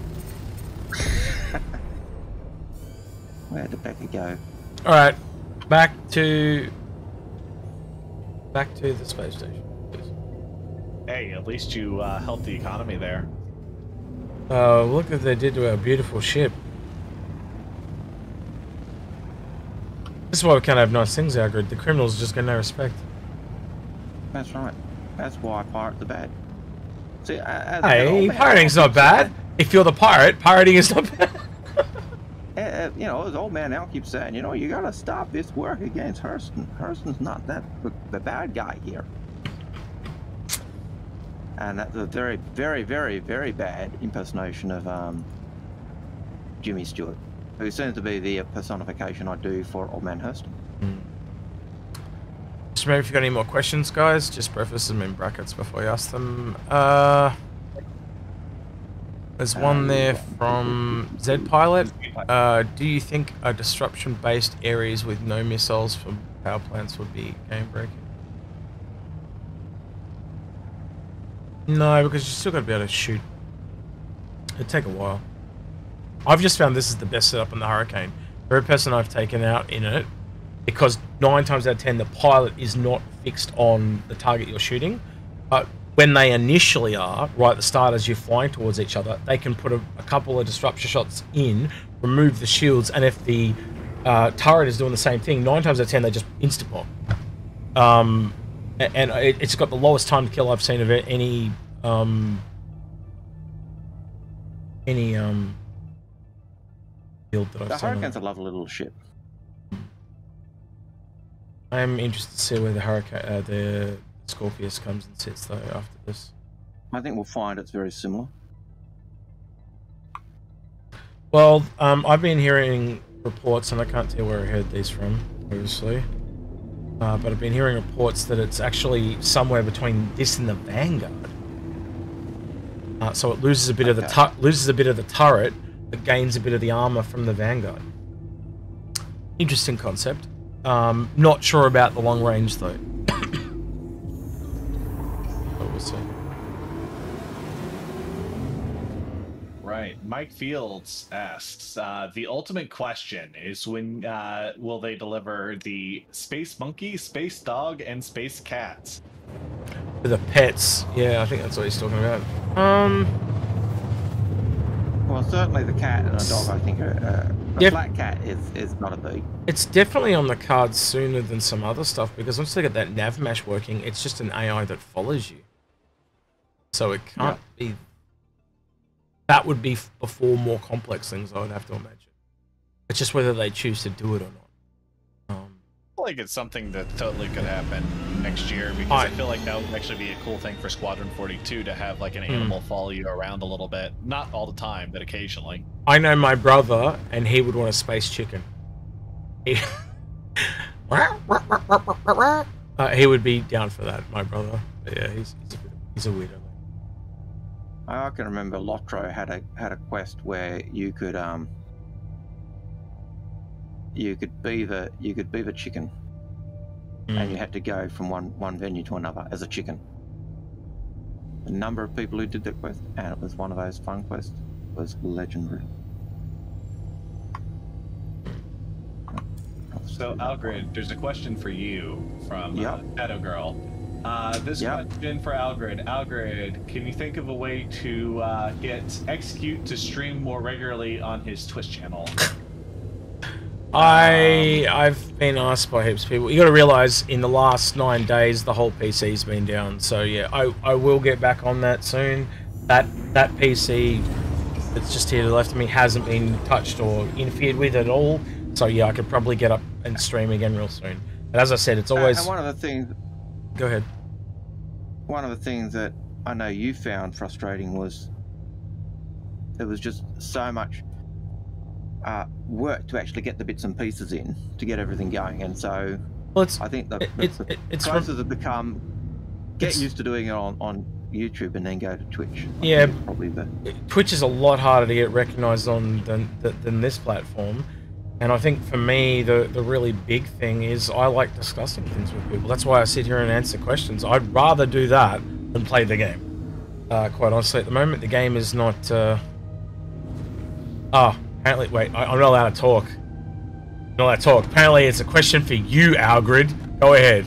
Where'd the Becca go?
Alright, back to the space station, please.
Hey, at least you helped the economy there.
Look what they did to our beautiful ship. This is why we can't have nice things, Algared. The criminals just get no respect.
That's right. That's why pirates are bad. See,
hey, pirating's not bad. If you're the pirate, pirating is not bad.
You know, as old man Al keeps saying, you know, you gotta stop this work against Hurston. Hurston's not the bad guy here. And that's a very, very, very, very bad impersonation of Jimmy Stewart, who seems to be the personification I do for old man Hurston.
Just remember, if you've got any more questions, guys, just preface them in brackets before you ask them. There's one there from Z Pilot. Do you think a disruption-based areas with no missiles for power plants would be game-breaking? No, because you still got to be able to shoot. It'd take a while. I've just found this is the best setup on the Hurricane. Every person I've taken out in it, because 9 times out of 10 the pilot is not fixed on the target you're shooting, but when they initially are, right at the start as you're flying towards each other, they can put a couple of disruption shots in, remove the shields, and if the turret is doing the same thing, 9 times out of 10 they just insta-bomb. And it's got the lowest time to kill I've seen of it, any build that I've seen.
The Hurricane's a lovely little ship.
I'm interested to see where the Hurricane, the Scorpius comes and sits though after this.
I think we'll find it's very similar.
Well, I've been hearing reports, and I can't tell where I heard these from, obviously. But I've been hearing reports that it's actually somewhere between this and the Vanguard. So it loses a bit of the turret, but gains a bit of the armor from the Vanguard. Interesting concept. Not sure about the long range though. But we'll see.
Right. Mike Fields asks, the ultimate question is when will they deliver the Space Monkey, Space Dog, and Space Cats?
For the pets, yeah, I think that's what he's talking about.
Well, certainly the cat and a dog, I think a black cat is not a big.
It's definitely on the cards sooner than some other stuff, because once they get that nav mesh working, it's just an AI that follows you. So it can't be... That would be before more complex things, I would have to imagine. It's just whether they choose to do it or not.
I feel like it's something that totally could happen next year, because I feel like that would actually be a cool thing for Squadron 42 to have like an animal follow you around a little bit. Not all the time, but occasionally.
I know my brother, and he would want a space chicken. He would be down for that, my brother. But yeah, he's a weirdo.
I can remember Lotro had a quest where you could be the chicken, and you had to go from one venue to another as a chicken. The number of people who did that quest, and it was one of those fun quests, was legendary.
So Algared, there's a question for you from Shadow Girl. This question for Algared. Algared, can you think of a way to get Execute to stream more regularly on his Twitch channel?
I've been asked by heaps of people. You got to realize, in the last 9 days, the whole PC's been down. So yeah, I will get back on that soon. That PC that's just here to the left of me hasn't been touched or interfered with at all. So yeah, I could probably get up and stream again real soon. But as I said, it's always...
And one of the things...
Go ahead.
One of the things that I know you found frustrating was there was just so much work to actually get the bits and pieces in to get everything going, and so I think the processes have become get used to doing it on YouTube and then go to Twitch.
Yeah,
probably
Twitch is a lot harder to get recognized on than this platform. And I think for me, the really big thing is I like discussing things with people. That's why I sit here and answer questions. I'd rather do that than play the game. Quite honestly, at the moment, the game is not... apparently... Wait, I'm not allowed to talk. I'm not allowed to talk. Apparently, it's a question for you, Algared. Go ahead.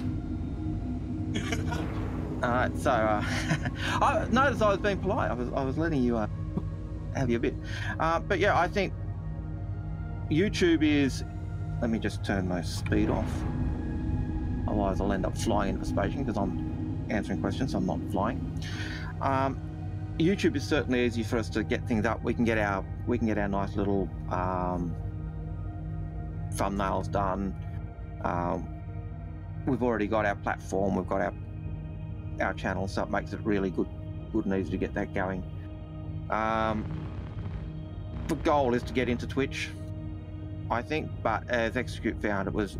Alright, so... I noticed I was being polite. I was letting you have your bit. But yeah, I think... YouTube is... Let me just turn my speed off. Otherwise I'll end up flying into space because I'm answering questions, so I'm not flying. YouTube is certainly easy for us to get things up. We can get our nice little thumbnails done. We've already got our platform. We've got our channel, so it makes it really good and easy to get that going. The goal is to get into Twitch, I think, but as Execute found, there was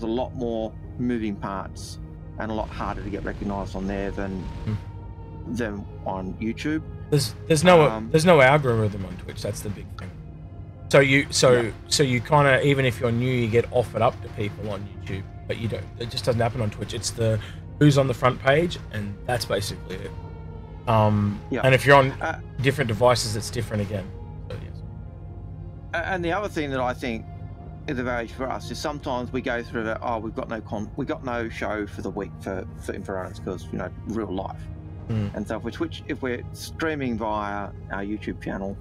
a lot more moving parts and a lot harder to get recognised on there than on YouTube.
There's no algorithm on Twitch. That's the big thing. So you kind of, even if you're new, you get offered up to people on YouTube, but you don't. It just doesn't happen on Twitch. It's the who's on the front page, and that's basically it. And if you're on different devices, it's different again. So, yes.
And the other thing that I think is a value for us is sometimes we go through that. We've got no show for the week for Inforunners because real life. And so if we're streaming via our YouTube channel,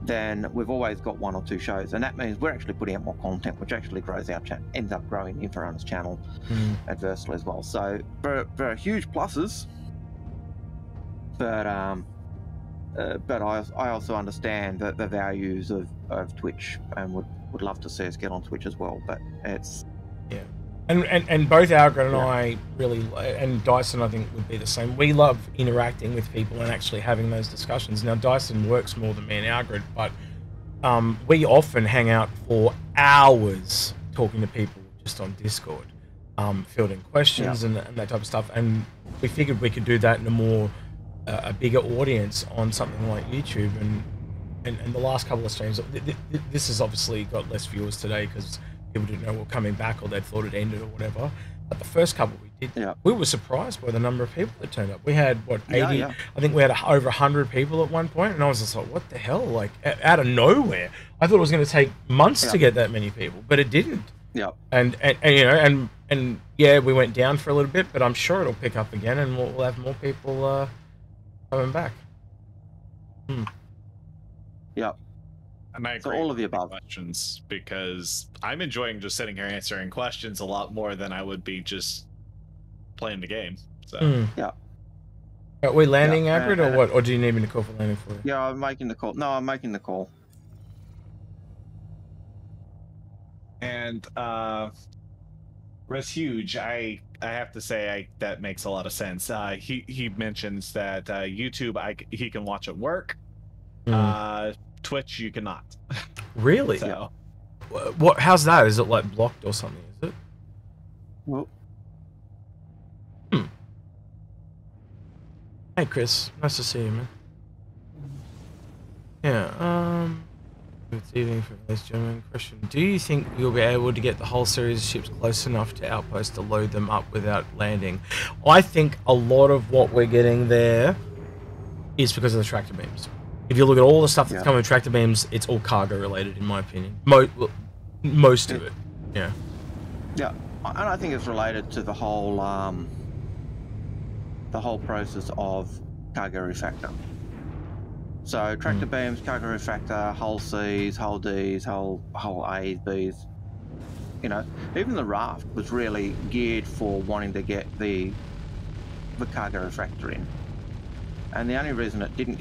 then we've always got one or two shows, and that means we're actually putting out more content, which actually grows our ends up growing Inforunners channel adversely as well. So there are huge pluses, but I also understand that the values of Twitch, and would love to see us get on Twitch as well. But it's
And both Algared and I really, and Dyson I think would be the same. We love interacting with people and actually having those discussions. Now Dyson works more than me and Algared, but we often hang out for hours talking to people just on Discord, fielding questions and that type of stuff. And we figured we could do that in a bigger audience on something like YouTube. And the last couple of streams, this has obviously got less viewers today because people didn't know we were coming back, or they'd thought it ended or whatever. But the first couple we did, we were surprised by the number of people that turned up. We had, 80? I think we had over 100 people at one point, and I was just like, what the hell? Like, out of nowhere. I thought it was going to take months to get that many people, but it didn't. And we went down for a little bit, but I'm sure it'll pick up again, and we'll have more people coming back.
And I agree.
So all of the above
questions, because I'm enjoying just sitting here answering questions a lot more than I would be just playing the game. So
Are we landing, Algared, or what? Or do you need me to call for landing for you?
Yeah, I'm making the call. No, I'm making the call.
And Res Huge, I have to say that makes a lot of sense. He mentions that YouTube he can watch at work. Twitch you cannot.
Really?
So,
what? How's that? Is it like blocked or something? Is it?
Well.
Hey Chris, nice to see you, man. Yeah. Good evening for this gentleman. Question: do you think you'll be able to get the whole series of ships close enough to Outpost to load them up without landing? I think a lot of what we're getting there is because of the tractor beams. If you look at all the stuff that's coming with tractor beams, it's all cargo related, in my opinion. Most of it, Yeah,
and I think it's related to the whole process of cargo refactor. So tractor beams, cargo refactor, hull C's, hull D's, hull A's, B's. Even the raft was really geared for wanting to get the cargo refactor in. And the only reason it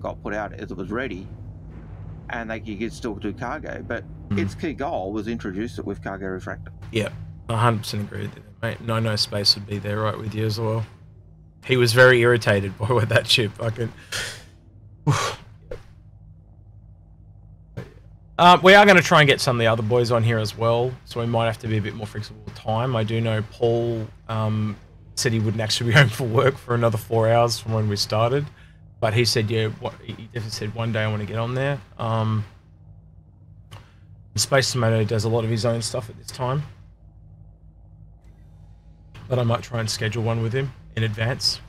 got put out is it was ready, and you could still do cargo. But its key goal was introduce it with cargo refractor.
Yeah, 100% agree with you, mate. No Space would be there right with you as well. He was very irritated by what that ship fucking. We are going to try and get some of the other boys on here as well, so we might have to be a bit more flexible with time. I do know Paul said he wouldn't actually be home for work for another 4 hours from when we started, but he said he definitely said one day I want to get on there. Space Tomato does a lot of his own stuff at this time, but I might try and schedule one with him in advance.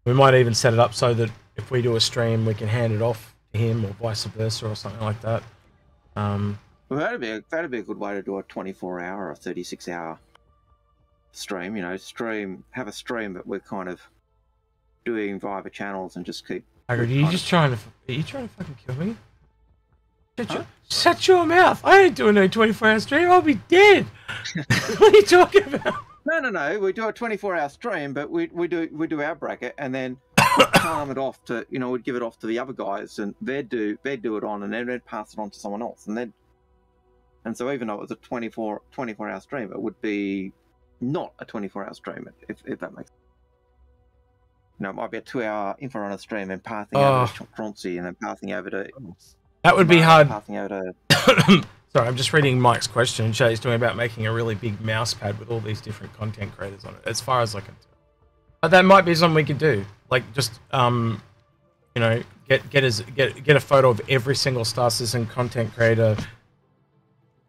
We might even set it up so that if we do a stream we can hand it off to him or vice versa or something like that.
Well, that'd be a good way to do a 24-hour or 36-hour stream. Have a stream that we're kind of doing via the channels and just keep.
Are you trying to fucking kill me? Shut your mouth! I ain't doing no 24-hour stream. I'll be dead. What are you talking about?
No. We do a 24-hour stream, but we do our bracket, and then we'd palm it off to, we'd give it off to the other guys, and they'd do it on, and then they'd pass it on to someone else, and so even though it was a 24-hour stream, it would be not a 24-hour stream, if that makes sense. It might be a 2-hour Inforunners stream and passing over to Crusin and then passing over to...
That would be hard.
Passing over to...
Sorry, I'm just reading Mike's question. Shay's talking about making a really big mouse pad with all these different content creators on it, as far as I can tell. But that might be something we could do. Like, just, get a photo of every single Star Citizen content creator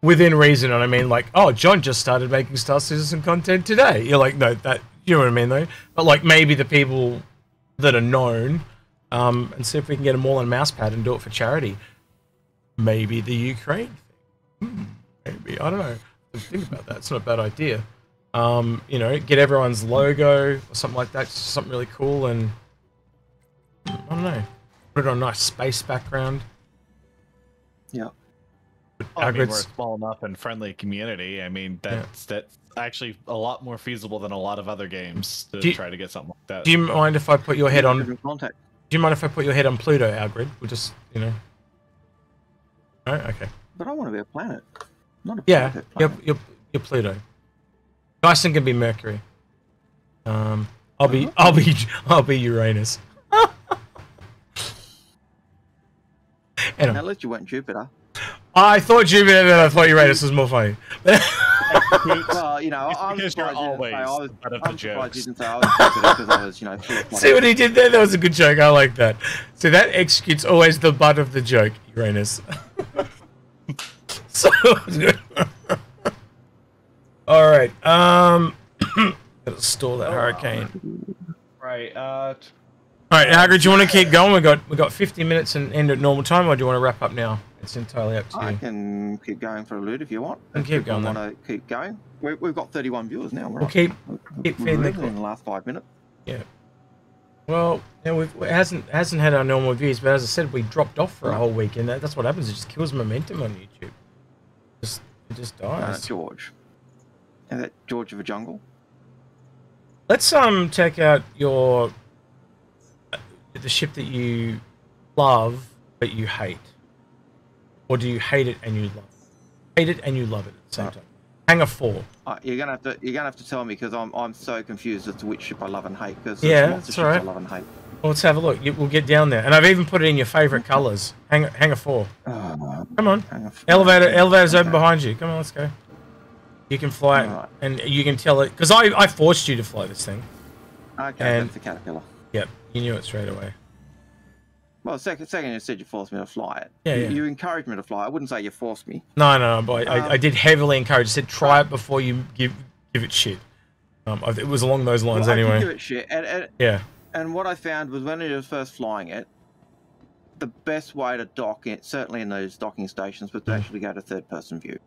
within reason. And I mean, like, oh, John just started making Star Citizen content today. You're like, no, that... You know what I mean, though? But, like, maybe the people that are known, and see if we can get them all on a mouse pad and do it for charity. Maybe the Ukraine thing. Maybe. I don't know. Think about that. It's not a bad idea. Get everyone's logo or something like that. Just something really cool, and I don't know. Put it on a nice space background.
Yeah.
I mean, we're a small enough and friendly community. I mean, that's actually a lot more feasible than a lot of other games to try to get something like that.
Do you mind if I put your head on...
Contact.
Do you mind if I put your head on Pluto, Algared? We'll just, No? Okay.
But I want to be a planet. Not a planet.
You're Pluto. Dyson can be Mercury. I'll be Uranus.
At least you weren't Jupiter.
I thought Jupiter, then I thought Uranus was more funny.
Well, I'm surprised you didn't say I was Jupiter because I was,
See what he did there? That was a good joke. I like that. So that Execute's always the butt of the joke, Uranus. So good. All right. Gotta stall that hurricane.
Right.
All right, Algared, do you want to keep going? We got 50 minutes and end at normal time, or do you want to wrap up now? It's entirely up to you.
I can keep going for a loot if you want.
Keep going.
Want to keep going? We've got 31 viewers now.
We'll keep feeding
in the last 5 minutes.
Yeah. Well, it hasn't had our normal views, but as I said, we dropped off for a whole week, and that's what happens. It just kills momentum on YouTube. It just dies.
George. Is that George of a Jungle?
Let's check out the ship that you love but you hate, or do you hate it and you love it? Hate it and you love it at the same time. Hangar 4.
You're gonna have to tell me because I'm so confused as to which ship I love and hate. Because
that's all right.
I love and hate.
Well, let's have a look. We'll get down there, and I've even put it in your favourite colours. Hangar 4. Come on. Elevator's open behind you. Come on, let's go. You can fly it, and you can tell it because I forced you to fly this thing.
Okay, that's the Caterpillar.
Yep, you knew it straight away.
Well, second you said you forced me to fly it.
Yeah,
you encouraged me to fly. I wouldn't say you forced me.
No, but I did heavily encourage. I said try it before you give it shit. It was along those lines anyway.
I did give it shit.
Yeah.
And what I found was when I was first flying it, the best way to dock it, certainly in those docking stations, was to actually go to third-person view.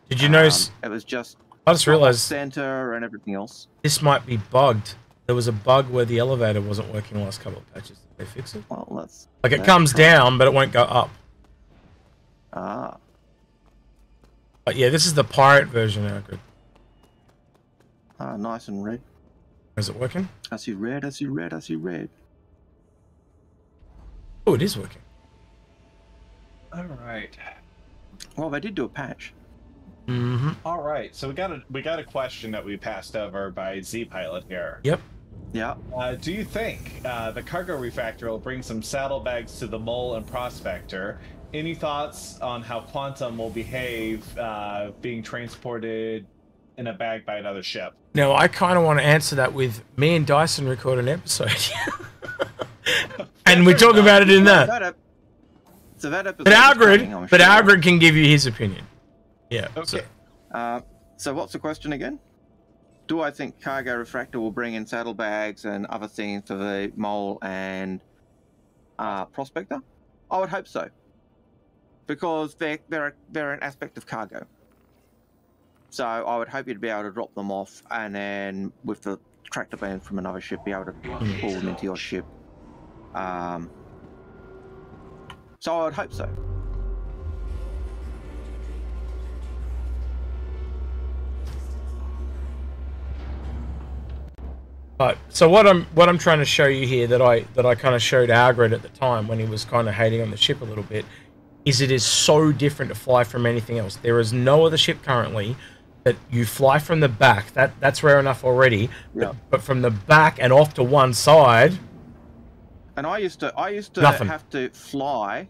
Did you notice?
It was just.
I just realized
center and everything else.
This might be bugged. There was a bug where the elevator wasn't working the last couple of patches. Did they fix it?
Well, that's
like it comes down, but it won't go up.
Ah.
But yeah, this is the pirate version. Good.
Nice and red.
Is it working?
I see red. I see red. I see red.
Oh, it is working.
All right.
Well, they did do a patch.
Mm-hmm.
All right, so we got a question that we passed over by Z Pilot here.
Yep.
Yeah.
Do you think the cargo refactor will bring some saddlebags to the Mole and Prospector? Any thoughts on how Quantum will behave being transported in a bag by another ship?
Now, I kind of want to answer that with me and Dyson record an episode. And we talk about it in that.
So that episode.
But Algared can give you his opinion. Yeah.
Okay.
So what's the question again? Do I think Cargo Refractor will bring in saddlebags and other things for the Mole and Prospector? I would hope so, because they're an aspect of cargo. So I would hope you'd be able to drop them off, and then with the tractor beam from another ship, be able to pull them into your ship. So I would hope so.
But so what I'm trying to show you here that I kind of showed Algared at the time when he was kind of hating on the ship a little bit, is it is so different to fly from anything else. There is no other ship currently that you fly from the back. That's rare enough already.
Yeah.
But from the back and off to one side.
And I used to
Nothing.
have to fly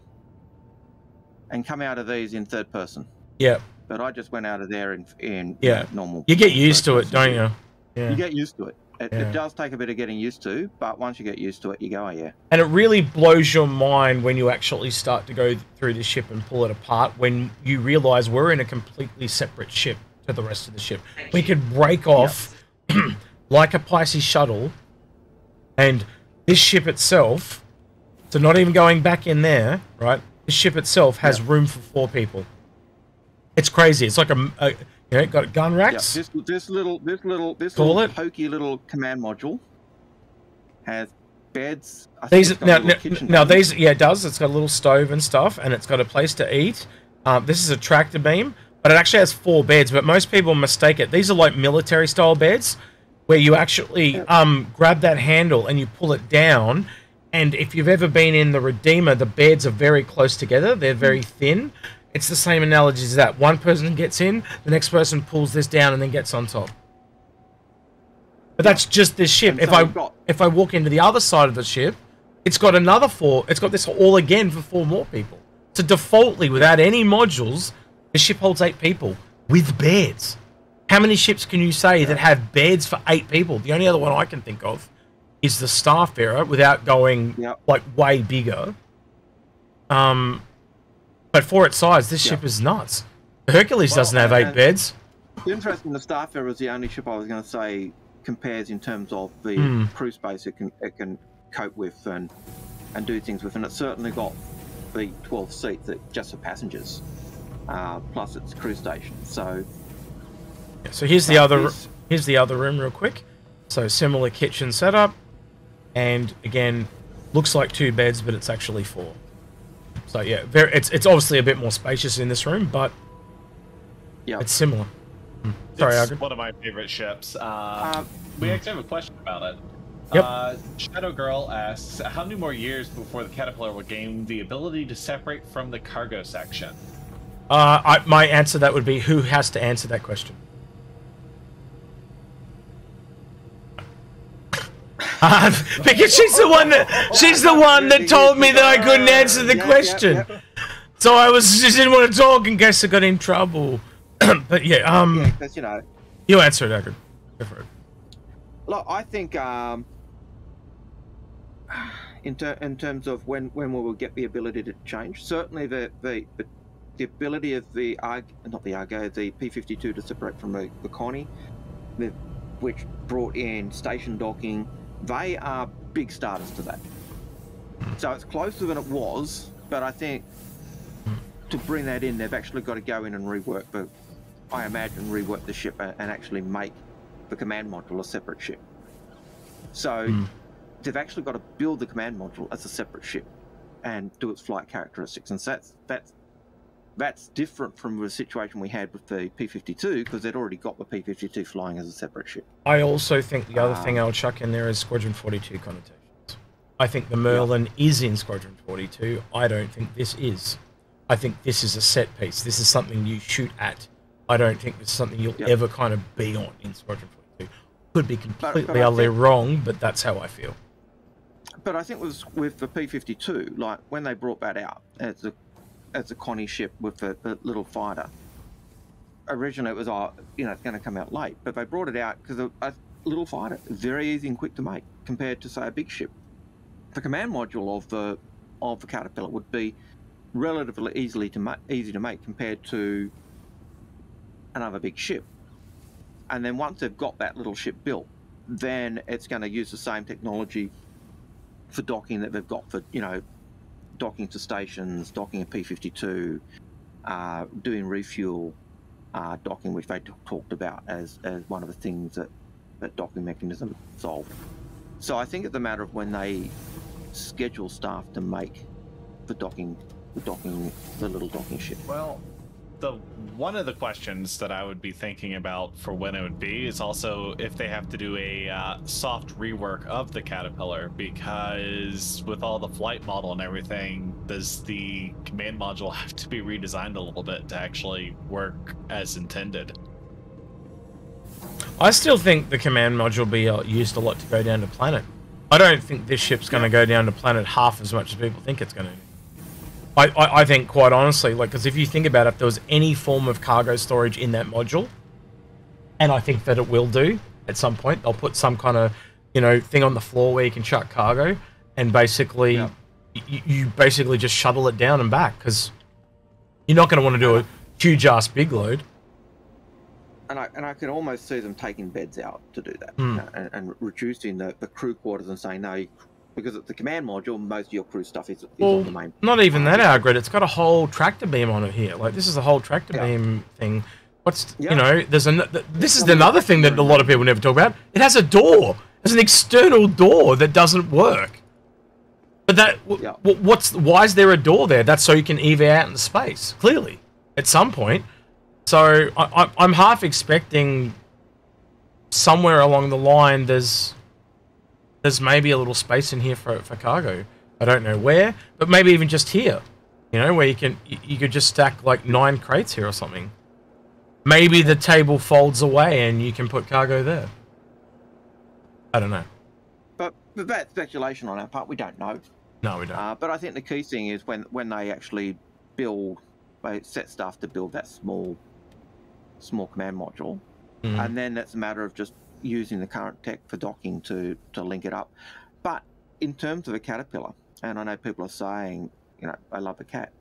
and come out of these in third person.
Yeah.
But I just went out of there in normal.
You get used to it, don't you? Yeah.
You get used to it. It does take a bit of getting used to, but once you get used to it, you go, oh, yeah.
And it really blows your mind when you actually start to go through the ship and pull it apart, when you realize we're in a completely separate ship to the rest of the ship. We could break off like a Pisces shuttle, and this ship itself, so not even going back in there, right? This ship itself has room for 4 people. It's crazy. It's like got gun racks.
Yeah, this little pokey little command module has beds.
It does. It's got a little stove and stuff, and it's got a place to eat. This is a tractor beam, but it actually has 4 beds. But most people mistake it. These are like military style beds, where you actually grab that handle and you pull it down. And if you've ever been in the Redeemer, the beds are very close together. They're very thin. It's the same analogy as that. One person gets in, the next person pulls this down and then gets on top. But that's just this ship. If I walk into the other side of the ship, it's got another 4. It's got this all again for 4 more people. So defaultly, without any modules, the ship holds 8 people with beds. How many ships can you say that have beds for 8 people? The only other one I can think of is the Starfarer, without going like way bigger. But for its size, this ship is nuts. The Hercules doesn't have 8 beds.
It's interesting, the Starfarer is the only ship I was going to say compares in terms of the crew space it can cope with and do things with, and it's certainly got the 12 seats that just for passengers, plus its crew station. So,
so here's the other room, real quick. So similar kitchen setup, and again, looks like 2 beds, but it's actually 4. So yeah, it's obviously a bit more spacious in this room, but it's similar. Sorry,
it's
Algared.
one of my favorite ships. We actually have a question about it.
Yep.
Shadow Girl asks, how many more years before the Caterpillar will gain the ability to separate from the cargo section?
My answer to that would be, who has to answer that question? Because she's the one that told me that I couldn't answer the question. So I just didn't want to talk in case I got in trouble. But
because
you answer it, Algared. Go for it.
Look, I think in terms of when we will get the ability to change, certainly the ability of the P-52 to separate from the Connie, which brought in station docking. They are big starters to that. So it's closer than it was, but I think to bring that in, they've actually got to go in and rework the ship and actually make the command module a separate ship. So they've actually got to build the command module as a separate ship and do its flight characteristics. And so that's different from the situation we had with the P-52, because they'd already got the P-52 flying as a separate ship.
I also think the other thing I'll chuck in there is Squadron 42 connotations. I think the Merlin is in Squadron 42. I don't think this is. I think this is a set piece. This is something you shoot at. I don't think this is something you'll ever kind of be on in Squadron 42. Could be completely utterly wrong, but that's how I feel.
But I think with the P-52, like when they brought that out as a Connie ship with a little fighter, originally it was it's going to come out late, but they brought it out because a little fighter, very easy and quick to make compared to, say, a big ship. The command module of the Caterpillar would be relatively easy to make compared to another big ship. And then once they've got that little ship built, then it's going to use the same technology for docking that they've got for docking to stations, docking a P-52, doing refuel docking, which they talked about as one of the things that docking mechanism solved. So I think it's a matter of when they schedule staff to make the little docking ship.
Well, one of the questions that I would be thinking about for when it would be is also if they have to do a soft rework of the Caterpillar, because with all the flight model and everything, does the command module have to be redesigned a little bit to actually work as intended?
I still think the command module will be used a lot to go down to planet. I don't think this ship's going to go down to planet half as much as people think it's going to. I think, quite honestly, like, because if you think about it, if there was any form of cargo storage in that module, and I think that it will do at some point, they'll put some kind of, you know, thing on the floor where you can chuck cargo, and basically, you basically just shuttle it down and back, because you're not going to want to do a huge-ass big load.
And I can almost see them taking beds out to do that, you know, and reducing the crew quarters and saying, no, because it's the command module, most of your crew stuff is on the main.
Not even that, Algared. It's got a whole tractor beam on it here. Like, this is a whole tractor beam thing. You know, this is another thing that a lot of people never talk about. It has a door. There's an external door that doesn't work. But that, why is there a door there? That's so you can EV out into space, clearly, at some point. So I'm half expecting somewhere along the line there's maybe a little space in here for cargo. I don't know where, but maybe even just here, you know, where you could just stack like 9 crates here or something. Maybe the table folds away and you can put cargo there. I don't know.
But that's speculation on our part. We don't know.
No, we don't.
But I think the key thing is when they actually build, they set stuff to build that small command module, and then it's a matter of just using the current tech for docking to link it up. But in terms of a Caterpillar, and I know people are saying, you know, I love a cat.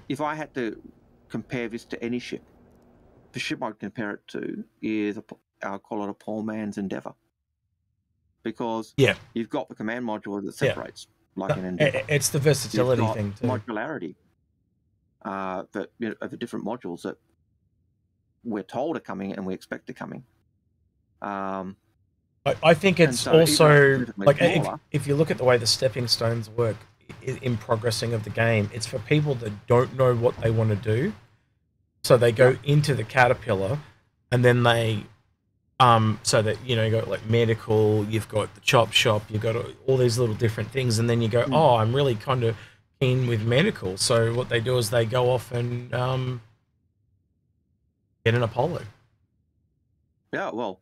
If I had to compare this to any ship, the ship I'd compare it to is, I'll call it a poor man's Endeavour. Because you've got the command module that separates, like an Endeavour.
It's the versatility thing too.
Modularity. That, you know, of the different modules that we're told are coming and we expect are coming.
I think it's
so
also like if you look at the way the stepping stones work in progressing of the game, it's for people that don't know what they want to do, so they go into the Caterpillar, and then they so that, you know, you got like medical, you've got the chop shop, you've got all these little different things, and then you go, oh, I'm really kind of keen with medical. So what they do is they go off and get an Apollo.
Yeah, well,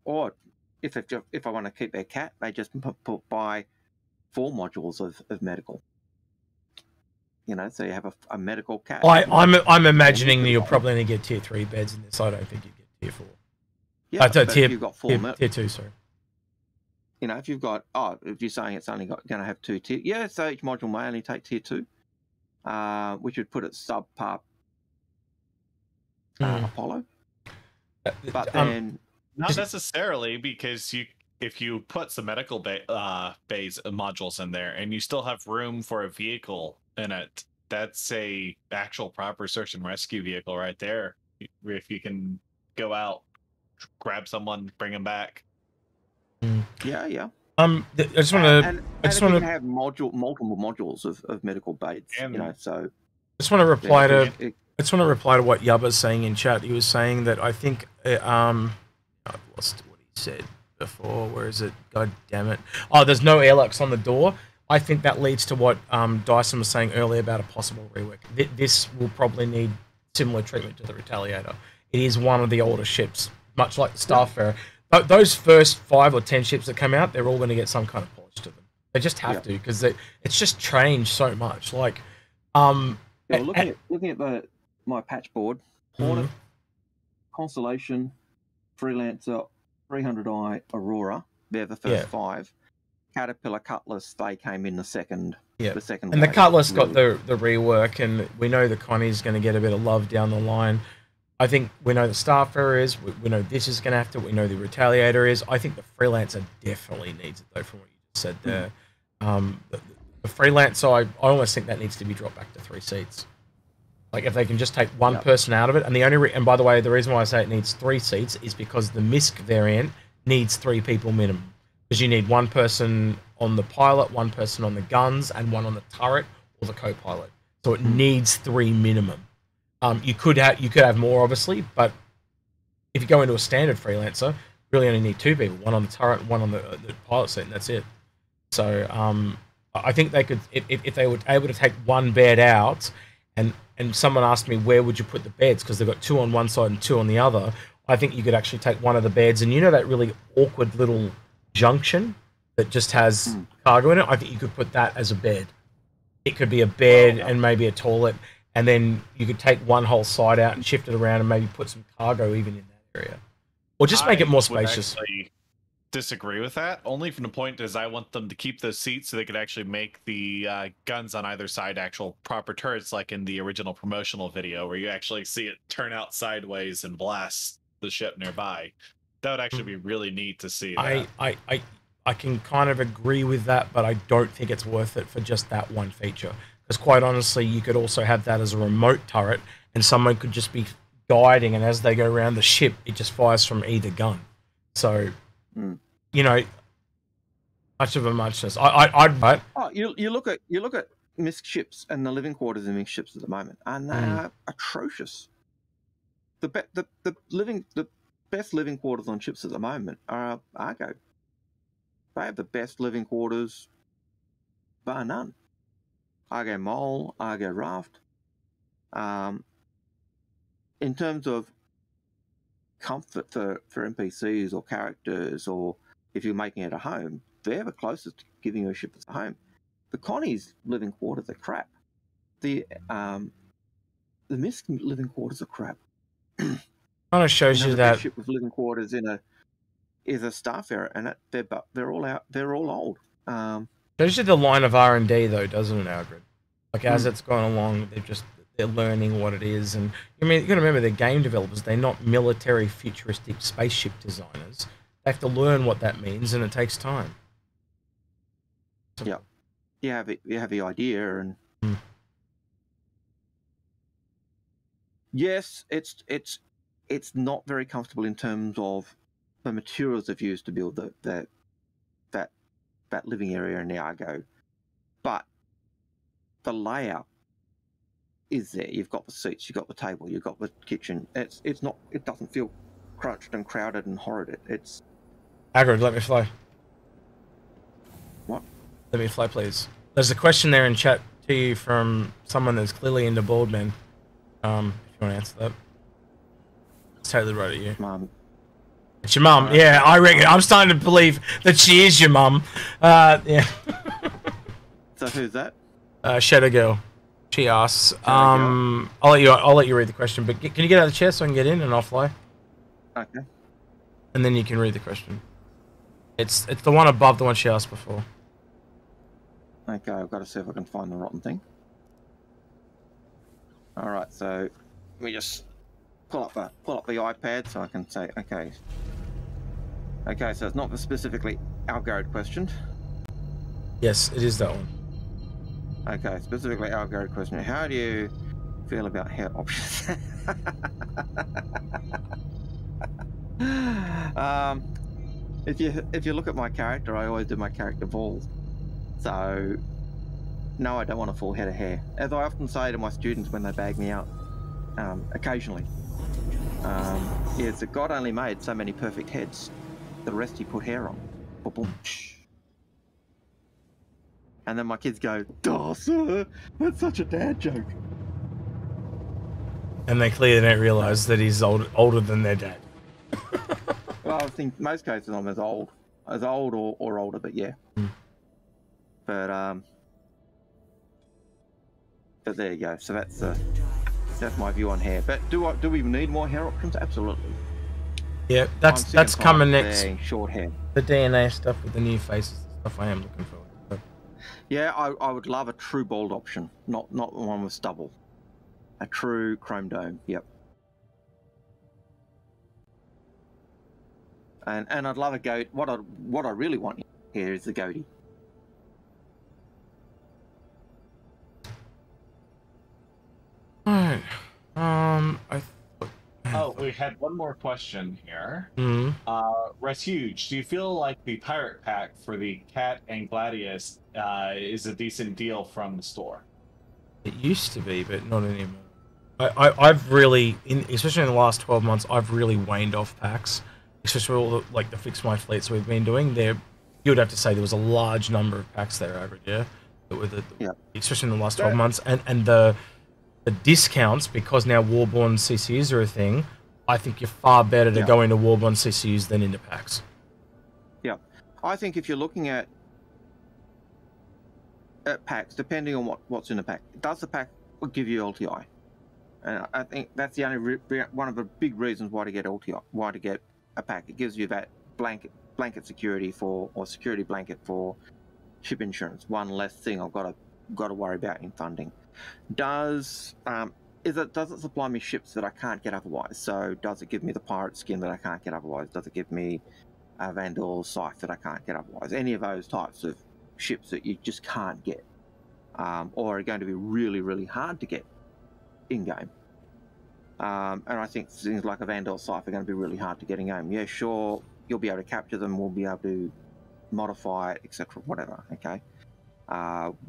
or if I want to keep their cat, they just buy 4 modules of medical. You know, so you have a medical cat.
I'm imagining that you'll probably only get tier 3 beds in this. I don't think you get tier 4.
Yeah, but if you've got 4
tier 2, sorry.
You know, if you've got, if you're saying it's only going to have 2 tier, so each module may only take tier 2, which would put it subpar Apollo. But then
not necessarily, because if you put some medical bays modules in there and you still have room for a vehicle in it, that's a actual proper search and rescue vehicle right there. If you can go out, grab someone, bring them back.
Yeah.
I just want to
have multiple modules of medical bays. You know, so
I just want to reply to what Yubba's saying in chat. He was saying that I think I've lost what he said before. Where is it? God damn it! Oh, there's no airlocks on the door. I think that leads to what Dyson was saying earlier about a possible rework. This will probably need similar treatment to the Retaliator. It is one of the older ships, much like the Starfarer. Those first 5 or 10 ships that come out, they're all going to get some kind of polish to them. They just have to, because it's just changed so much. Like,
looking at my patch board, Hornet, Constellation, Freelancer, 300i, Aurora, they're the first 5. Caterpillar, Cutlass, they came in the second. The second.
And the Cutlass got the rework, and we know the Connie's going to get a bit of love down the line. I think we know the Starfarer is. We know this is going to have to. We know the Retaliator is. I think the Freelancer definitely needs it, though, from what you just said there. The Freelancer, I almost think that needs to be dropped back to 3 seats. Like, if they can just take one person out of it. And and by the way, the reason why I say it needs 3 seats is because the MISC variant needs 3 people minimum. Because you need 1 person on the pilot, 1 person on the guns, and 1 on the turret or the co-pilot. So it needs 3 minimum. You could have more, obviously, but if you go into a standard freelancer, you really only need 2 people, one on the turret, one on the pilot seat, and that's it. So I think they could, if they were able to take one bed out, and someone asked me where would you put the beds because they've got 2 on one side and 2 on the other. I think you could actually take one of the beds, and you know that really awkward little junction that just has cargo in it. I think you could put that as a bed. It could be a bed and maybe a toilet. And then you could take one whole side out and shift it around and maybe put some cargo even in that area. Or just make it more spacious.
I disagree with that. Only from the point is I want them to keep those seats so they could actually make the guns on either side actual proper turrets like in the original promotional video where you actually see it turn out sideways and blast the ship nearby. That would actually be really neat to see.
I can kind of agree with that, but I don't think it's worth it for just that one feature. Because quite honestly, you could also have that as a remote turret, and someone could just be guiding, and as they go around the ship, it just fires from either gun. So, you know, much of a muchness. I'd.
Oh, you look at MISC ships and the living quarters in MISC ships at the moment, and they are atrocious. The best living quarters on ships at the moment are Argo. They have the best living quarters, bar none. Argo Mole, Argo Raft. In terms of comfort for NPCs or characters, or if you're making it a home, they're the closest to giving you a ship as a home. The Connie's living quarters are crap. The MISC living quarters are crap.
Kind of shows you that
ship with living quarters is a Starfarer, and they're all old.
Shows you the line of R&D though, doesn't it, Algared? Like as it's gone along, they're learning what it is, and I mean you got to remember they're game developers. They're not military futuristic spaceship designers. They have to learn what that means, and it takes time. So,
yeah, you have the idea, and yes, it's not very comfortable in terms of the materials they've used to build that living area in the Argo, but the layout is there. You've got the seats, you've got the table, you've got the kitchen. It doesn't feel crunched and crowded and horrid. It's
Algared, let me fly.
What?
Let me fly, please. There's a question there in chat to you from someone that's clearly into bald men. If you want to answer that, it's totally right at you.
Mum.
It's your mum. Yeah, I reckon. I'm starting to believe that she is your mum. Yeah.
So who's that?
Shadow Girl. She asks. I'll let you read the question, but can you get out of the chair so I can get in and I'll fly?
Okay.
And then you can read the question. It's the one above the one she asked before.
Okay, I've got to see if I can find the rotten thing. All right, so let me just pull up the iPad so I can say okay. Okay, so it's not the specifically Algared question.
Yes, it is that one.
Okay, specifically Algared question. How do you feel about hair options? If you look at my character, I always do my character bald. So no, I don't want a full head of hair. As I often say to my students when they bag me out, occasionally, is that God only made so many perfect heads. The rest he put hair on. Boom. And then my kids go, "Oh, sir, that's such a dad joke."
And they clearly don't realise that he's older than their dad.
Well, I think most cases I'm as old or older, but yeah. But there you go. So that's my view on hair. But do we need more hair options? Absolutely.
Yeah, that's coming next.
Short hair.
The DNA stuff with the new faces and stuff. I am looking forward to.
Yeah, I would love a true bald option, not the one with stubble. A true chrome dome. Yep. And I'd love a goat. What I really want here is the goatee.
Alright.
We had one more question here.
Mm-hmm.
Do you feel like the pirate pack for the Cat and Gladius is a decent deal from the store?
It used to be, but not anymore. I've really, especially in the last 12 months, I've really waned off packs, especially all the, like the Fix My Fleets we've been doing. There, you would have to say there was a large number of packs there average, yeah, that were especially in the last 12 months, and the discounts, because now Warborn CCUs are a thing. I think you're far better to go into Warborn CCUs than into packs.
Yeah, I think if you're looking at packs, depending on what's in the pack, does the pack give you LTI? And I think that's the only one of the big reasons why to get LTI, why to get a pack. It gives you that blanket security or security blanket for ship insurance. One less thing I've got to worry about in funding. Does it supply me ships that I can't get otherwise? So does it give me the pirate skin that I can't get otherwise? Does it give me a Vandal Scythe that I can't get otherwise? Any of those types of ships that you just can't get, or are going to be really, really hard to get in-game. And I think things like a Vandal Scythe are going to be really hard to get in-game. Yeah, sure, you'll be able to capture them, we'll be able to modify it, etc., whatever, okay?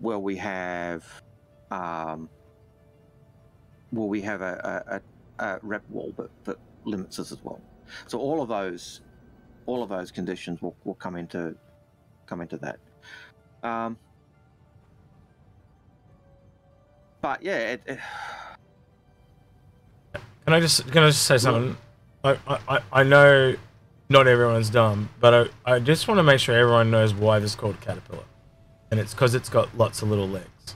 Will we have a rep wall that limits us as well? So all of those conditions will come into that. But yeah, Can I just say something? I know not everyone's dumb, but I just want to make sure everyone knows why this is called Caterpillar, and it's because it's got lots of little legs.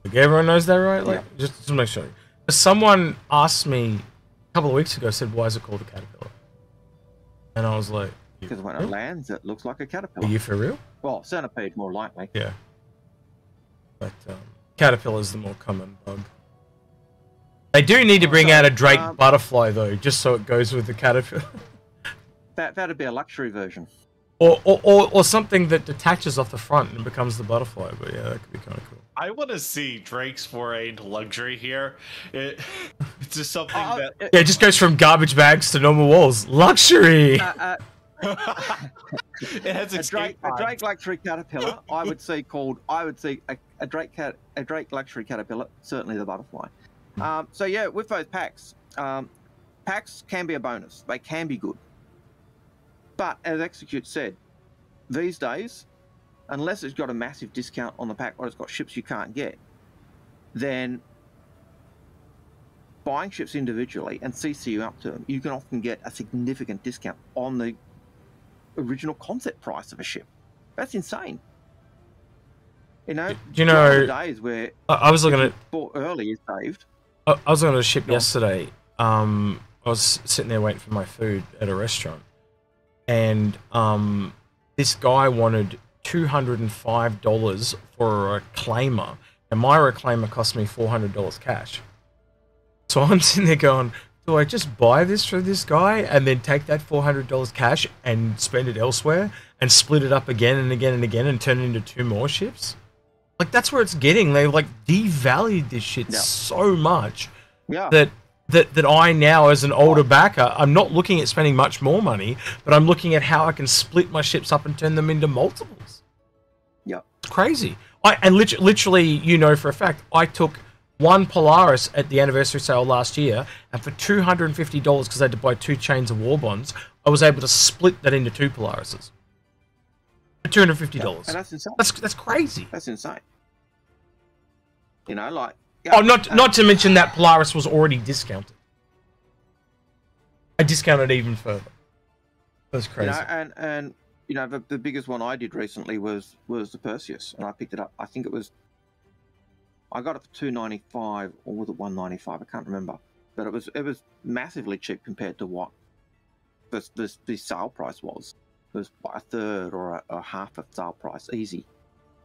Like, everyone knows that, right? Like, just to make sure. Someone asked me a couple of weeks ago, said, "Why is it called a caterpillar?" And I was like, because when it lands, it looks like a caterpillar.
Are you for real?
Well, centipede more likely.
Yeah. But caterpillar is the more common bug. They do need to bring out a Drake butterfly, though, just so it goes with the caterpillar.
That'd be a luxury version.
Or something that detaches off the front and becomes the butterfly. But yeah, that could be kind of cool.
I want to see Drake's foray into luxury here. It's just something that...
Yeah, it just goes from garbage bags to normal walls. Luxury!
It has
a Drake luxury caterpillar. I would see a Drake luxury caterpillar. Certainly the butterfly. So yeah, with those packs, packs can be a bonus. They can be good. But as Execute said, these days, unless it's got a massive discount on the pack or it's got ships you can't get, then buying ships individually and CCU up to them, you can often get a significant discount on the original concept price of a ship. That's insane. You know, the days where
I was looking at
bought early is saved.
I was looking at a ship yesterday. I was sitting there waiting for my food at a restaurant, and this guy wanted $205 for a reclaimer, and my reclaimer cost me $400 cash. So I'm sitting there going, do I just buy this for this guy and then take that $400 cash and spend it elsewhere and split it up again and again and again and turn it into 2 more ships? Like, that's where it's getting. They like devalued this shit so much that I now, as an older backer, I'm not looking at spending much more money, but I'm looking at how I can split my ships up and turn them into multiples.
Yeah,
it's crazy. And literally, you know for a fact, I took one Polaris at the anniversary sale last year, and for $250, because I had to buy 2 chains of war bonds, I was able to split that into 2 Polarises. For $250.
Yeah, and that's insane.
That's crazy.
That's insane. You know, like...
Oh, not to mention that Polaris was already discounted. I discounted even further. That's crazy.
You know, and you know, the biggest one I did recently was the Perseus, and I picked it up. I think it was... I got it for $295, or was it $195? I can't remember. But it was massively cheap compared to what the sale price was. It was by a third or a half of sale price, easy.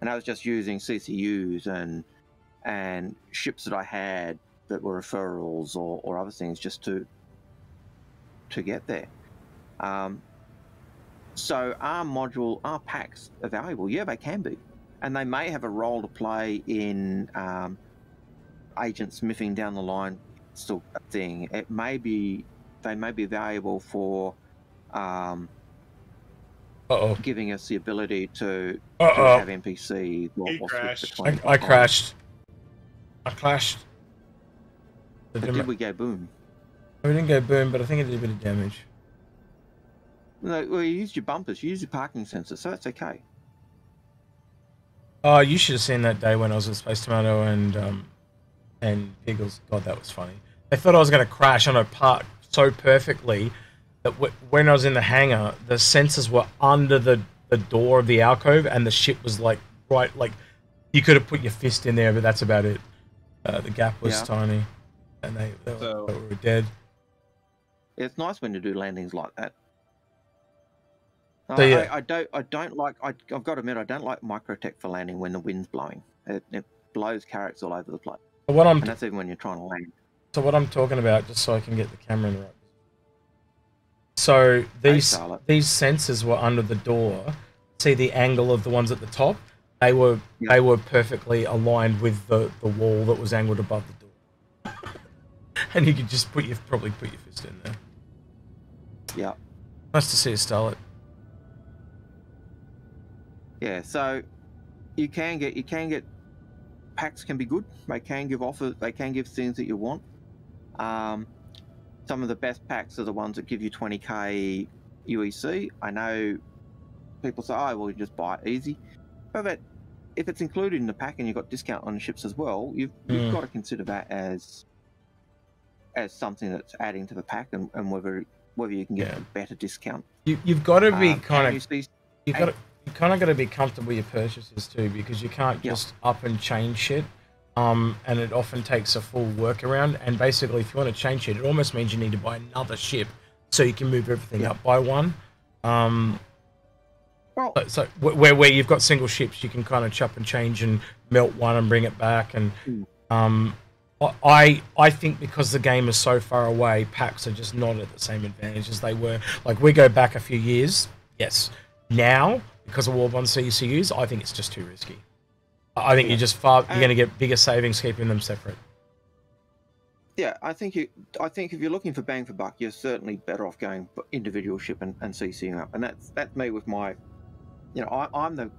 And I was just using CCUs and ships that I had that were referrals or other things just to get there. So our packs are valuable. Yeah, they can be. And they may have a role to play in agent smithing down the line, still a thing. They may be valuable for giving us the ability to have NPC.
I crashed.
But did we go boom?
We didn't go boom, but I think it did a bit of damage.
No, well, you used your bumpers, you used your parking sensor, so it's okay.
Oh, you should have seen that day when I was with Space Tomato and Piggles. God, that was funny. They thought I was going to crash, and I parked so perfectly that when I was in the hangar, the sensors were under the door of the alcove, and the ship was like right, like you could have put your fist in there, but that's about it. The gap was tiny, and they were dead.
It's nice when you do landings like that.
So, yeah.
I don't like. I've got to admit, I don't like microtech for landing when the wind's blowing. It blows carrots all over the place. And that's even when you're trying to land.
So what I'm talking about, just so I can get the camera in the right position. So these sensors were under the door. See the angle of the ones at the top? They were perfectly aligned with the wall that was angled above the door. And you could just probably put your fist in there.
Yeah.
Nice to see a Starlet.
Yeah, so you can get packs can be good. They can give offers. They can give things that you want. Some of the best packs are the ones that give you 20k UEC. I know people say, "Oh, well, you just buy it easy," but if it's included in the pack and you've got discount on the ships as well, you've got to consider that as something that's adding to the pack and whether you can get a better discount.
You've got to be you kind of got to be comfortable with your purchases too, because you can't just up and change shit. And it often takes a full workaround. And basically, if you want to change shit, it almost means you need to buy another ship so you can move everything up by one. So where you've got single ships, you can kind of chop and change and melt one and bring it back. And I think because the game is so far away, packs are just not at the same advantage as they were. Like, we go back a few years, yes. Now, because of Warbond CCUs, I think it's just too risky. I think you're going to get bigger savings keeping them separate.
Yeah, I think if you're looking for bang for buck, you're certainly better off going for individual ship and CCing up. And that's me with my, I'm the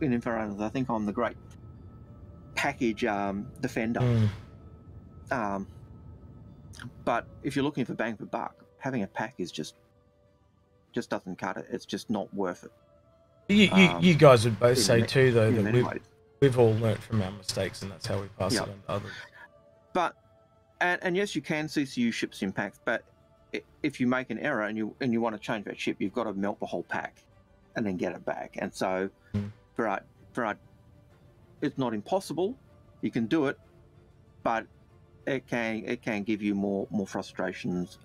in Inforunners. I think I'm the great package defender. But if you're looking for bang for buck, having a pack is just doesn't cut it. It's just not worth it.
You guys would both say too, though, that we've all learnt from our mistakes, and that's how we pass it on to others.
But and yes, you can CCU ships in packs, but if you make an error and you want to change that ship, you've got to melt the whole pack and then get it back. And so, it's not impossible. You can do it, but it can give you more frustrations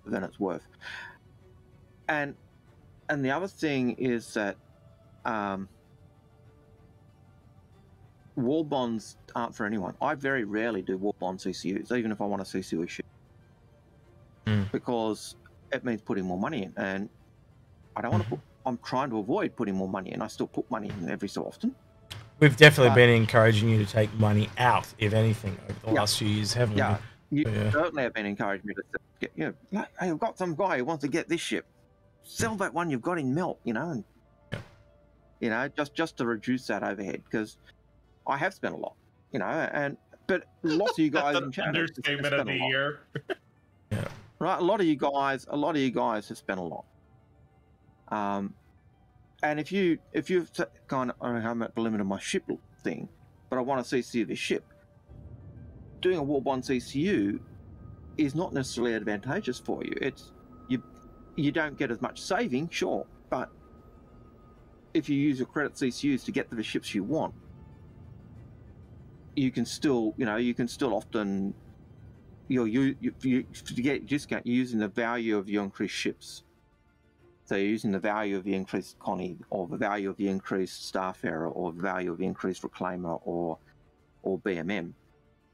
than it's worth. And the other thing is that wall bonds aren't for anyone. I very rarely do wall bond CCUs, even if I want to CCU a ship, because it means putting more money in, and I don't want to put. I'm trying to avoid putting more money in. I still put money in every so often.
We've definitely been encouraging you to take money out, if anything, over the last few years, haven't we?
You certainly have been encouraging me to get. Hey, I've got some guy who wants to get this ship. Sell that one you've got in melt, and just to reduce that overhead, because I have spent a lot, but lots of you guys in chat
understatement of the year.
Right, a lot of you guys have spent a lot. And if you've kind of, I'm at the limit of my ship thing, but I want to CCU this ship, doing a Warbond CCU is not necessarily advantageous for you. You don't get as much saving, sure, but if you use your credit CCUs to get to the ships you want, you can still often, to get discount, you're using the value of your increased ships. So you're using the value of the increased Connie, or the value of the increased Starfarer, or the value of the increased Reclaimer, or BMM,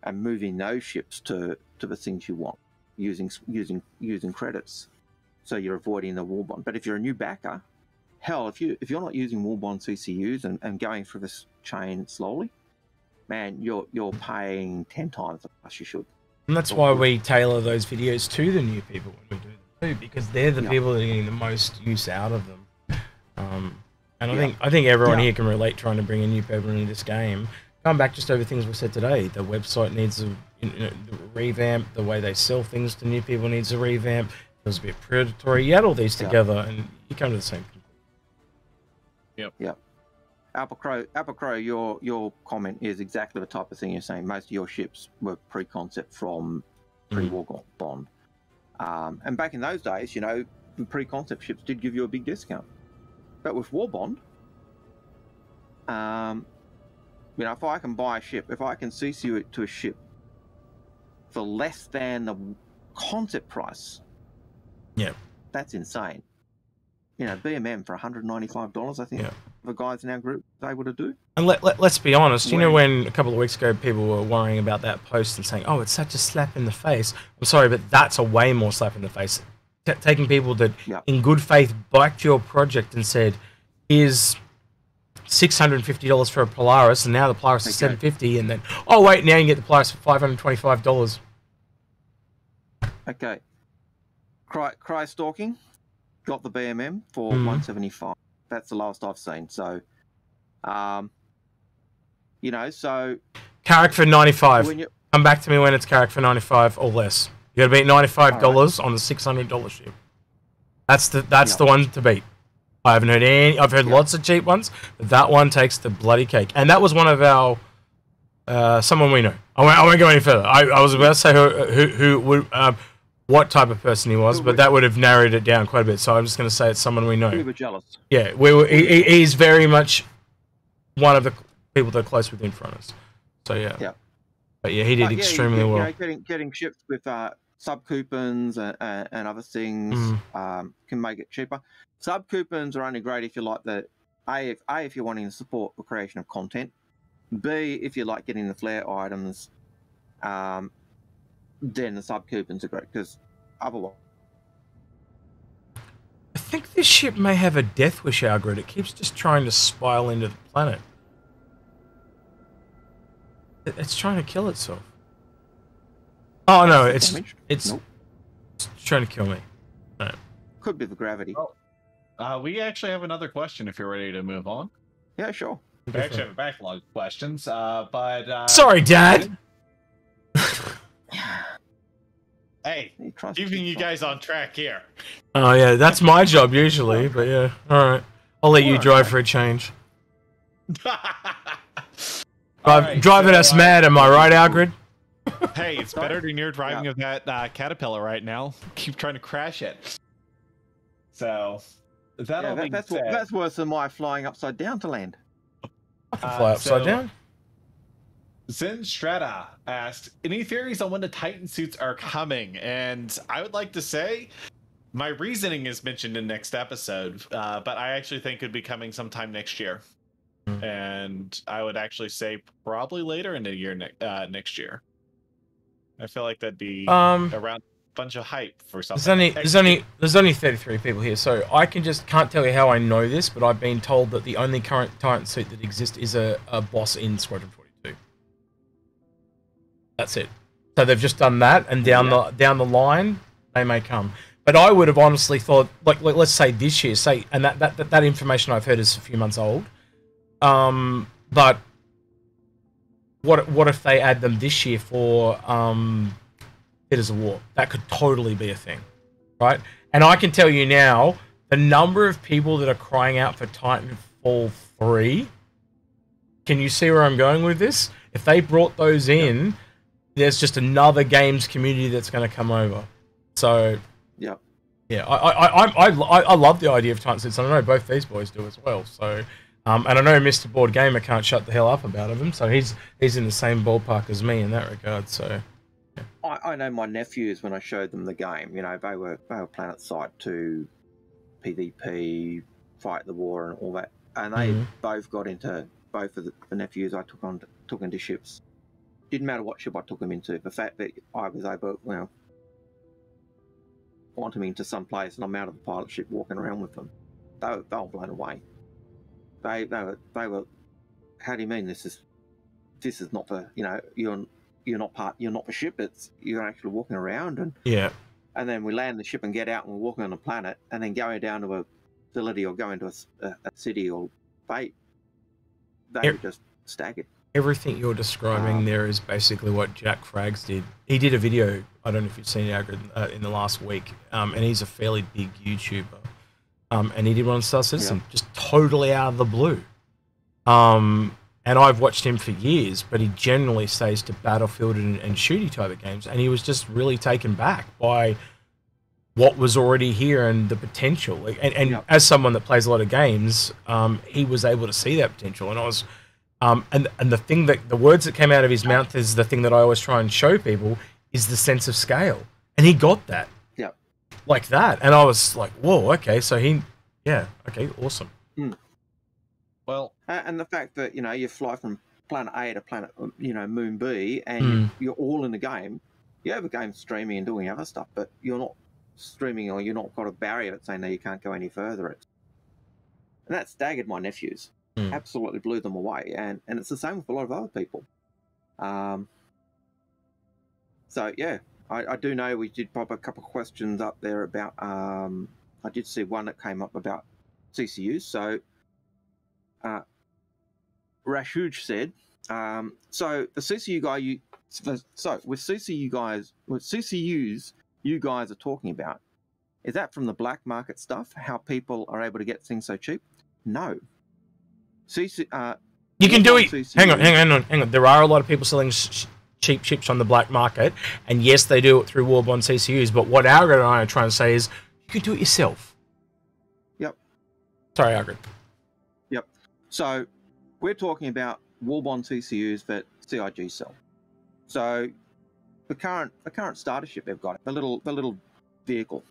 and moving those ships to the things you want, using credits. So you're avoiding the Warbond. But if you're a new backer, hell, if you're not using Warbond CCUs and going through this chain slowly, man, you're paying 10 times the price you should.
And that's why we tailor those videos to the new people when we do them too, because they're the people that are getting the most use out of them. And I think everyone here can relate trying to bring a new people into this game, going back just over things we said today, the website needs a revamp. The way they sell things to new people needs a revamp. It was a bit predatory. You add all these together, and you come to the same conclusion.
Yep. Apple Crow, your comment is exactly the type of thing you're saying. Most of your ships were pre-concept from pre-war bond. And back in those days, the pre-concept ships did give you a big discount. But with war bond, if I can buy a ship, if I can CC it to a ship for less than the concept price, that's insane. BMM for $195, I think.
Yeah.
The guys in our group are able to do.
And let's be honest, when a couple of weeks ago people were worrying about that post and saying, oh, it's such a slap in the face. I'm sorry, but that's a way more slap in the face. Taking people that, in good faith, biked your project and said, here's $650 for a Polaris, and now the Polaris is $750, and then, oh, wait, now you can get the Polaris for $525.
Okay. Cry Stalking got the BMM for $175. That's the lowest I've seen. So, so...
Carrick for $95. Come back to me when it's Carrick for $95 or less. You got to beat $95 on the $600 ship. That's the one to beat. I haven't heard any. I've heard lots of cheap ones, but that one takes the bloody cake. And that was one of our someone we know. I won't go any further. I was about to say who would what type of person he was, but that would have narrowed it down quite a bit. So I'm just going to say it's someone we know.
We were jealous.
Yeah, he's very much one of the people that are close with Inforunners. So yeah. But yeah, he did extremely well.
Getting ships with sub-coupons and other things can make it cheaper. Sub-coupons are only great if you like if you're wanting to support the creation of content. B, if you like getting the flare items, then the sub-coupons are great, because otherwise...
I think this ship may have a death wish, Algared. It keeps just trying to spiral into the planet. It's trying to kill itself. Oh no, it's trying to kill me. No.
Could be the gravity.
We actually have another question if you're ready to move on.
Yeah, sure.
We actually have a backlog of questions, but...
Sorry, Dad!
Hey, keeping you guys on track here.
Oh yeah, that's my job usually, but yeah. Alright. I'll let you drive for a change. Driving us mad, am I right, Algared?
Hey, it's better than you're driving of that Caterpillar right now. Keep trying to crash it. So,
that's worse than my flying upside down to land.
I can fly upside down.
Zen Strata asked, any theories on when the Titan suits are coming? And I would like to say, my reasoning is mentioned in next episode, but I actually think it'd be coming sometime next year. And I would actually say probably later in the year next year. I feel like that'd be around a bunch of hype for something.
There's only 33 people here, so I can't tell you how I know this, but I've been told that the only current Titan suit that exists is a boss in Squadron 42. That's it. So they've just done that, and down the line they may come. But I would have honestly thought, like let's say this year, and that information I've heard is a few months old. But what if they add them this year for Theaters of War? That could totally be a thing, right? And I can tell you now, the number of people that are crying out for Titanfall 3. Can you see where I'm going with this? If they brought those in, there's just another games community that's going to come over. So yeah, I love the idea of Titan suits, and I know both these boys do as well. So. And I know Mr. Board Gamer can't shut the hell up about him, so he's in the same ballpark as me in that regard. So, yeah.
I know my nephews, when I showed them the game, they were planet side to PvP, fight the war, and all that, and they both got into both of the nephews. I took into ships. Didn't matter what ship I took them into. The fact that I was able, want them into some place, and I'm out of the pilot ship walking around with them, they were blown away. They were. How do you mean this is not the you're not the ship. You're actually walking around and then we land the ship and get out and we're walking on a planet and then going down to a facility or going to a city or fate. They were just staggered.
everything you're describing there is basically what Jack Frags did. He did a video, I don't know if you've seen it, in the last week, and he's a fairly big YouTuber. And he did one on Star Citizen, just totally out of the blue. And I've watched him for years, but he generally stays to Battlefield and shooty type of games. And he was just really taken back by what was already here and the potential. And as someone that plays a lot of games, he was able to see that potential. And I was, and the words that came out of his mouth is the thing that I always try and show people is the sense of scale. And he got that. Like that. And I was like, whoa, okay. So okay, awesome.
Well,
and the fact that, you fly from planet A to planet, Moon B, and you're all in the game. You have a game streaming and doing other stuff, but you're not streaming, or you're not got a barrier that's saying, no, you can't go any further. And that staggered my nephews. Absolutely blew them away. And it's the same with a lot of other people. So, yeah, I do know we did pop a couple of questions up there about, I did see one that came up about CCUs. So, Rashuj said, so the CCU guy with CCUs you guys are talking about, is that from the black market stuff? How people are able to get things so cheap? No. You
can do it. Hang on. There are a lot of people selling cheap chips on the black market, and yes, they do it through Warbond CCUs. But what Algared and I are trying to say is, you can do it yourself.
Yep.
Sorry, Algared.
Yep. So we're talking about Warbond CCUs that CIG sell. So the current starter ship they've got, the little vehicle,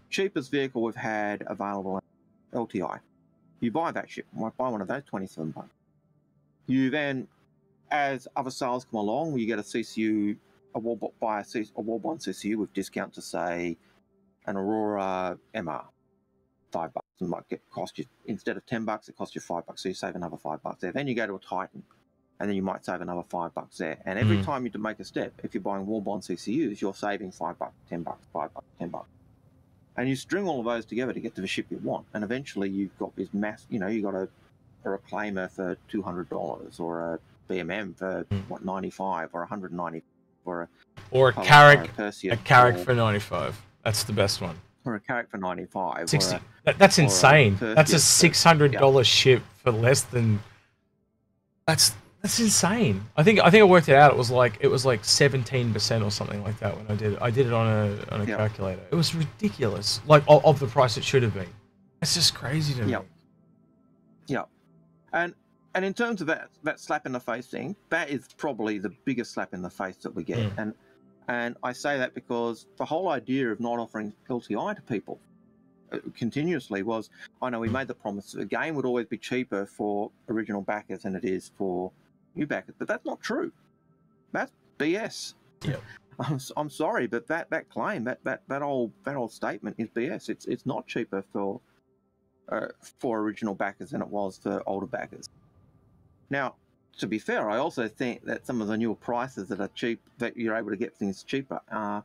cheapest vehicle we've had available in LTI. You buy that ship, you might buy one of those, $27. You then, as other sales come along, you get a CCU, a Warbond CCU with discount to, say, an Aurora MR, $5. It might cost you, instead of $10, it costs you $5, so you save another $5 there. Then you go to a Titan, and then you might save another $5 there. And every time you make a step, if you're buying Warbond CCUs, you're saving $5, $10, $5, $10. And you string all of those together to get to the ship you want. And eventually you've got this mass, you've got a Reclaimer for $200, or a BMM for, $95, or $190, or
a Carrack for $95. That's the best one.
Or a Carrack for $95.
60. That's insane. That's a $600 ship for less than... That's insane. I think I worked it out. It was like 17% or something like that when I did it. I did it on a calculator. It was ridiculous. Like of the price it should have been. It's just crazy to me.
Yeah. And in terms of that slap in the face thing, that is probably the biggest slap in the face that we get. And I say that because the whole idea of not offering LTI to people continuously was, I know we made the promise that the game would always be cheaper for original backers than it is for new backers, but that's not true. That's BS.
Yeah.
I'm sorry, but that claim, that old statement is BS. It's not cheaper for original backers than it was for older backers. Now, to be fair, I also think that some of the newer prices that are cheap, that you're able to get things cheaper, are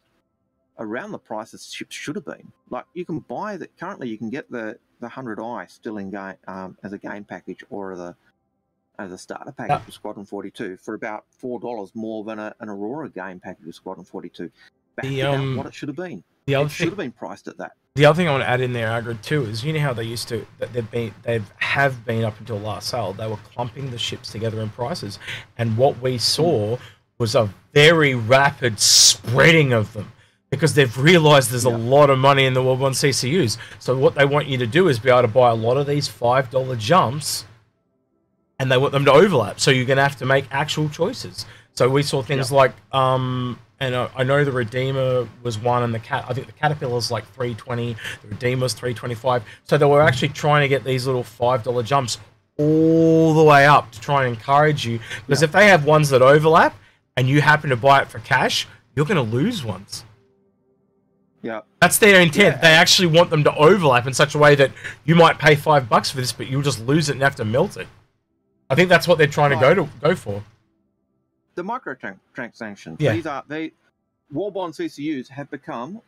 around the prices ships should have been. Like, you can buy that currently. You can get the 100i still in game as a game package, or as a starter package with Squadron 42 for about $4 more than an Aurora game package with Squadron 42. Back about what it should have been. It should have been priced at that.
The other thing I want to add in there, Algared, too, is how they used to, they have been up until last sale, they were clumping the ships together in prices, and what we saw was a very rapid spreading of them, because they've realised there's a lot of money in the World 1 CCUs. So what they want you to do is be able to buy a lot of these $5 jumps, and they want them to overlap. So you're going to have to make actual choices. So we saw things like, and I know the Redeemer was one, and I think the Caterpillar's like $320, the Redeemer's $325. So they were actually trying to get these little $5 jumps all the way up to try and encourage you. Because if they have ones that overlap, and you happen to buy it for cash, you're going to lose ones.
Yeah,
that's their intent. They actually want them to overlap in such a way that you might pay $5 for this, but you'll just lose it and have to melt it. I think that's what they're trying to go for.
The microtransactions.
Yeah.
Warbond CCUs have become,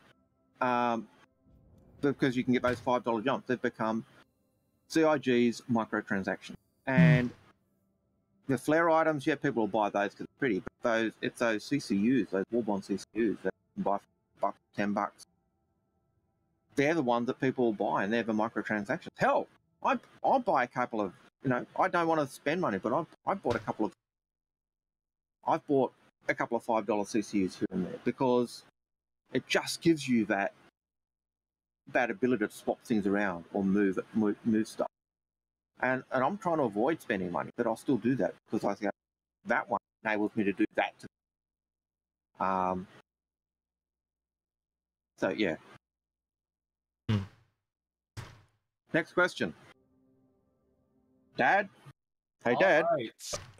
because you can get those $5 jumps, they've become CIG's microtransactions. And the flare items, yeah, people will buy those because they're pretty. But it's those CCUs, those Warbond CCUs that you can buy for $10. They're the ones that people will buy, and they're the microtransactions. Hell, I'll buy a couple of, I don't want to spend money, but I've bought a couple of $5 CCUs here and there because it just gives you that ability to swap things around or move stuff. And I'm trying to avoid spending money, but I'll still do that because I think that one enables me to do that. So yeah. Next question. Dad? Hey, Dad.
All right.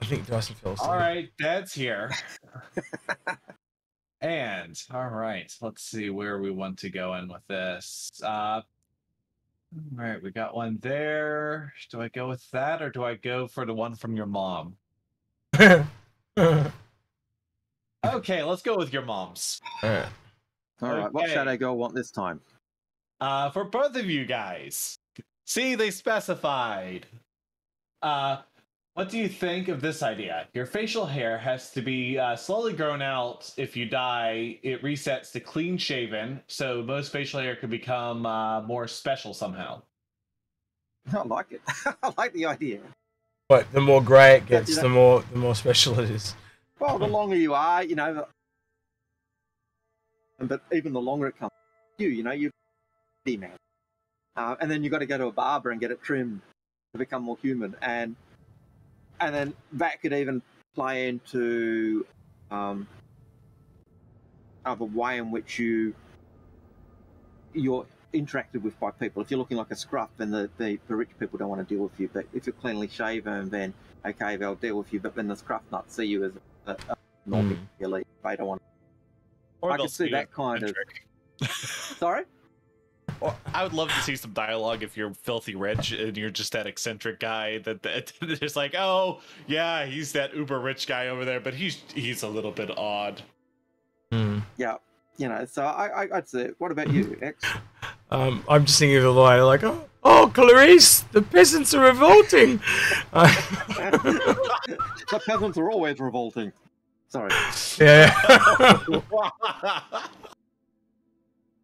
I think Dyson fell asleep.
All right, Dad's here. And all right, let's see where we want to go in with this. All right, we got one there. Do I go with that, or do I go for the one from your mom? Okay, let's go with your mom's.
All right. What Shadow Girl want this time?
For both of you guys. See, they specified. What do you think of this idea? Your facial hair has to be slowly grown out. If you die, it resets to clean shaven, so most facial hair could become more special somehow.
I like it. I like the idea.
But the more grey it gets, the more special it is.
Well, the longer you are, but even the longer it comes, you're man. And then you've got to go to a barber and get it trimmed to become more human. And then that could even play into the way in which you're interacted with by people. If you're looking like a scruff, then the rich people don't want to deal with you. But if you're cleanly shaven, then okay, they'll deal with you. But then the scruff nuts see you as a non-big elite. They don't want to.
Or
I could see that kind of. Sorry?
Or I would love to see some dialogue if you're filthy rich and you're just that eccentric guy that it's like, oh yeah, he's that uber rich guy over there, but he's a little bit odd.
Yeah, so I'd say, what about you, X?
I'm just thinking of the line like, oh, Clarice, the peasants are revolting.
The peasants are always revolting. Sorry.
Yeah.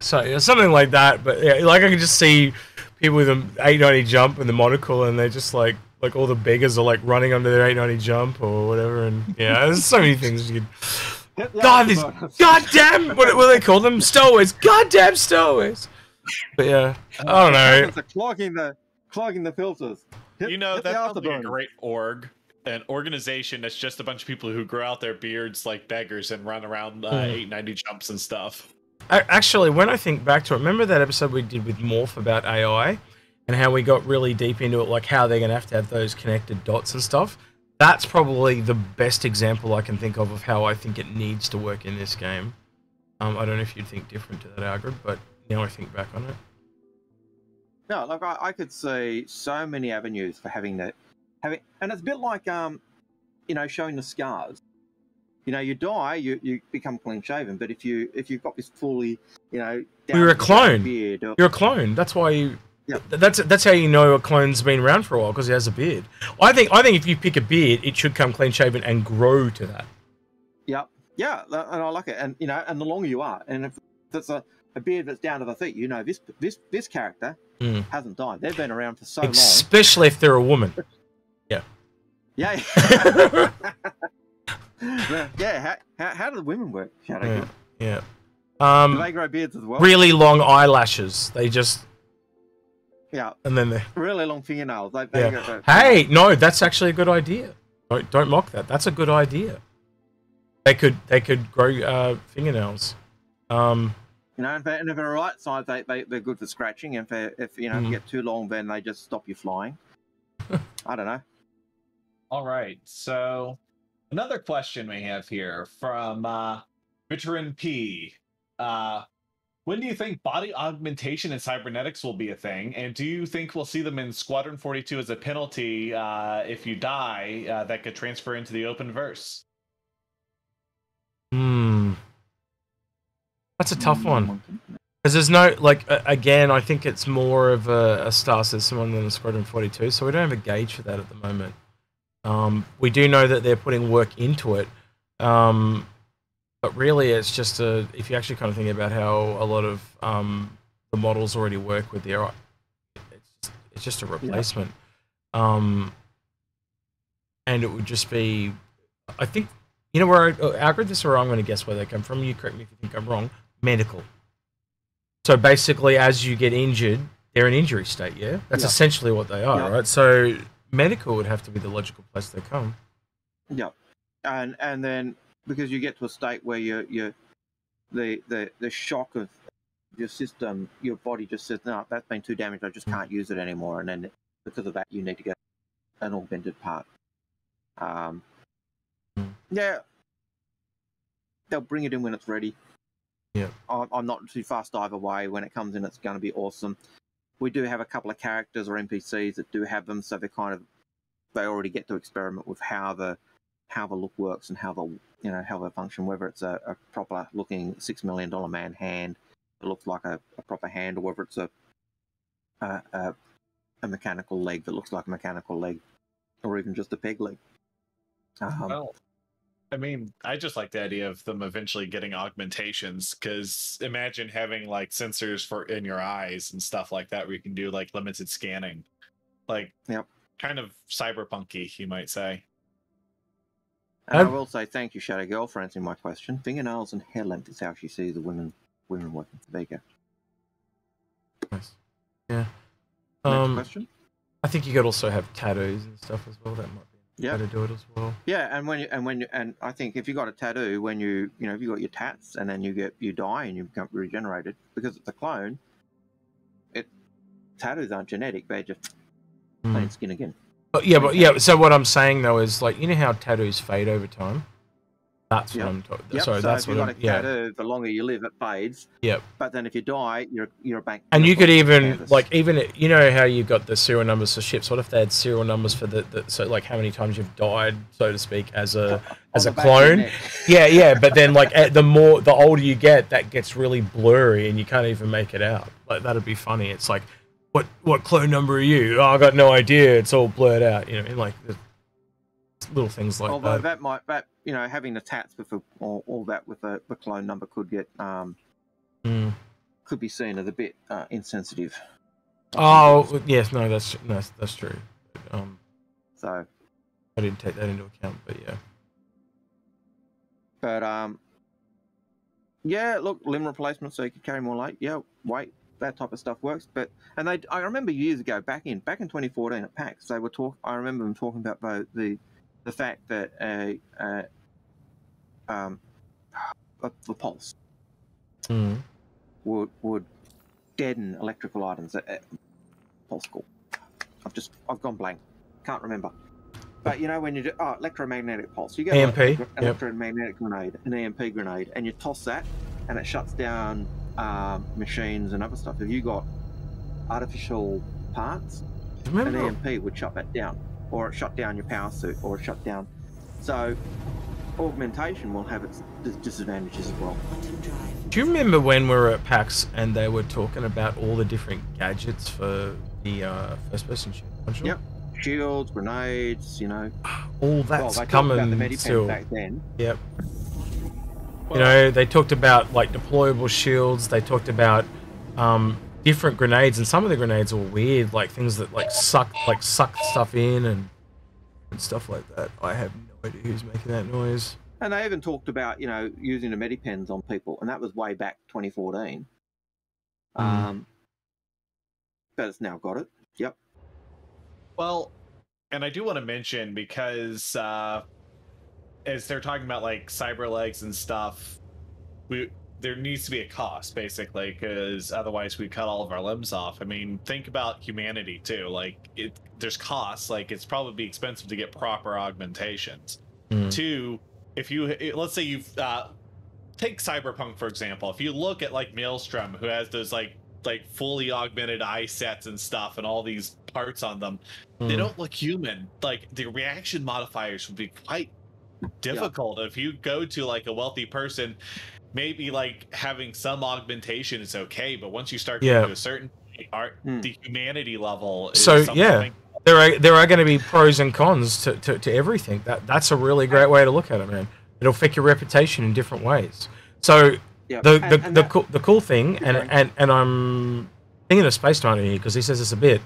So yeah, something like that, but yeah, like I can just see people with an 890 jump and the monocle, and they're just like all the beggars are like running under their 890 jump or whatever, and yeah, there's so many things you could. Goddamn, what do they call them? Stowaways. Goddamn stowaways. But yeah, I don't know.
It's clogging the filters.
That sounds like a great an organization that's just a bunch of people who grow out their beards like beggars and run around 890 jumps and stuff.
Actually, when I think back to it, remember that episode we did with Morph about AI and how we got really deep into it, like how they're going to have those connected dots and stuff? That's probably the best example I can think of how I think it needs to work in this game. I don't know if you'd think different to that, Algared, but now I think back on it.
No, like I could see so many avenues for having that. And it's a bit like, showing the scars. You die, you become clean shaven. But if you've got this fully,
you're a clone.
Beard
you're a clone. That's why you.
Yeah.
That's how you know a clone's been around for a while, because he has a beard. I think if you pick a beard, it should come clean shaven and grow to that.
Yeah, and I like it. And and the longer you are, and if it's a beard that's down to the feet, this character hasn't died. They've been around for so long.
Especially if they're a woman. Yeah.
Yeah. Yeah, how do the women work?
Yeah.
Do they grow beards as well?
Really long eyelashes. They just.
Yeah.
And then they.
Really long fingernails.
Hey, no, that's actually a good idea. Don't mock that. That's a good idea. They could grow fingernails.
And if they're right size, they're good for scratching. If you get too long, then they just stop you flying. I don't know.
All right, so. Another question we have here from Veteran P. When do you think body augmentation and cybernetics will be a thing? And do you think we'll see them in Squadron 42 as a penalty if you die that could transfer into the open verse?
That's a tough one. Because there's no, again, I think it's more of a Star System one than a Squadron 42, so we don't have a gauge for that at the moment. We do know that they're putting work into it, but really it's just if you actually kind of think about how a lot of the models already work with the AI, it's just a replacement. And it would just be, I think, you know where Algared, this is where I'm going to guess where they come from. You correct me if you think I'm wrong. Medical. So basically, as you get injured, they're in injury state, yeah? That's essentially what they are, right? So medical would have to be the logical place they come.
Yeah, and then because you get to a state where the shock of your system, your body just says, no, that's been too damaged, I just can't use it anymore, and then because of that, you need to get an augmented part. Yeah, they'll bring it in when it's ready.
Yeah,
I'm not too fast either way. When it comes in, it's going to be awesome. We do have a couple of characters or NPCs that do have them, so they already get to experiment with how the look works and how they function. Whether it's a proper looking $6 million man hand that looks like a proper hand, or whether it's a mechanical leg that looks like a mechanical leg, or even just a peg leg.
Well, I mean, I just like the idea of them eventually getting augmentations, because imagine having like sensors in your eyes and stuff like that, where you can do like limited scanning, like kind of cyberpunky, you might say.
And I will say thank you, Shadow Girl, for answering my question. Fingernails and hair length is how she sees the women working for Vega.
Nice. Yeah.
Next question.
I think you could also have tattoos and stuff as well. That might be how to do it as well.
Yeah, and I think if you got a tattoo, when if you got your tats and then you die and you become regenerated, because it's a clone, tattoos aren't genetic, they're just plain skin again.
So what I'm saying though is, like, you know how tattoos fade over time? That's what I'm talking.
Sorry, so that's if you got a tattoo, the longer you live, it fades.
Yep.
But then if you die, you're a bank.
And you could even you know how you've got the serial numbers for ships. What if they had serial numbers for so like how many times you've died, so to speak, as a clone? Yeah. But then like the older you get, that gets really blurry and you can't even make it out. Like, that'd be funny. It's like, what clone number are you? Oh, I got no idea. It's all blurred out. You know, and like little things like
although
that.
Having the tats with all that with the clone number could get could be seen as a bit insensitive.
Oh yes, no, that's true.
So
I didn't take that into account, but yeah.
But look, limb replacement so you can carry more weight. That type of stuff works. I remember years ago, back in 2014 at PAX, they were I remember them talking about the fact that the pulse would deaden electrical items at pulse core. I've gone blank. Can't remember. But when you do electromagnetic pulse, you get
EMP,
electromagnetic grenade, an EMP grenade, and you toss that, and it shuts down machines and other stuff. If you got artificial parts, an EMP would shut that down, or it shut down your power suit, or it shut down. So augmentation will have its disadvantages as well.
Do you remember when we were at PAX and they were talking about all the different gadgets for the first-person shooter?
Yep, shields, grenades,
all that's coming still.
Back then.
Yep. They talked about like deployable shields. They talked about different grenades, and some of the grenades were weird, like things that suck stuff in and stuff like that. I have no idea who's making that noise.
And they even talked about using the medipens on people, and that was way back 2014. But it's now got it. Yep.
Well, and I do want to mention, because as they're talking about like cyber legs and stuff, there needs to be a cost, basically, because otherwise we cut all of our limbs off. I mean, think about humanity too. Like, there's costs. Like, it's probably expensive to get proper augmentations. Two, let's say you've take Cyberpunk for example. If you look at like Maelstrom, who has those like fully augmented eye sets and stuff and all these parts on them, they don't look human. Like, the reaction modifiers would be quite difficult. If you go to like a wealthy person, maybe like having some augmentation is okay, but once you start getting to a certain art, the humanity level is something.
there are going to be pros and cons to everything. That's a really great way to look at it, man. It'll affect your reputation in different ways. So the cool thing, and I'm thinking of Space Time here because he says this a bit.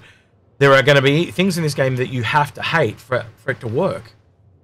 There are going to be things in this game that you have to hate for it to work.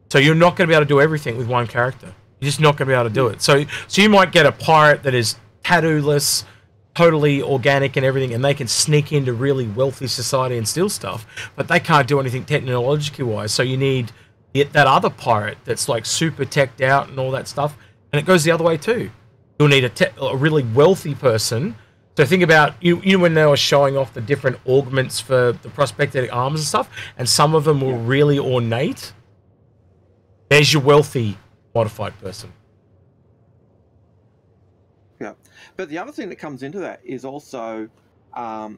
So you're not going to be able to do everything with one character. You're just not going to be able to do it. So you might get a pirate that is tattoo-less, totally organic and everything, and they can sneak into really wealthy society and steal stuff, but they can't do anything technologically wise. So you need that other pirate that's like super teched out and all that stuff, and it goes the other way too. You'll need a really wealthy person. So think about you when they were showing off the different augments for the prosthetic arms and stuff, and some of them were really ornate. There's your wealthy modified person.
Yeah, but the other thing that comes into that is also the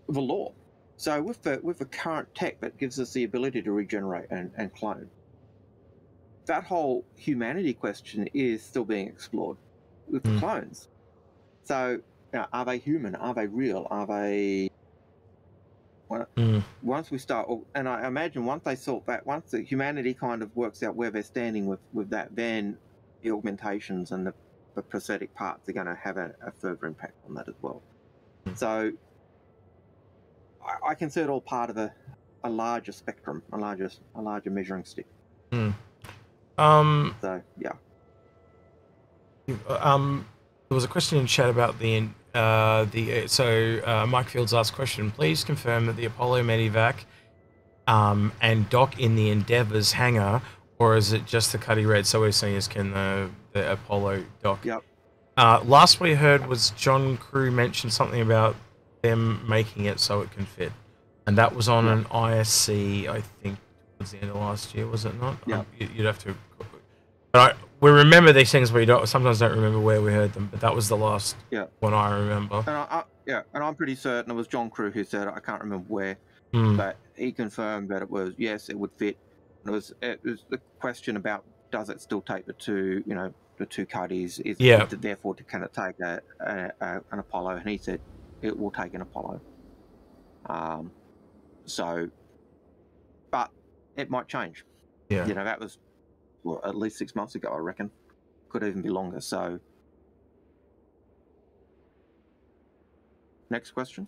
lore. So with the current tech that gives us the ability to regenerate and clone, that whole humanity question is still being explored with the clones. So, are they human? Are they real? Are they? Once we start, and I imagine once they sort that, once the humanity kind of works out where they're standing with that, then the augmentations and the prosthetic parts are going to have a further impact on that as well. So I consider it all part of a larger spectrum, a larger measuring stick. So yeah.
There was a question in chat about Mike Fields asked a question. Please confirm that the Apollo Medivac and dock in the Endeavour's hangar, or is it just the Cuddy Red? So we're saying is can the Apollo dock?
Yep.
Last we heard was John Crew mentioned something about them making it so it can fit, and that was on an ISC, I think, towards the end of last year, was it not?
Yeah.
You'd have to. But we remember these things. We sometimes don't remember where we heard them, but that was the last one I remember.
And I'm pretty certain it was John Crew who said it. I can't remember where, but he confirmed that it was it would fit. It was the question about does it still take the two cuddies? Therefore, can it take an Apollo? And he said it will take an Apollo. But it might change.
Yeah.
That was at least 6 months ago, I reckon. Could even be longer. So, next question.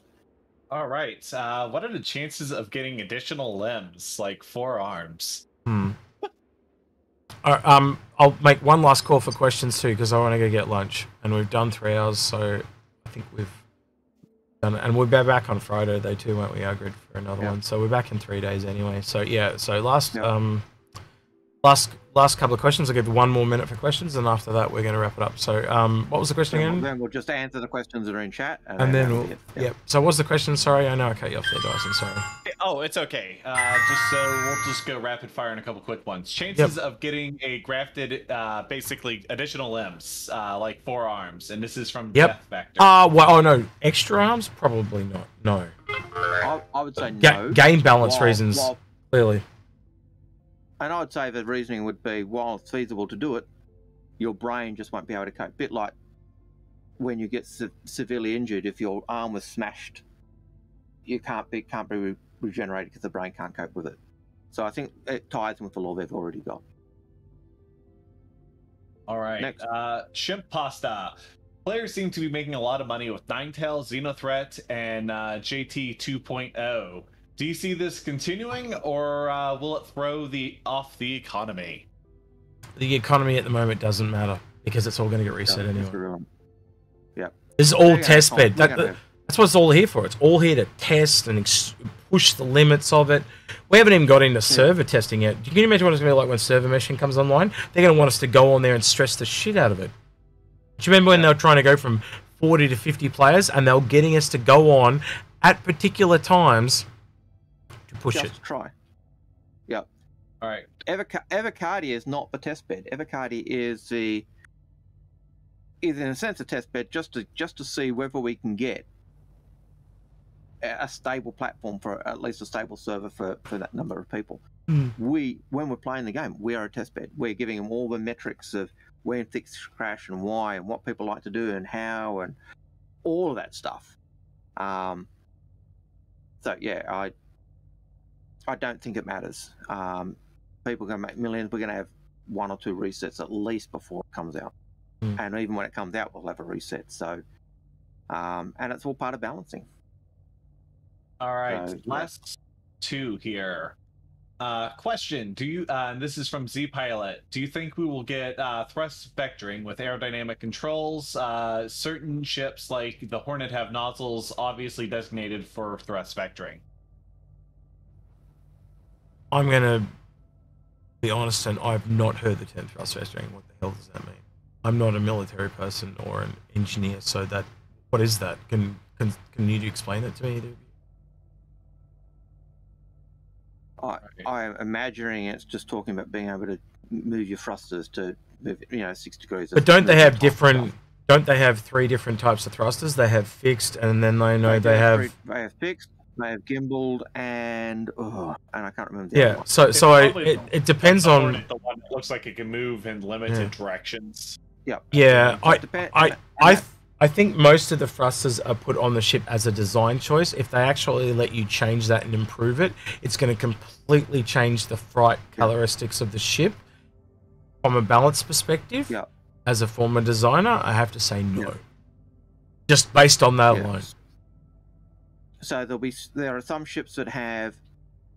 All right. What are the chances of getting additional limbs, like 4 arms?
I'll make one last call for questions too, because I want to go get lunch, and we've done 3 hours, so I think we've done it. And we'll be back on Friday, though, too, won't we, Algared, for another one? So we're back in 3 days anyway. So yeah. So last couple of questions. I'll give 1 more minute for questions, and after that, we're going to wrap it up. So, what was the question again?
Then we'll just answer the questions that are in chat.
And then we'll, So, what's the question? Sorry, I know I cut you off there, Dyson. Sorry.
Oh, it's okay. We'll just go rapid fire on a couple quick ones. Chances of getting a grafted, basically additional limbs, like 4 arms, and this is from Death Factor.
No, extra arms? Probably not. No.
I would say no.
Game balance reasons, clearly.
And I would say the reasoning would be, while it's feasible to do it, your brain just won't be able to cope. A bit like when you get severely injured, if your arm was smashed, you can't be regenerated because the brain can't cope with it. So I think it ties in with the law they've already got.
All right.
Next.
Shrimp Pasta. Players seem to be making a lot of money with Ninetales, Xenothreat, and JT 2.0. Do you see this continuing, or will it throw off the economy?
The economy at the moment doesn't matter because it's all going to get reset anyway.
Yeah.
This is all test bed. That's what it's all here for. It's all here to test and push the limits of it. We haven't even got into server testing yet. Can you imagine what it's going to be like when server meshing comes online? They're going to want us to go on there and stress the shit out of it. Do you remember when they were trying to go from 40 to 50 players and they were getting us to go on at particular times to push it?
Just try. Yep.
All right.
Evercardia is not the test bed. Evercardia is in a sense a test bed just to see whether we can get a stable platform for at least a stable server for that number of people. When we're playing the game, we are a test bed. We're giving them all the metrics of when things crash and why and what people like to do and how and all of that stuff. So yeah, I don't think it matters. People are going to make millions. We're going to have 1 or 2 resets at least before it comes out. And even when it comes out, we'll have a reset. So, and it's all part of balancing.
All right,
So,
last 2 here. Question: do you? And this is from Z Pilot. Do you think we will get thrust vectoring with aerodynamic controls? Certain ships like the Hornet have nozzles obviously designated for thrust vectoring.
I'm gonna be honest, and I've not heard the term thrust vectoring. What the hell does that mean? I'm not a military person or an engineer, so that what is that? Can you explain it to me?
I'm imagining it's just talking about being able to move your thrusters to move, 6 degrees.
But don't they have different? Don't they have 3 different types of thrusters? They have fixed, and then they know they have.
They have fixed. They have gimbaled, and I can't remember.
The other one. It depends on
the one that looks like it can move in limited directions.
Yeah.
Yeah, I think most of the thrusters are put on the ship as a design choice. If they actually let you change that and improve it, it's going to completely change the flight characteristics of the ship. From a balance perspective, as a former designer, I have to say no. Just based on that alone.
So there are some ships that have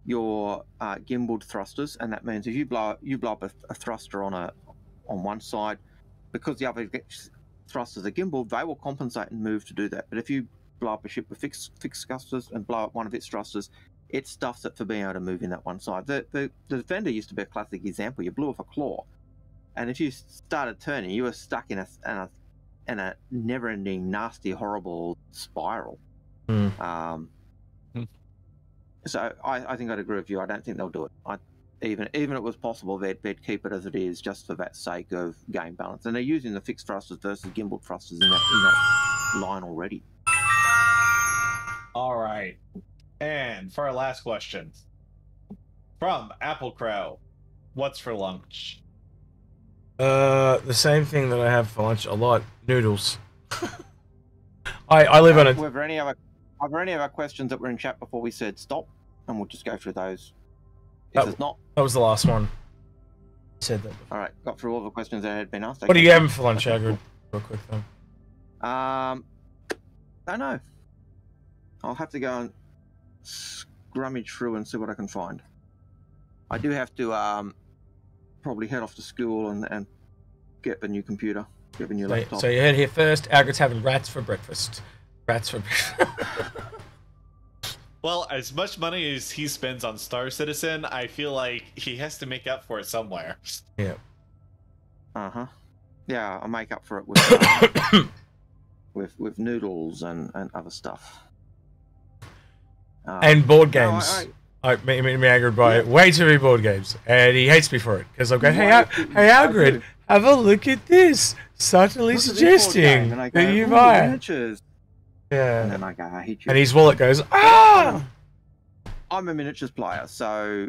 your gimbaled thrusters, and that means if you blow up a thruster on one side, because the other thrusters are gimbal, they will compensate and move to do that. But if you blow up a ship with fixed thrusters and blow up one of its thrusters, it stuffs it for being able to move in that one side. The Defender used to be a classic example. You blew off a claw, and if you started turning, you were stuck in a never-ending, nasty, horrible spiral. So I think I'd agree with you. I don't think they'll do it. Even if it was possible, they'd keep it as it is, just for that sake of game balance. And they're using the fixed thrusters versus gimbal thrusters in that line already.
All right. And for our last question, from Apple Crow, what's for lunch?
The same thing that I have for lunch a lot: noodles. I live on it.
Are there any other questions that were in chat before we said stop? And we'll just go through those. If there's not,
that was the last one. You said that before.
All right, got through all the questions that had been asked.
What are you having for lunch, Algared? Real quick though.
Don't know. I'll have to go and scrummage through and see what I can find. I do have to probably head off to school and get the new computer, get the new laptop.
So you heard here first. Algared's having rats for breakfast. Rats for breakfast.
Well, as much money as he spends on Star Citizen, I feel like he has to make up for it somewhere.
Yeah.
Yeah, I'll make up for it with noodles and other stuff.
And board games. I mean, Algared buy way too many board games, and he hates me for it because I'll go, "Hey, Algared, have a look at this." Subtly suggesting that you buy it. Yeah.
And then I go, I hate you.
And his wallet goes, ah!
I'm a miniatures player, so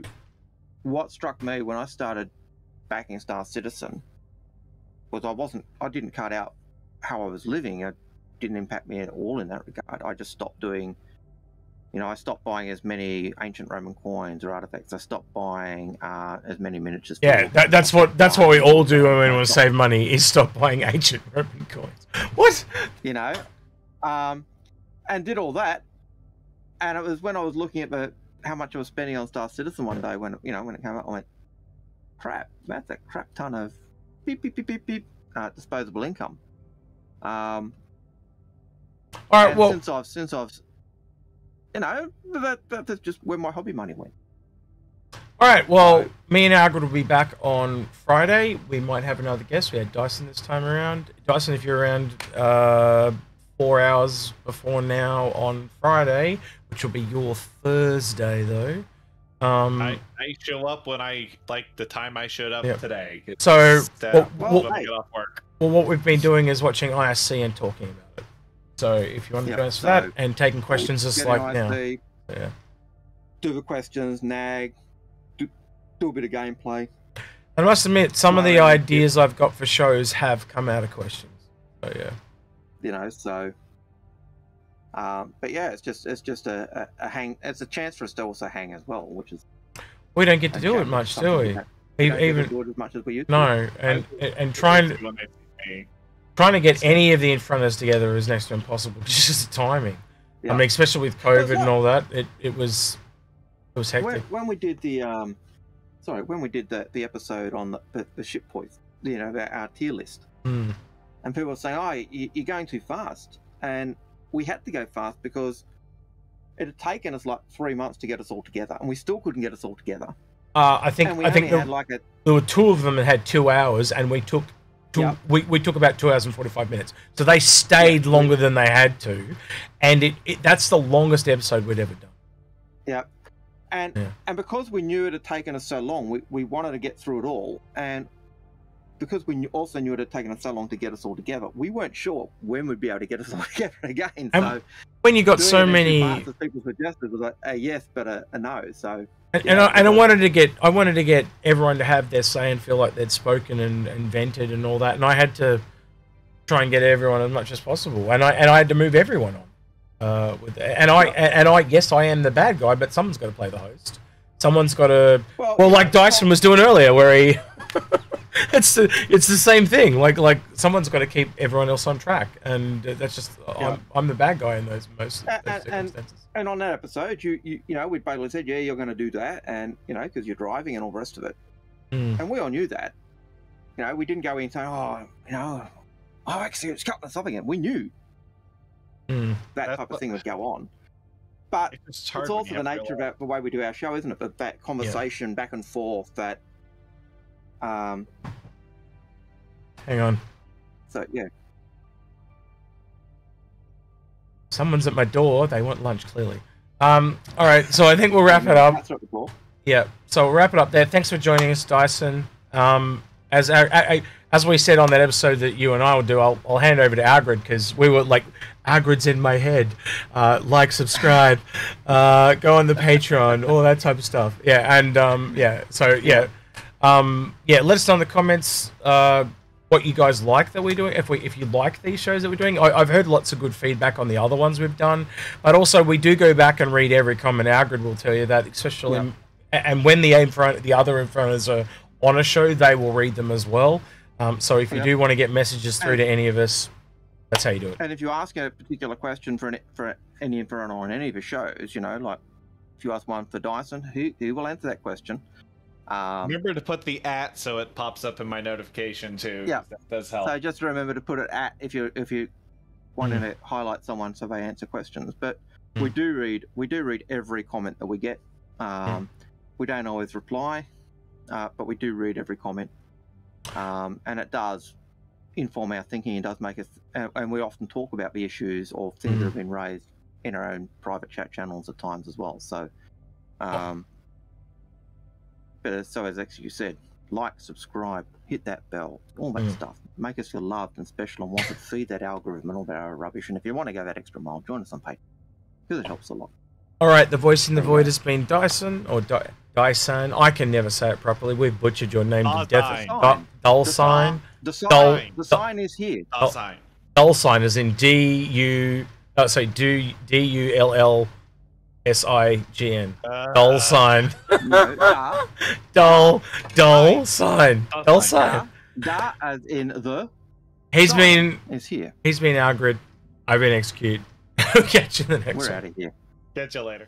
what struck me when I started backing Star Citizen was I didn't cut out how I was living. It didn't impact me at all in that regard. I just stopped doing, I stopped buying as many ancient Roman coins or artifacts. I stopped buying as many miniatures.
Yeah, that's what we all do when we want to save money, is stop buying ancient Roman coins. What?
And did all that, and it was when I was looking at how much I was spending on Star Citizen one day when it came out, I went, crap, that's a crap ton of disposable income. All
right, well,
since I've that's just where my hobby money went.
All right, well, me and Algared will be back on Friday. We might have another guest. We had Dyson this time around. Dyson, if you're around 4 hours before now on Friday, which will be your Thursday, though.
I show up when the time I showed up today. It's
so,
when I get off work.
Well, what we've been doing is watching ISC and talking about it. So, if you want to join us for that and taking questions just like ISC, now.
Do the questions, nag, do a bit of gameplay.
I must admit, some of the ideas I've got for shows have come out of questions. So, yeah.
But yeah, it's just a hang. It's a chance for us to also hang as well, which is
We don't get to do it much, do we? Even
do it as much as we used to.
no, and trying to get any of the Inforunners together is next to impossible. Just the timing.
Yeah.
I mean, especially with COVID and all that, it was hectic.
When we did the episode on the ship points, you know, our tier list, and people were saying, "Oh, you're going too fast," and we had to go fast because it had taken us like 3 months to get us all together, and we still couldn't get us all together.
I think there were 2 of them that had 2 hours, and we took we took about 2 hours and 45 minutes. So they stayed longer than they had to, and that's the longest episode we'd ever done.
Yeah. And because we knew it had taken us so long, we wanted to get through it all. And because we also knew it had taken us so long to get us all together, we weren't sure when we'd be able to get us all together again. So
when you got so many,
as people suggested, was like a yes but a no. So
I wanted to get everyone to have their say and feel like they'd spoken and vented and all that, and I had to try and get everyone as much as possible, and I had to move everyone on. I guess I am the bad guy, but someone's got to play the host. Someone's got to. Well, like Dyson was doing earlier, where he. it's the same thing. Like someone's got to keep everyone else on track, and that's just I'm the bad guy in those circumstances.
And on that episode, you know, we basically said, yeah, you're going to do that, and you know, because you're driving and all the rest of it, and we all knew that. You know, we didn't go in saying, actually, it's cutting us off again. We knew. That type of thing would go on, but it's also the nature of the way we do our show, isn't it? That conversation back and forth. That hang
on.
So yeah,
someone's at my door. They want lunch, clearly. All right, so I think we'll wrap it up.
That's what we're for.
Yeah, so we'll wrap it up there. Thanks for joining us, Dyson. As we said on that episode that you and I will do, I'll hand over to Algared, because we were like, Algared's in my head. Like, subscribe, go on the Patreon, all that type of stuff. Yeah, and let us know in the comments what you guys like that we're doing. If you like these shows that we're doing, I've heard lots of good feedback on the other ones we've done, but also we do go back and read every comment. Algared will tell you that, especially and when the other Inforunners are on a show, they will read them as well. So if you do want to get messages through to any of us, that's how you do it.
And if you ask a particular question for any Inforunner on any of the shows, you know, like if you ask one for Dyson, he will answer that question.
Remember to put the @ so it pops up in my notification too. Yeah, that does help.
So just remember to put it @ if you want to highlight someone so they answer questions. But we do read every comment that we get. We don't always reply, but we do read every comment. And it does inform our thinking. It does make us, and we often talk about the issues or things that have been raised in our own private chat channels at times as well. So, but as you said, like, subscribe, hit that bell, all that stuff. Make us feel loved and special and wanted. Feed that algorithm and all that rubbish. And if you want to go that extra mile, join us on Patreon, because it helps a lot. All
right, the voice in the void has been Dyson, or Dyson. I can never say it properly. We've butchered your name to death. Dulcine.
The sign is here.
Dulcine is in D-U-L-L-S-I-G-N. Dulcine. Dulcine. Dulcine.
Da as in the.
He's been
here.
He's been Algared. I've been Execute. We'll catch you in the next one.
We're out of here.
Catch you later.